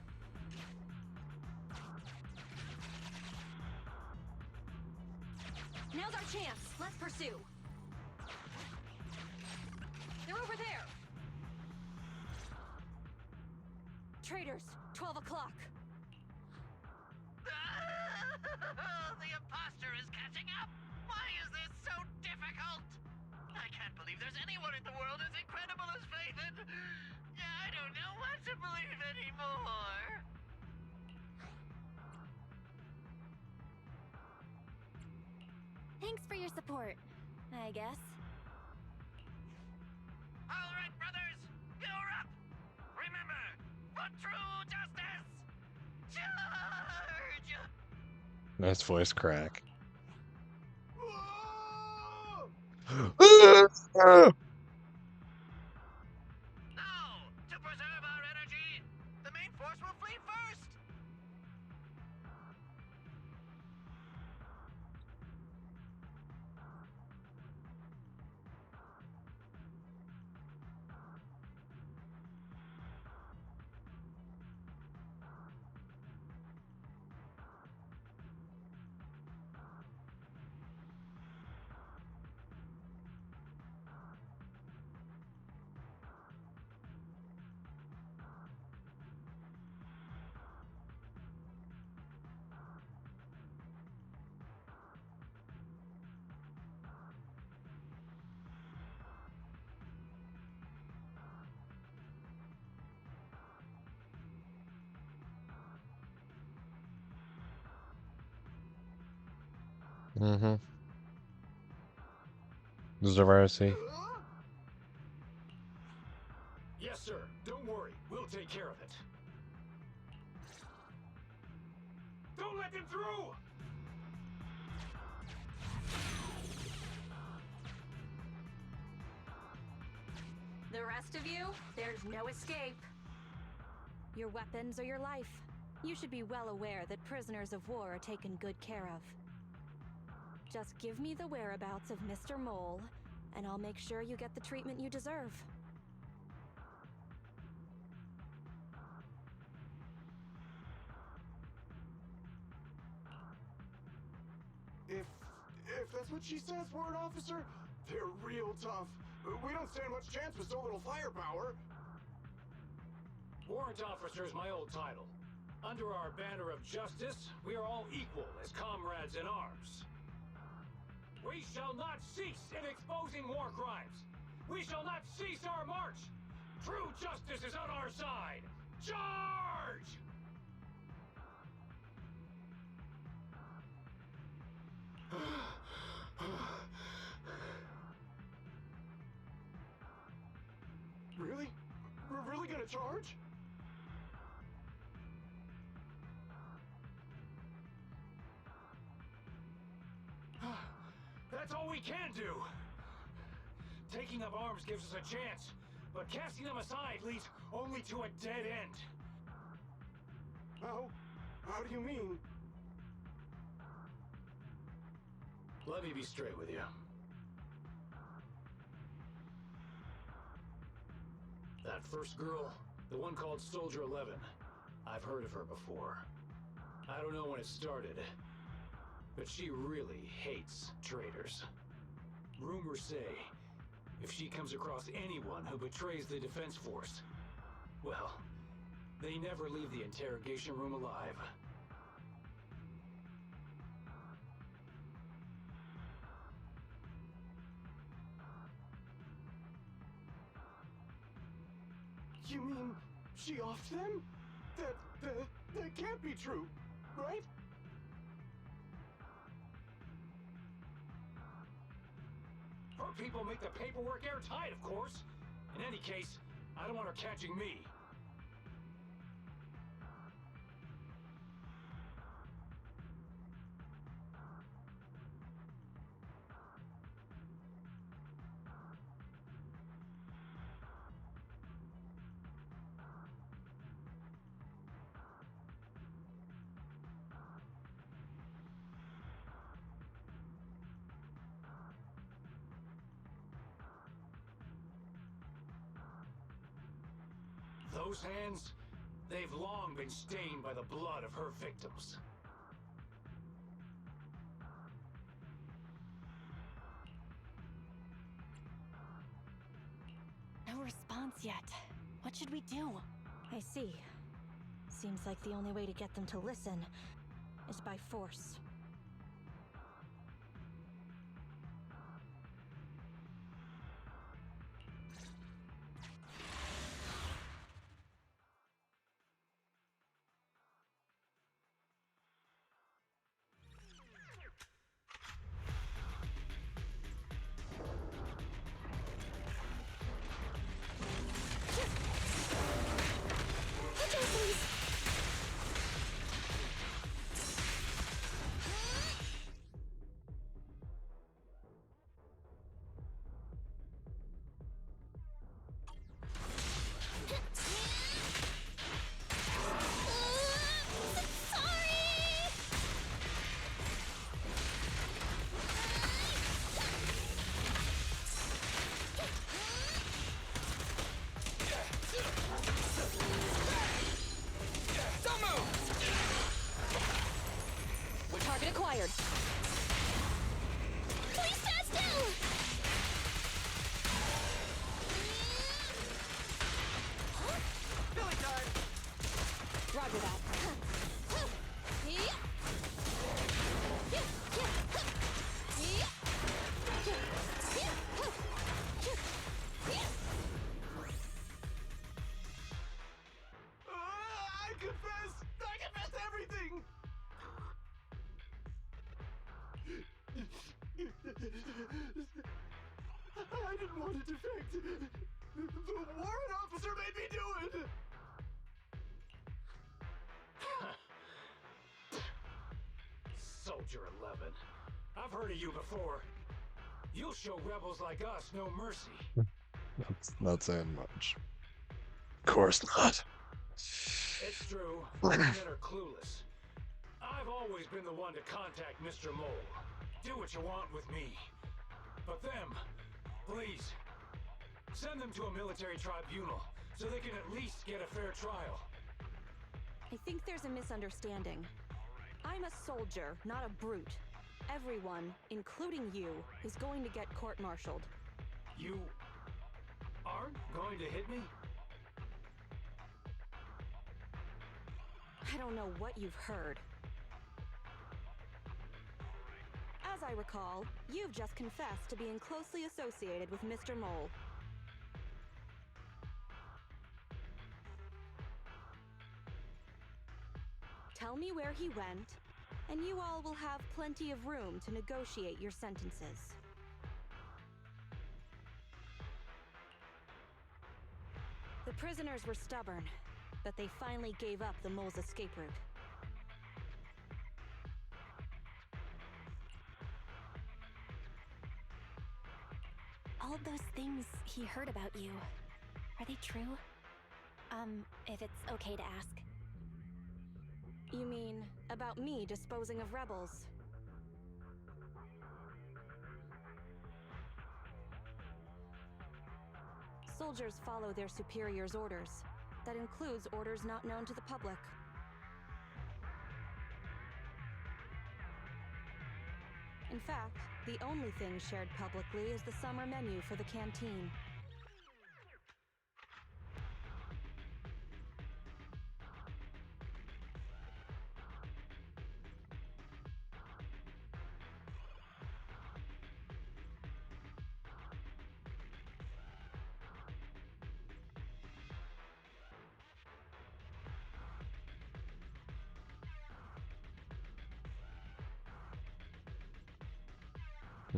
Now's our chance. Let's pursue. They're over there. Traitors, 12 o'clock. The imposter is catching up. Why is this so difficult? I can't believe there's anyone in the world as incredible as Phaeton. I don't know what to believe anymore. Thanks for your support, I guess. All right, brothers, you're up. Remember, for true justice, charge! Nice voice crack. Now, to preserve our energy, the main force will flee first. Mm-hmm. Zavarsi. Yes, sir. Don't worry. We'll take care of it. Don't let them through! The rest of you, there's no escape. Your weapons or your life. You should be well aware that prisoners of war are taken good care of. Just give me the whereabouts of Mr. Mole, and I'll make sure you get the treatment you deserve. If that's what she says, Warrant Officer, they're real tough. We don't stand much chance with so little firepower. Warrant Officer is my old title. Under our banner of justice, we are all equal as comrades in arms. We shall not cease in exposing war crimes. We shall not cease our march. True justice is on our side. Charge! Really? We're really gonna charge? That's all we can do. Taking up arms gives us a chance, but casting them aside leads only to a dead end. How do you mean? Let me be straight with you. That first girl, the one called Soldier 11, I've heard of her before. I don't know when it started, but she really hates traitors. Rumors say, if she comes across anyone who betrays the Defense Force, well, they never leave the interrogation room alive. You mean she offed them? That can't be true, right? Her people make the paperwork airtight, of course. In any case, I don't want her catching me. Those hands, they've long been stained by the blood of her victims. No response yet. What should we do? I see. Seems like the only way to get them to listen is by force. Target acquired. Please stand still! Billy time! Roger that. I confess everything! I didn't want to defect. The warrant officer made me do it! Soldier 11. I've heard of you before. You'll show rebels like us no mercy. That's not saying much. Of course not. It's true. Men are clueless. I've always been the one to contact Mr. Mole. Do what you want with me. But them, please, send them to a military tribunal so they can at least get a fair trial. I think there's a misunderstanding. I'm a soldier, not a brute. Everyone, including you, is going to get court-martialed. You aren't going to hit me? I don't know what you've heard. As I recall, you've just confessed to being closely associated with Mr. Mole. Tell me where he went, and you all will have plenty of room to negotiate your sentences. The prisoners were stubborn, but they finally gave up the Mole's escape route. All those things he heard about you, are they true? If it's okay to ask. You mean about me disposing of rebels? Soldiers follow their superiors' orders. That includes orders not known to the public. In fact, the only thing shared publicly is the summer menu for the canteen.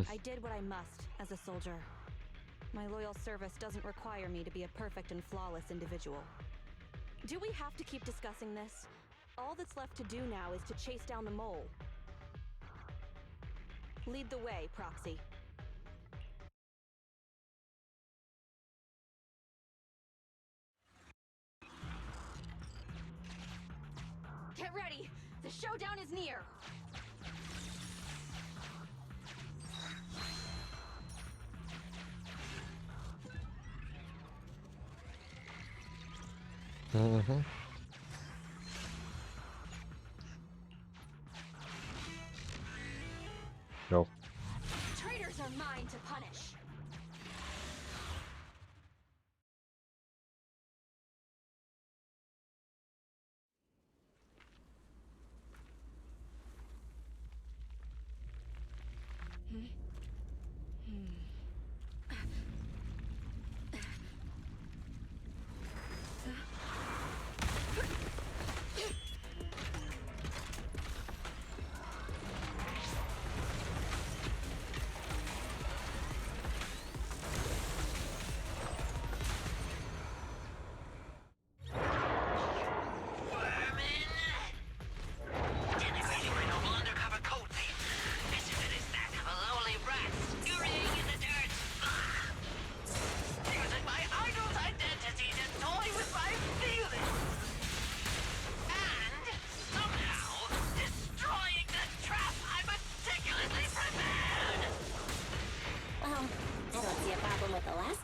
I did what I must as a soldier. My loyal service doesn't require me to be a perfect and flawless individual. Do we have to keep discussing this? All that's left to do now is to chase down the mole. Lead the way, Proxy. Get ready! The showdown is near! Mm-hmm. No. Traitors are mine to punish.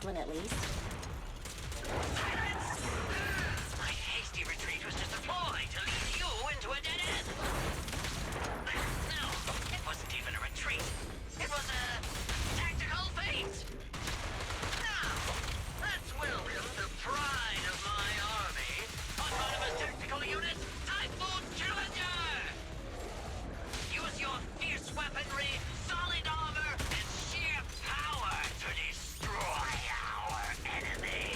One at least. Silence! My hasty retreat was just a ploy to lead you into a dead end. No, it wasn't even a retreat. It was a tactical feat. Now, let's welcome the pride of my army, autonomous tactical unit, Typhoon Challenger. Use your fierce weaponry, solid armor, and sheer power to destroy our enemy.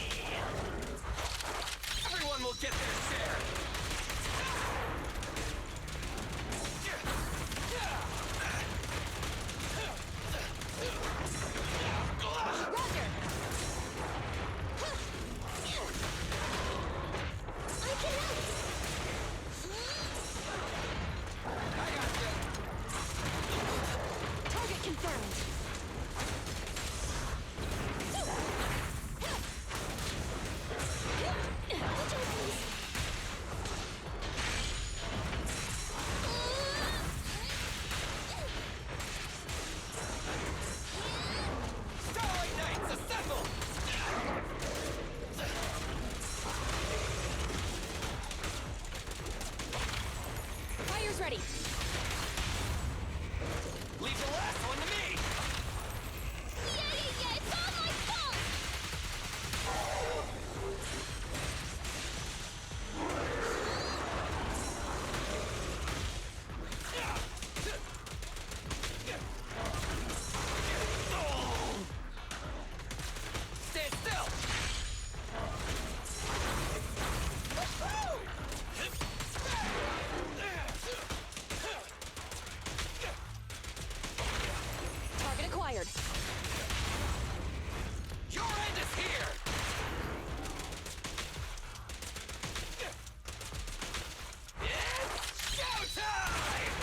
Everyone will get their share. Roger! I can help! Target confirmed. Starlight Knights, assemble! Fire's ready. Leave the last one to me! Yeah, it's all my fault! Stand still! Target acquired. Your end is here! It's showtime!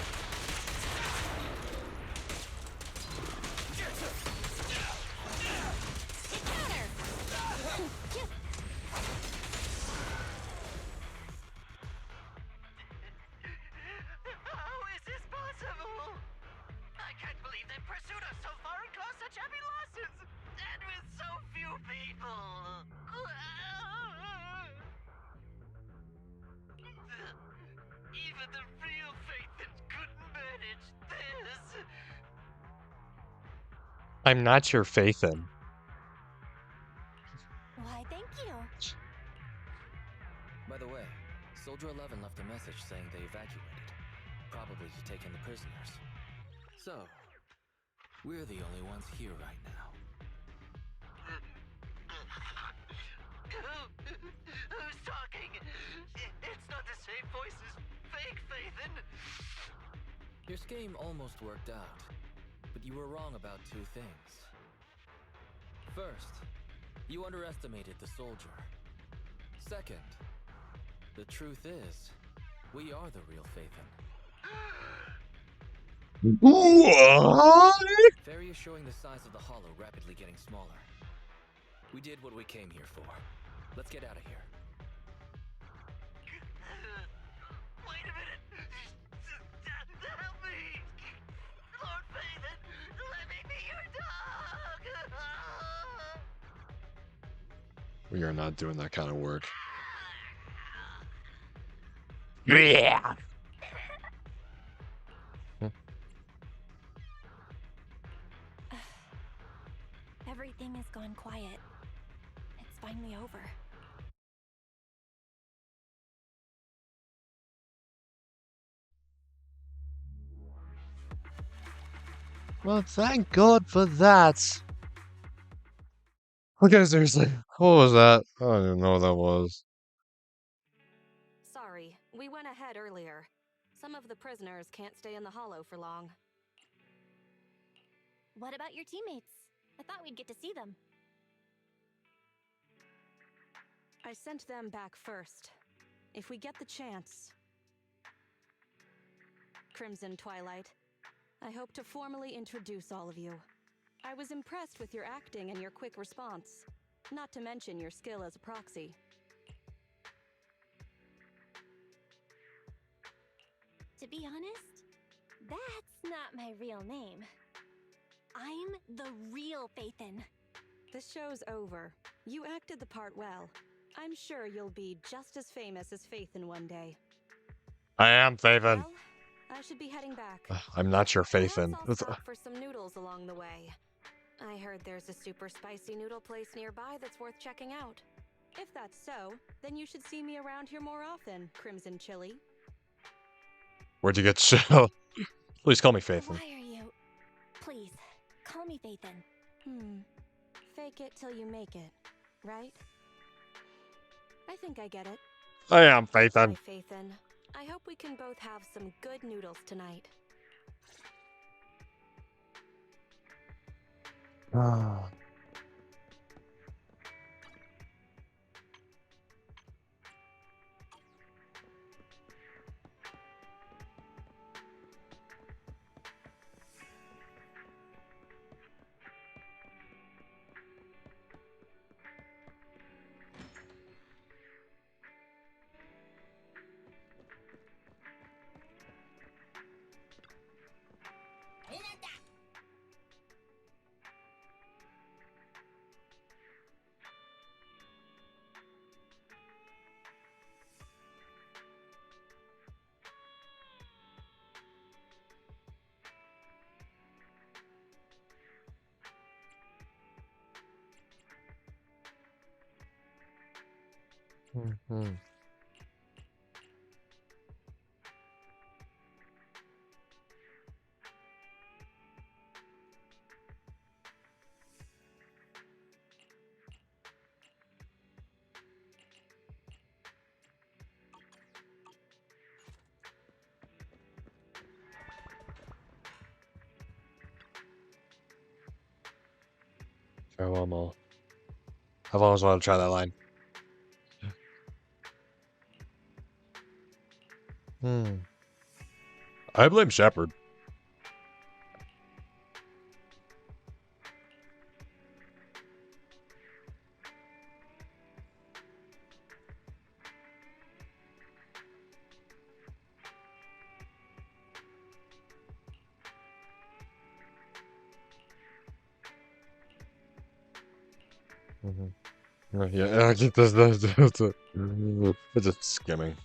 such heavy losses, and with so few people. Even the real Phaethon couldn't manage this. I'm not your Phaethon. Why, thank you. By the way, Soldier 11 left a message saying they evacuated, probably to take in the prisoners. So, we're the only ones here right now. Who's talking? It's not the same voice as fake Phaethon. Your scheme almost worked out, but you were wrong about two things. First, you underestimated the soldier. Second, the truth is, we are the real Phaethon. What? Fairy is showing the size of the hollow rapidly getting smaller. We did what we came here for. Let's get out of here. Wait a minute! Help me! Lord Phaethon, let me be your dog! We are not doing that kind of work. Yeah. Everything has gone quiet. It's finally over. Well, thank God for that. Okay, seriously, what was that? I don't even know what that was. Sorry, we went ahead earlier. Some of the prisoners can't stay in the hollow for long. What about your teammates? I thought we'd get to see them. I sent them back first. If we get the chance. Crimson Twilight, I hope to formally introduce all of you. I was impressed with your acting and your quick response, not to mention your skill as a proxy. To be honest, that's not my real name. I'm the real Phaethon. This show's over. You acted the part well. I'm sure you'll be just as famous as Phaethon one day. I am Phaethon. Well, I should be heading back. I'm not your Phaethon. Perhaps I'll stop for some noodles along the way. I heard there's a super spicy noodle place nearby that's worth checking out. If that's so, then you should see me around here more often, Crimson Chili. Where'd you get show? Please call me Phaethon. Why are you? Please, call me Phaethon. Fake it till you make it, right? I think I get it. I am Phaethon. Hi, Phaethon. I hope we can both have some good noodles tonight. Farewell, Mole. I've always wanted to try that line. I blame Shepard. Yeah, it's just skimming.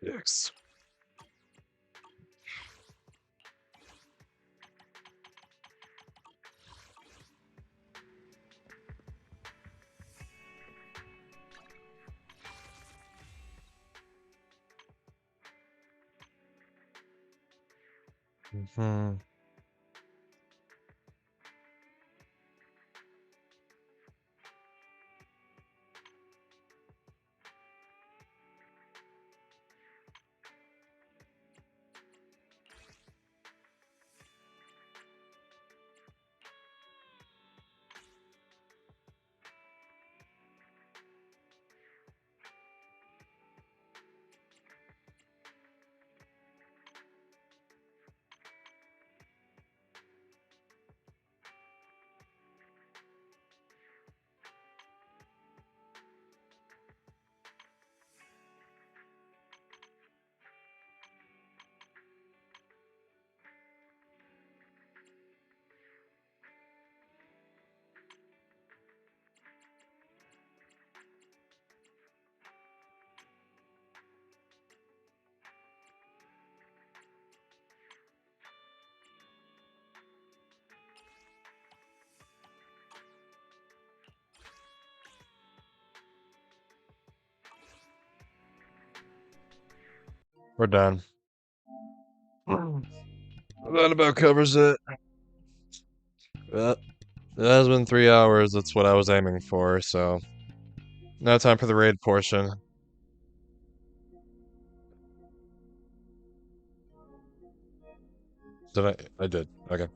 Yes. Mm-hmm. We're done. That about covers it. It has been 3 hours. That's what I was aiming for, so now time for the raid portion. Did I? I did. Okay.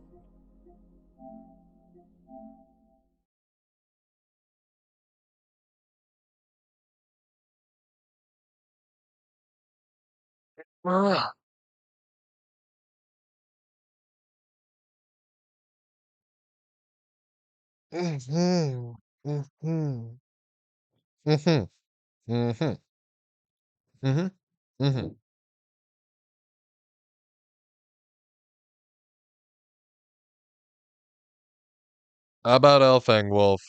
Mm-hmm. Mm-hmm. Mm-hmm. Mm-hmm. Mm-hmm. Mm-hmm. How about Elfang Wolf?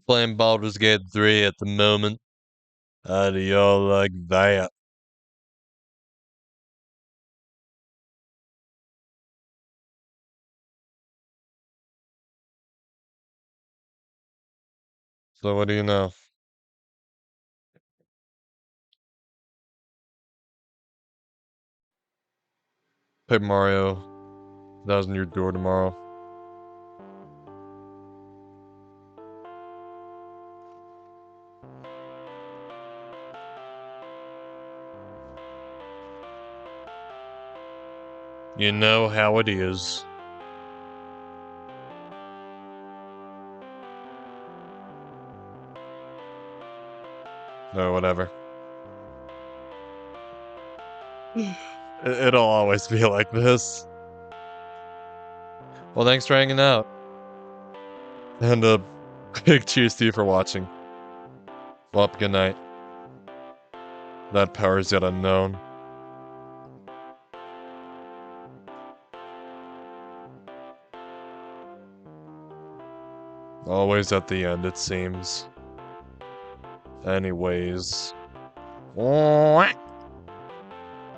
Playing Baldur's Gate 3 at the moment. How do y'all like that? So what do you know? Paper Mario. That was in your door tomorrow. You know how it is. Or whatever. It'll always be like this. Well, thanks for hanging out. And a big cheers to you for watching. Well, good night. That power is yet unknown. Always at the end, it seems. Anyways.